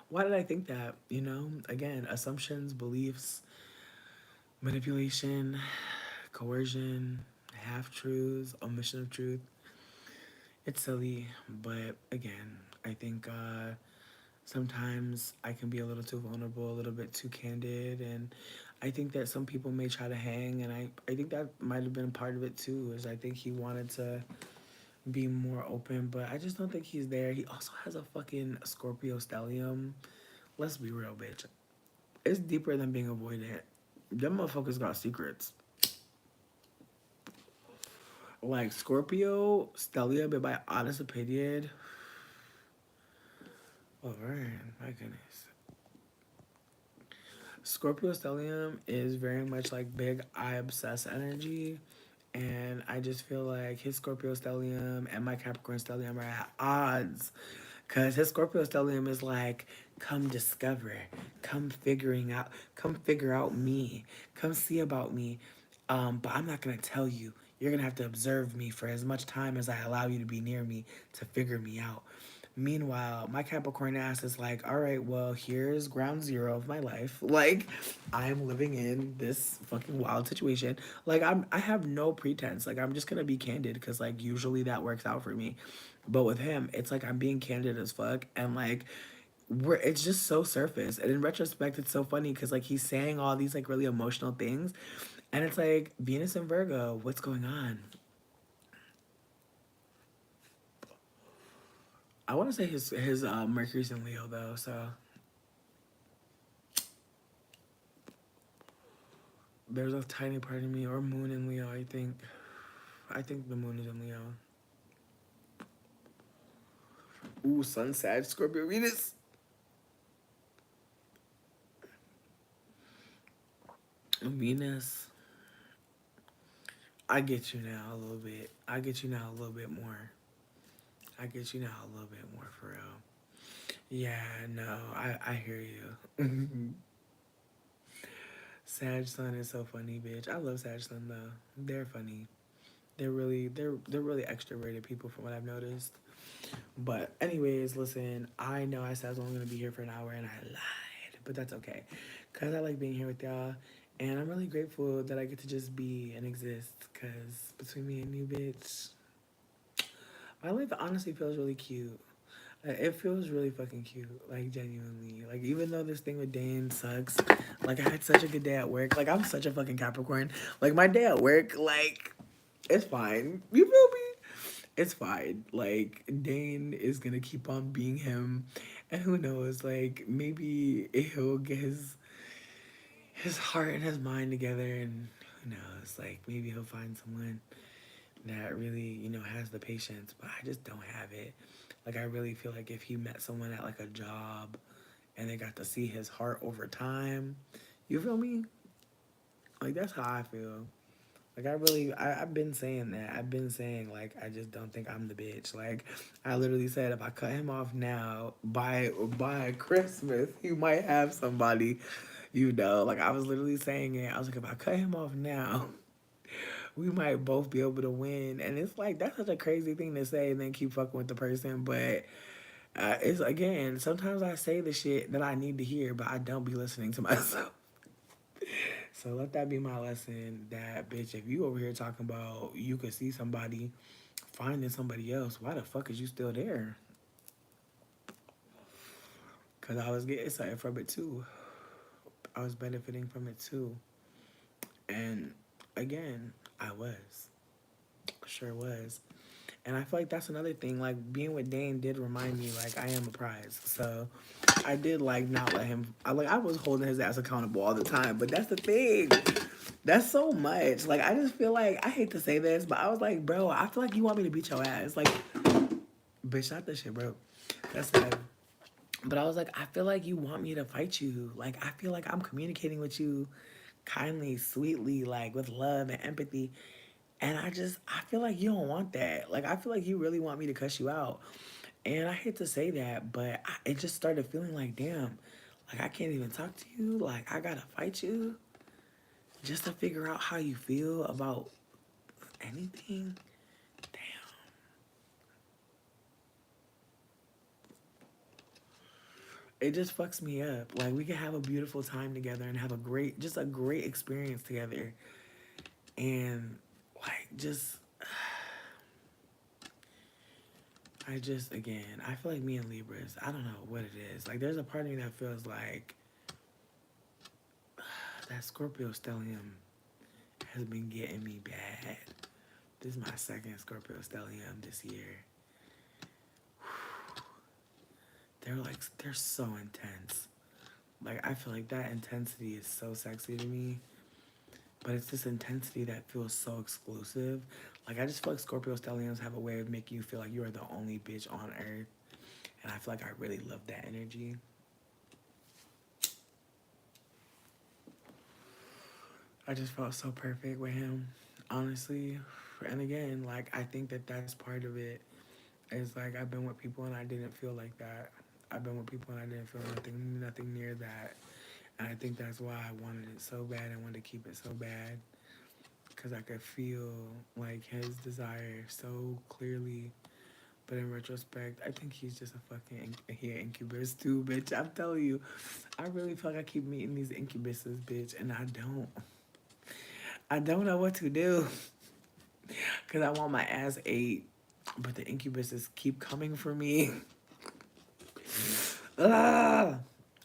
why did I think that? You know, again, assumptions, beliefs, manipulation, coercion, half truths, omission of truth. It's silly, but again, I think sometimes I can be a little too vulnerable, a little bit too candid, and I think that some people may try to hang, and I think that might have been part of it too. Is I think he wanted to be more open, but I just don't think he's there. He also has a fucking Scorpio stellium. Let's be real, bitch. It's deeper than being avoidant. Them motherfuckers got secrets. Like Scorpio stellium, in my honest opinion. Oh man, my goodness. Scorpio stellium is very much like big I obsess energy. And I just feel like his Scorpio stellium and my Capricorn stellium are at odds. Cause his Scorpio stellium is like, come discover, come figure out me, come see about me. But I'm not gonna tell you. You're gonna have to observe me for as much time as I allow you to be near me to figure me out. Meanwhile, my Capricorn ass is like, all right, well, here's ground zero of my life. Like, I'm living in this fucking wild situation. Like, I have no pretense. Like, I'm just gonna be candid because like usually that works out for me. But with him, it's like I'm being candid as fuck, and like it's just so surface. And in retrospect, it's so funny because like he's saying all these like really emotional things, and it's like Venus and Virgo, what's going on? I want to say his Mercury's in Leo though, so there's a tiny part of me, or Moon in Leo. I think the Moon is in Leo. Ooh, Sun, Sag, Scorpio, Venus. Venus. I get you now a little bit. I get you now a little bit more. I get you now a little bit more for real. Yeah, no, I hear you. Sag Sun is so funny, bitch. I love Sag Sun though. They're funny. They're really extroverted people from what I've noticed. But anyways, listen, I know I said I was only gonna be here for an hour and I lied, but that's okay, cause I like being here with y'all, and I'm really grateful that I get to just be and exist. Cause between me and you, bitch, my life honestly feels really cute. It feels really fucking cute, like genuinely. Like even though this thing with Dane sucks, like I had such a good day at work. Like I'm such a fucking Capricorn. Like my day at work, like it's fine. You feel me? It's fine. Like Dane is gonna keep on being him, and who knows? Like maybe he'll get his heart and his mind together, and who knows? Like maybe he'll find someone that really has the patience. But I just don't have it. Like I really feel like if he met someone at like a job, and they got to see his heart over time, you feel me? Like that's how I feel. Like I've been saying that. I've been saying like I just don't think I'm the bitch. Like I literally said if I cut him off now by Christmas, he might have somebody, you know. Like I was literally saying it. I was like if I cut him off now, we might both be able to win. And it's like that's such a crazy thing to say and then keep fucking with the person. But it's again, sometimes I say the shit that I need to hear, but I don't be listening to myself. So let that be my lesson that bitch, if you over here talking about you could see somebody finding somebody else, why the fuck is you still there? Cause I was getting something from it too. I was benefiting from it too. And again, I was. Sure was. And I feel like that's another thing. Like being with Dane did remind me like I am a prize. So I did like not let him. I was holding his ass accountable all the time. But that's the thing. That's so much. Like I just feel like I hate to say this, but I was like, bro, I feel like you want me to beat your ass. Like, bitch, not this shit, bro. That's bad. But I was like, I feel like you want me to fight you. Like I feel like I'm communicating with you kindly, sweetly, like with love and empathy. And I feel like you don't want that. Like, I feel like you really want me to cuss you out. And I hate to say that, but it just started feeling like, damn, like I can't even talk to you. Like, I gotta fight you just to figure out how you feel about anything. Damn. It just fucks me up. Like, we can have a beautiful time together and have just a great experience together. And, like, again, I feel like me and Libras, I don't know what it is. Like, there's a part of me that feels like that Scorpio stellium has been getting me bad. This is my second Scorpio stellium this year. They're so intense. Like, I feel like that intensity is so sexy to me. But it's this intensity that feels so exclusive. Like, I just feel like Scorpio stelliums have a way of making you feel like you are the only bitch on earth. And I feel like I really love that energy. I just felt so perfect with him, honestly. And again, like, I think that that's part of it. It's like I've been with people and I didn't feel like that. I've been with people and I didn't feel nothing near that. And I think that's why I wanted it so bad. I wanted to keep it so bad because I could feel like his desire so clearly. But in retrospect, I think he's just a fucking incubus too, bitch. I'm telling you, I really feel like I keep meeting these incubuses, bitch, and I don't. I don't know what to do because I want my ass ate, but the incubuses keep coming for me. Ah!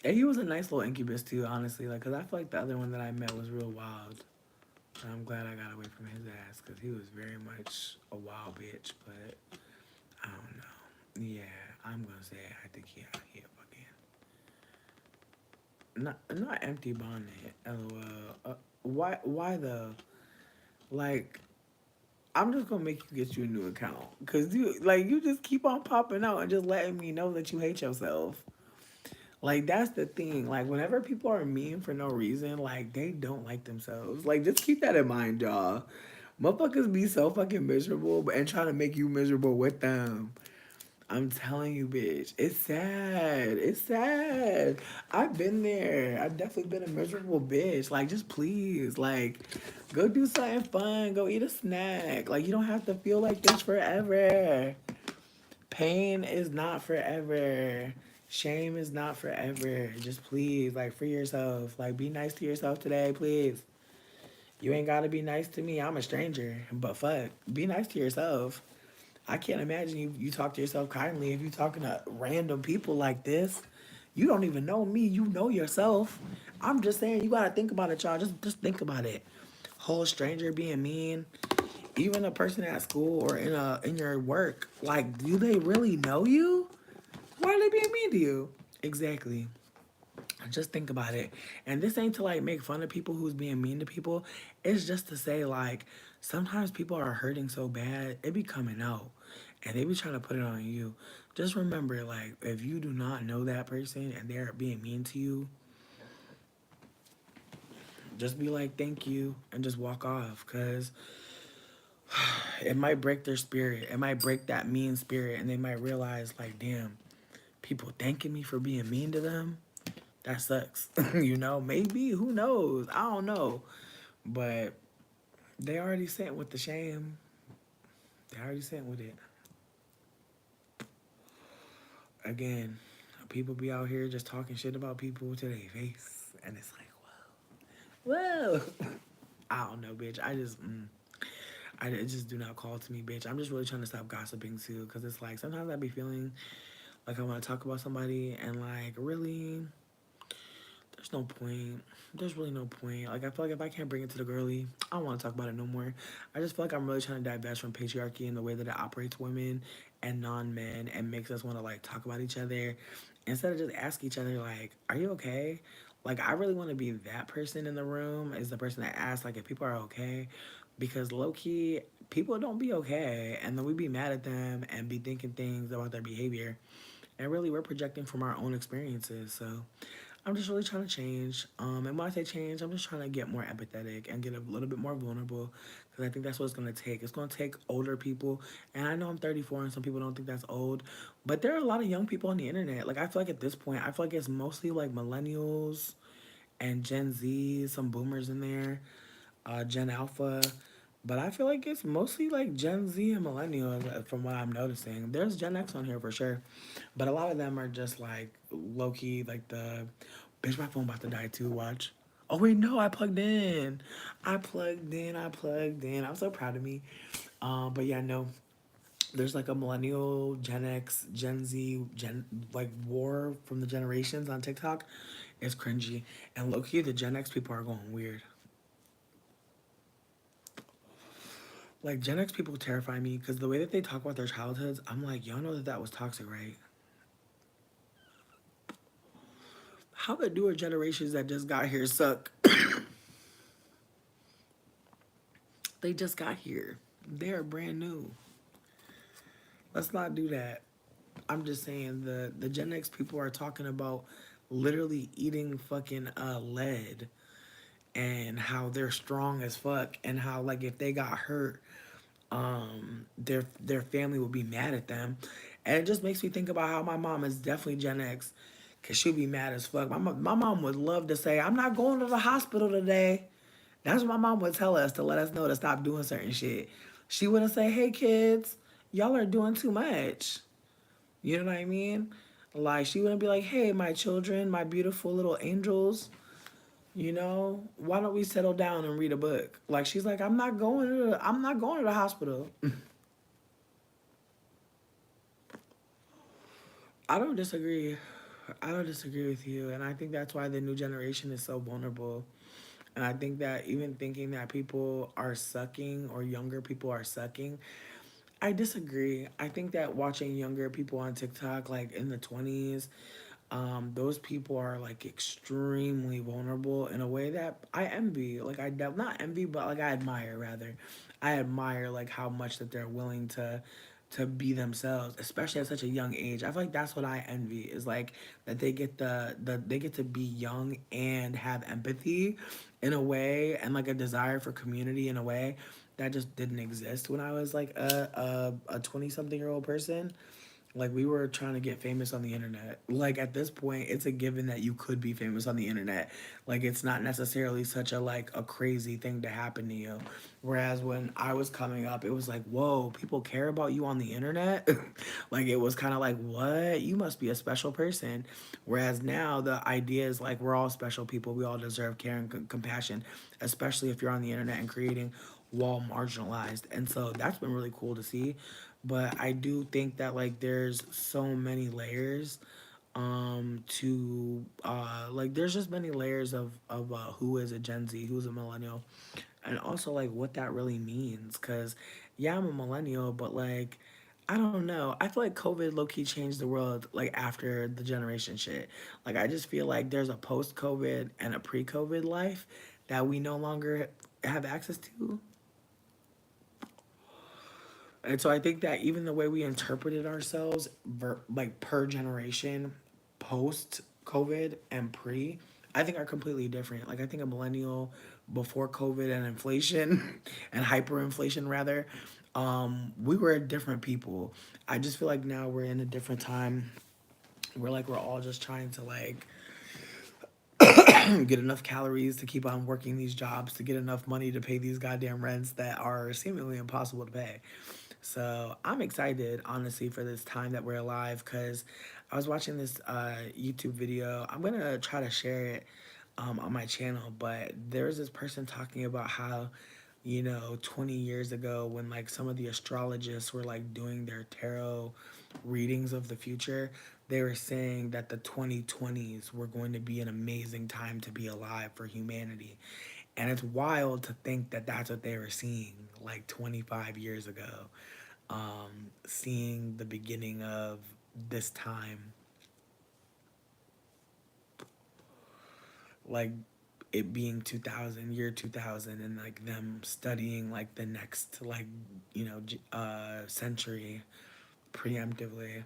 And he was a nice little incubus too, honestly. Like, cause I feel like the other one that I met was real wild. And I'm glad I got away from his ass, cause he was very much a wild bitch. But I don't know. Yeah, I'm gonna say I think he a fucking not empty bonnet. LOL. Why the like? I'm just gonna make you get you a new account, cause you just keep on popping out and just letting me know that you hate yourself. Like that's the thing. Like whenever people are mean for no reason, like they don't like themselves. Like just keep that in mind, y'all. Motherfuckers be so fucking miserable and trying to make you miserable with them. I'm telling you, bitch. It's sad. It's sad. I've been there. I've definitely been a miserable bitch. Like, just please, like, go do something fun. Go eat a snack. Like, you don't have to feel like this forever. Pain is not forever. Shame is not forever. Just please, like, free yourself. Like, be nice to yourself today, please. You ain't gotta be nice to me. I'm a stranger. But fuck, be nice to yourself. I can't imagine you talk to yourself kindly if you talking to random people like this. You don't even know me. You know yourself. I'm just saying you gotta think about it, y'all. Just think about it. Whole stranger being mean, even a person at school or in your work. Like, do they really know you? Why are they being mean to you? Exactly. Just think about it. And this ain't to like make fun of people who's being mean to people. It's just to say like sometimes people are hurting so bad, it be coming out. And they be trying to put it on you. Just remember, like, if you do not know that person and they're being mean to you, just be like, thank you, and just walk off. Because it might break their spirit. It might break that mean spirit. And they might realize, like, damn, people thanking me for being mean to them. That sucks. You know, maybe, who knows? I don't know. But they already sent with the shame. They already sent with it. Again, people be out here just talking shit about people to their face. And it's like, whoa. Whoa. I don't know, bitch. It just do not call to me, bitch. I'm just really trying to stop gossiping too, because it's like sometimes I be feeling like I want to talk about somebody, and like really, there's no point. There's really no point. Like I feel like if I can't bring it to the girly, I don't want to talk about it no more. I just feel like I'm really trying to divest from patriarchy and the way that it operates women and non-men, and makes us want to like talk about each other instead of just ask each other like, "Are you okay?" Like I really want to be that person in the room, is the person that asks like if people are okay, because low key people don't be okay, and then we be mad at them and be thinking things about their behavior, and really we're projecting from our own experiences. So I'm just really trying to change. And when I say change, I'm just trying to get more empathetic and get a little bit more vulnerable, because I think that's what it's going to take. It's going to take older people. And I know I'm 34 and some people don't think that's old, but there are a lot of young people on the internet. Like, I feel like at this point, I feel like it's mostly like millennials and Gen Z, some boomers in there, Gen Alpha. But I feel like it's mostly like Gen Z and millennials from what I'm noticing. There's Gen X on here for sure. But a lot of them are just like low key, like the bitch, my phone about to die too. Watch. Oh wait, no, I plugged in. I plugged in. I'm so proud of me. But yeah, no. There's like a millennial, Gen X, Gen Z, like war from the generations on TikTok. It's cringy. And low key, the Gen X people are going weird. Like Gen X people terrify me because the way that they talk about their childhoods, I'm like, y'all know that that was toxic, right? How the newer generations that just got here suck? They just got here. They're brand new. Let's not do that. I'm just saying the Gen X people are talking about literally eating fucking lead, and how they're strong as fuck, and how like if they got hurt, their family would be mad at them. And it just makes me think about how my mom is definitely Gen X, cause she'd be mad as fuck. My mom would love to say, "I'm not going to the hospital today." That's what my mom would tell us to let us know to stop doing certain shit. She wouldn't say, "Hey kids, y'all are doing too much." You know what I mean? Like she wouldn't be like, "Hey, my children, my beautiful little angels, why don't we settle down and read a book?" Like she's like, I'm not going to the hospital." I don't disagree. I don't disagree with you, and I think that's why the new generation is so vulnerable. And I think that even thinking that people are sucking or younger people are sucking, I disagree. I think that watching younger people on TikTok, like in the 20s, those people are like extremely vulnerable in a way that I envy. Like not envy, but like I admire rather. I admire like how much that they're willing to be themselves, especially at such a young age. I feel like that's what I envy, is like that they get they get to be young and have empathy in a way, and like a desire for community in a way that just didn't exist when I was like a 20 something year old person. Like we were trying to get famous on the internet. Like at this point, it's a given that you could be famous on the internet. Like it's not necessarily such a like a crazy thing to happen to you. Whereas when I was coming up, it was like, whoa, people care about you on the internet. Like it was kind of like, what? You must be a special person. Whereas now the idea is like we're all special people. We all deserve care and compassion, especially if you're on the internet and creating while marginalized. And so that's been really cool to see. But I do think that like there's so many layers to like there's just many layers of who is a Gen Z, who's a millennial, and also like what that really means. Cause yeah, I'm a millennial, but like I don't know. I feel like COVID low key changed the world like after the generation shit. Like I just feel like there's a post COVID and a pre COVID life that we no longer have access to. And so I think that even the way we interpreted ourselves, like per generation, post COVID and pre, I think are completely different. Like I think a millennial before COVID and inflation and hyperinflation rather, we were different people. I just feel like now we're in a different time. We're all just trying to like get enough calories to keep on working these jobs to get enough money to pay these goddamn rents that are seemingly impossible to pay. So I'm excited, honestly, for this time that we're alive because I was watching this YouTube video. I'm gonna try to share it on my channel, but there's this person talking about how, 20 years ago when like some of the astrologists were like doing their tarot readings of the future, they were saying that the 2020s were going to be an amazing time to be alive for humanity. And it's wild to think that that's what they were seeing like 25 years ago, seeing the beginning of this time, like it being 2000, year 2000, and like them studying like the next, like, century preemptively.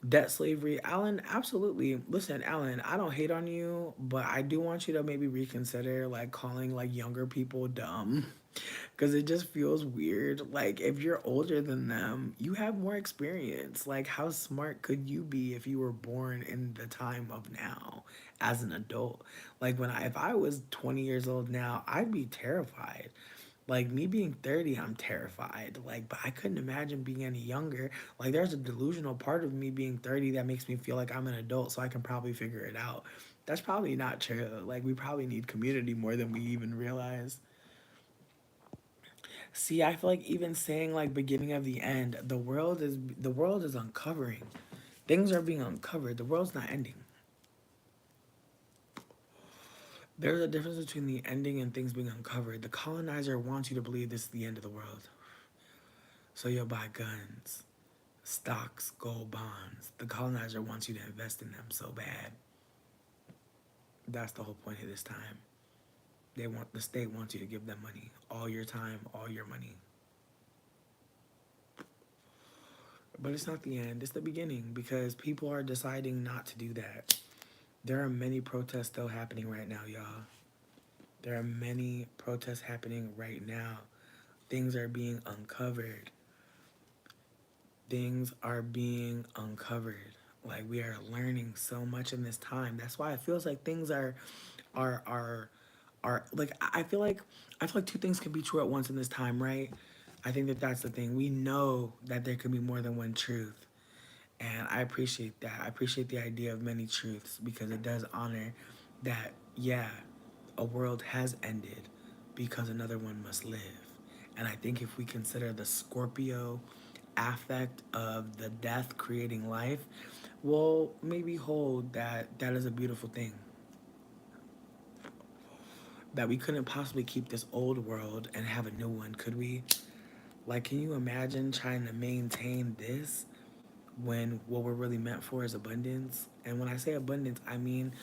Debt slavery, Alan, absolutely. Listen, Alan, I don't hate on you, but I do want you to maybe reconsider like calling like younger people dumb. Because it just feels weird. Like, if you're older than them, you have more experience. Like, how smart could you be if you were born in the time of now as an adult? Like, if I was 20 years old now, I'd be terrified. Like, me being 30, I'm terrified. Like, but I couldn't imagine being any younger. Like, there's a delusional part of me being 30 that makes me feel like I'm an adult, so I can probably figure it out. That's probably not true. Like, we probably need community more than we even realize. See, I feel like even saying like beginning of the end, the world is uncovering. Things are being uncovered. The world's not ending. There's a difference between the ending and things being uncovered. The colonizer wants you to believe this is the end of the world. So you'll buy guns, stocks, gold bonds. The colonizer wants you to invest in them so bad. That's the whole point of this time. The state wants you to give them money. All your time, all your money. But it's not the end, it's the beginning because people are deciding not to do that. There are many protests still happening right now, y'all. There are many protests happening right now. Things are being uncovered. Things are being uncovered. Like we are learning so much in this time. That's why it feels like things are are are like I feel like two things can be true at once in this time, right? I think that that's the thing. We know that there can be more than one truth. And I appreciate that. I appreciate the idea of many truths because it does honor that, yeah, a world has ended because another one must live. And I think if we consider the Scorpio affect of the death creating life, we'll maybe hold that that is a beautiful thing. That we couldn't possibly keep this old world and have a new one, could we? Like, can you imagine trying to maintain this when what we're really meant for is abundance? And when I say abundance, I mean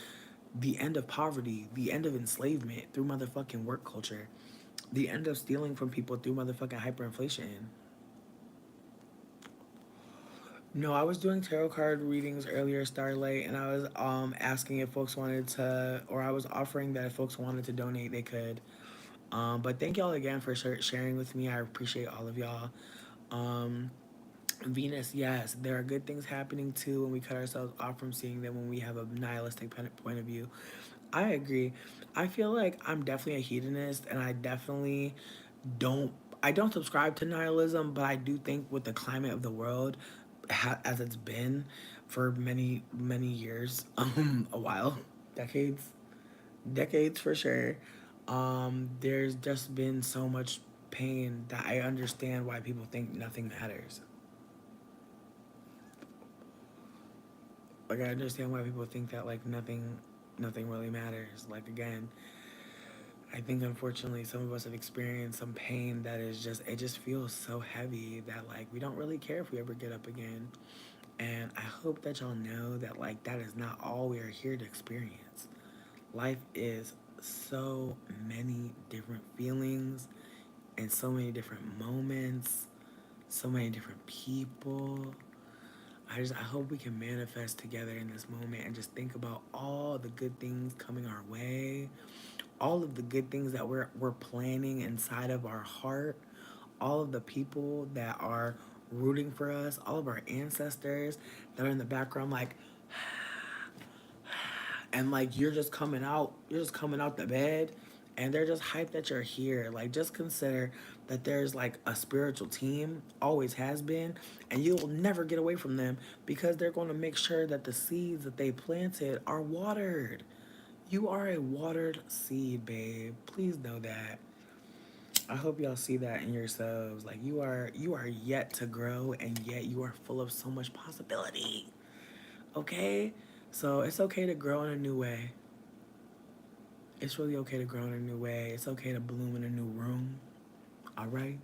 the end of poverty, the end of enslavement through motherfucking work culture, the end of stealing from people through motherfucking hyperinflation. No, I was doing tarot card readings earlier, Starlight, and I was asking if folks wanted to, or I was offering that if folks wanted to donate, they could. But thank y'all again for sharing with me. I appreciate all of y'all. Um, Venus, yes, there are good things happening too when we cut ourselves off from seeing them when we have a nihilistic point of view. I agree. I feel like I'm definitely a hedonist, and don't. I don't subscribe to nihilism, but I do think with the climate of the world, as it's been for many many years, a while, decades, decades for sure. There's just been so much pain that I understand why people think nothing matters. Like I understand why people think that like nothing really matters. Like again, I think unfortunately some of us have experienced some pain that is just it just feels so heavy that like we don't really care if we ever get up again. And I hope that y'all know that like that is not all we are here to experience. Life is so many different feelings and so many different moments, so many different people. I hope we can manifest together in this moment and just think about all the good things coming our way, all of the good things that we're planning inside of our heart, all of the people that are rooting for us, all of our ancestors that are in the background like, and like you're just coming out the bed and they're just hyped that you're here. Like just consider that there's like a spiritual team, always has been, and you'll never get away from them because they're going to make sure that the seeds that they planted are watered. You are a watered seed, babe. Please know that. I hope y'all see that in yourselves. Like you are yet to grow and yet you are full of so much possibility. Okay? So it's okay to grow in a new way. It's really okay to grow in a new way. It's okay to bloom in a new room. All right?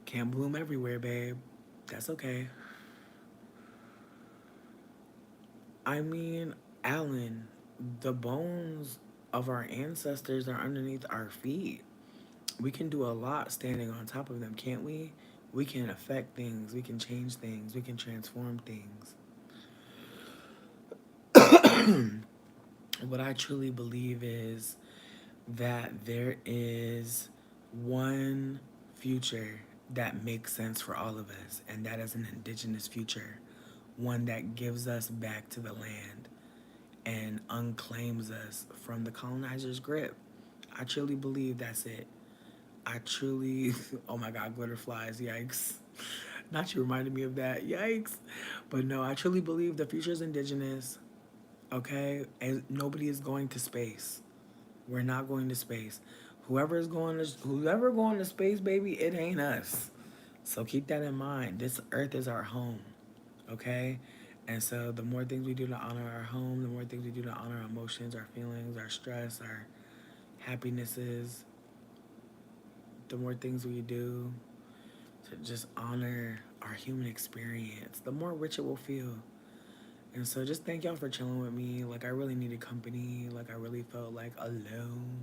Can't bloom everywhere, babe. That's okay. I mean, Alan, the bones of our ancestors are underneath our feet. We can do a lot standing on top of them, can't we? We can affect things, we can change things, we can transform things. What I truly believe is that there is one future that makes sense for all of us, and that is an indigenous future, one that gives us back to the land and unclaims us from the colonizer's grip. I truly believe that's it. I truly, oh my God, glitter flies, yikes. Not you reminded me of that, yikes. But no, I truly believe the future is indigenous, okay? And nobody is going to space. We're not going to space. Whoever going to space, baby, it ain't us. So keep that in mind. This earth is our home, okay? And so the more things we do to honor our home, the more things we do to honor our emotions, our feelings, our stress, our happinesses, the more things we do to just honor our human experience, the more rich it will feel. And so just thank y'all for chilling with me. Like I really needed company. Like I really felt like alone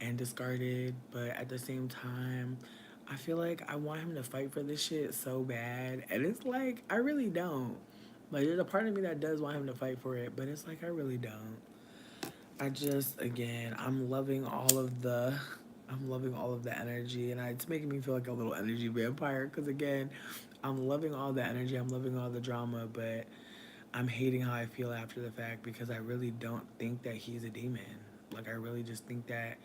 and discarded. But at the same time, I feel like I want him to fight for this shit so bad. And it's like I really don't. Like there's a part of me that does want him to fight for it, but it's like I really don't. I just again, I'm loving all of the energy, and it's making me feel like a little energy vampire. Because again, I'm loving all the energy, I'm loving all the drama, but I'm hating how I feel after the fact because I really don't think that he's a demon. Like I really just think that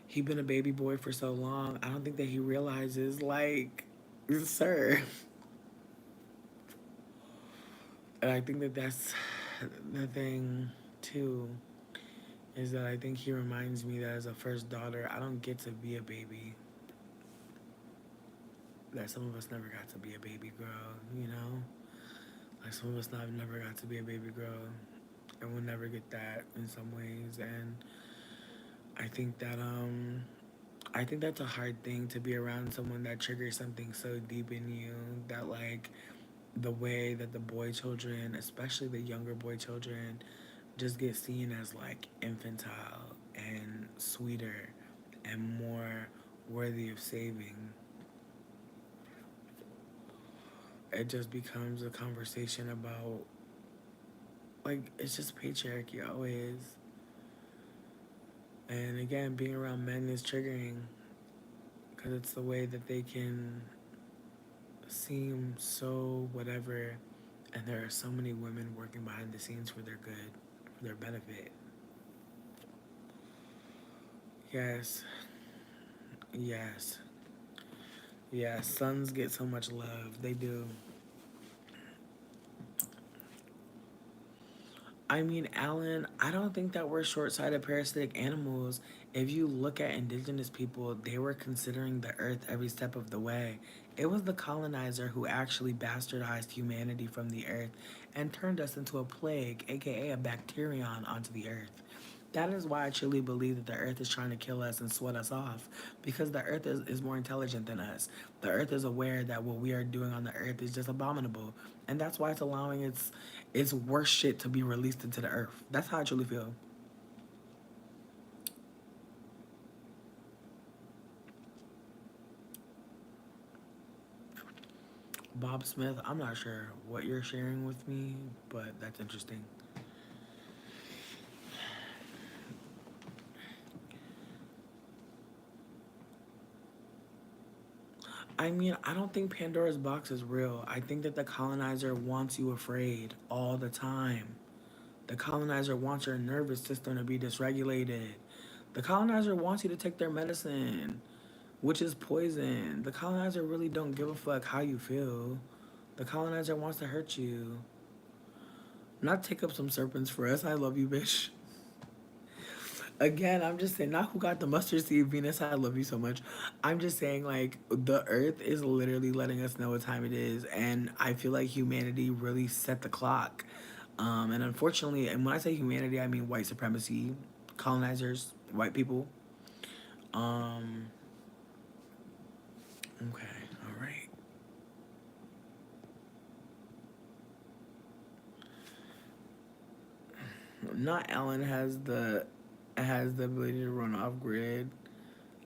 he been a baby boy for so long. I don't think that he realizes like, sir. And I think that that's the thing too. Is that I think he reminds me that as a first daughter, I don't get to be a baby. That some of us never got to be a baby girl, you know? Like some of us not never got to be a baby girl, and we'll never get that in some ways. And I think that I think that's a hard thing to be around someone that triggers something so deep in you that like the way that the boy children, especially the younger boy children, just get seen as like infantile and sweeter and more worthy of saving. It just becomes a conversation about like it's just patriarchy always. And again, being around men is triggering because it's the way that they can seem so whatever, and there are so many women working behind the scenes for their good, for their benefit. Yes, yes, yes. Sons get so much love. They do. I mean, Alan, I don't think that we're short sighted parasitic animals. If you look at indigenous people, they were considering the earth every step of the way. It was the colonizer who actually bastardized humanity from the earth and turned us into a plague, aka a bacterium, onto the earth. That is why I truly believe that the earth is trying to kill us and sweat us off. Because the earth is more intelligent than us. The earth is aware that what we are doing on the earth is just abominable. And that's why it's allowing its worst shit to be released into the earth. That's how I truly feel. Bob Smith, I'm not sure what you're sharing with me, but that's interesting. I mean, I don't think Pandora's box is real. I think that the colonizer wants you afraid all the time. The colonizer wants your nervous system to be dysregulated. The colonizer wants you to take their medicine, which is poison. The colonizer really don't give a fuck how you feel. The colonizer wants to hurt you. Not take up some serpents for us. I love you, bitch. Again, I'm just saying, not who got the mustard seed, Venus. I love you so much. I'm just saying, like, the earth is literally letting us know what time it is. And I feel like humanity really set the clock. And unfortunately, and when I say humanity, I mean white supremacy, colonizers, white people. Um, okay, all right. Not Ellen has the ability to run off grid.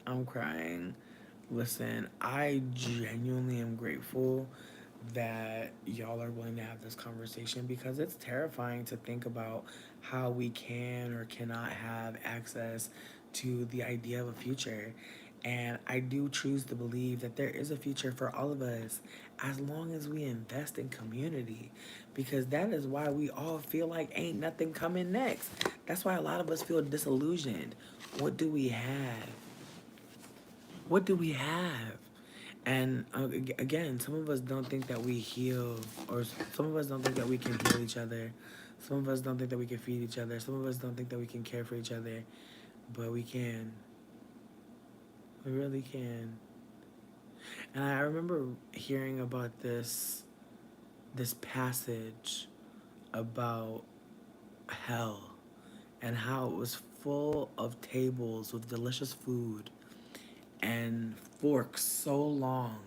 I'm crying. Listen, I genuinely am grateful that y'all are willing to have this conversation because it's terrifying to think about how we can or cannot have access to the idea of a future. And I do choose to believe that there is a future for all of us as long as we invest in community because that is why we all feel like ain't nothing coming next. That's why a lot of us feel disillusioned. What do we have? What do we have? And again, some of us don't think that we heal, or some of us don't think that we can heal each other. Some of us don't think that we can feed each other. Some of us don't think that we can care for each other, but we can. We really can. And I remember hearing about this passage about hell and how it was full of tables with delicious food and forks so long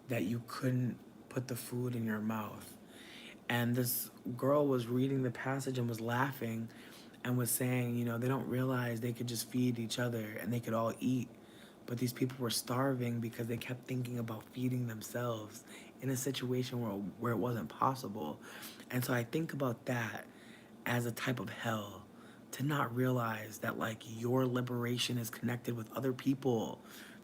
that you couldn't put the food in your mouth. And this girl was reading the passage and was laughing and was saying, they don't realize they could just feed each other and they could all eat. But these people were starving because they kept thinking about feeding themselves in a situation where it wasn't possible. And so I think about that as a type of hell, to not realize that like your liberation is connected with other people,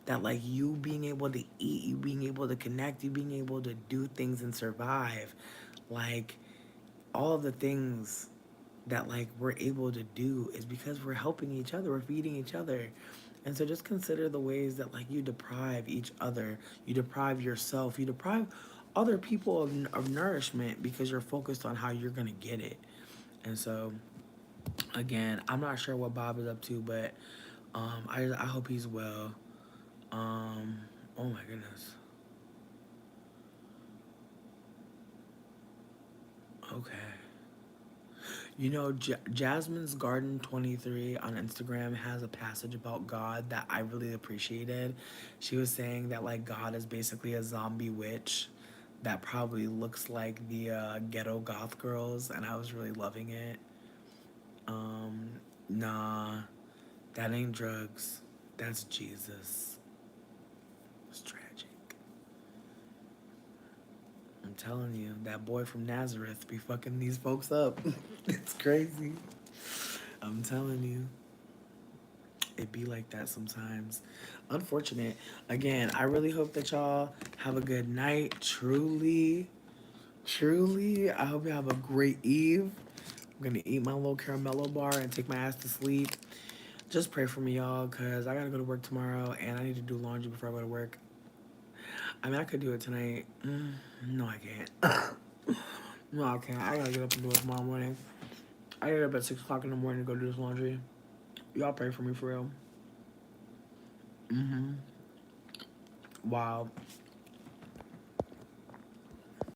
that like you being able to eat, you being able to connect, you being able to do things and survive, like all of the things that like we're able to do is because we're helping each other, we're feeding each other. And so just consider the ways that like you deprive each other, you deprive yourself, you deprive other people of nourishment because you're focused on how you're gonna get it. And so again, I'm not sure what Bob is up to, but I hope he's well. Um, oh my goodness. Okay. Jasmine's Garden 23 on Instagram has a passage about God that I really appreciated. She was saying that like God is basically a zombie witch that probably looks like the ghetto goth girls, and I was really loving it. Um, nah, that ain't drugs. That's Jesus. It's tragic. I'm telling you, that boy from Nazareth be fucking these folks up. It's crazy. I'm telling you, it be like that sometimes. Unfortunate. Again, I really hope that y'all have a good night. Truly, truly, I hope you have a great eve. I'm gonna eat my little caramello bar and take my ass to sleep. Just pray for me, y'all, because I gotta go to work tomorrow and I need to do laundry before I go to work. I mean, I could do it tonight. No, I can't. No, I can't. I gotta get up and do it tomorrow morning. I get up at 6 o'clock in the morning to go do this laundry. Y'all pray for me for real. Mm-hmm. Wow.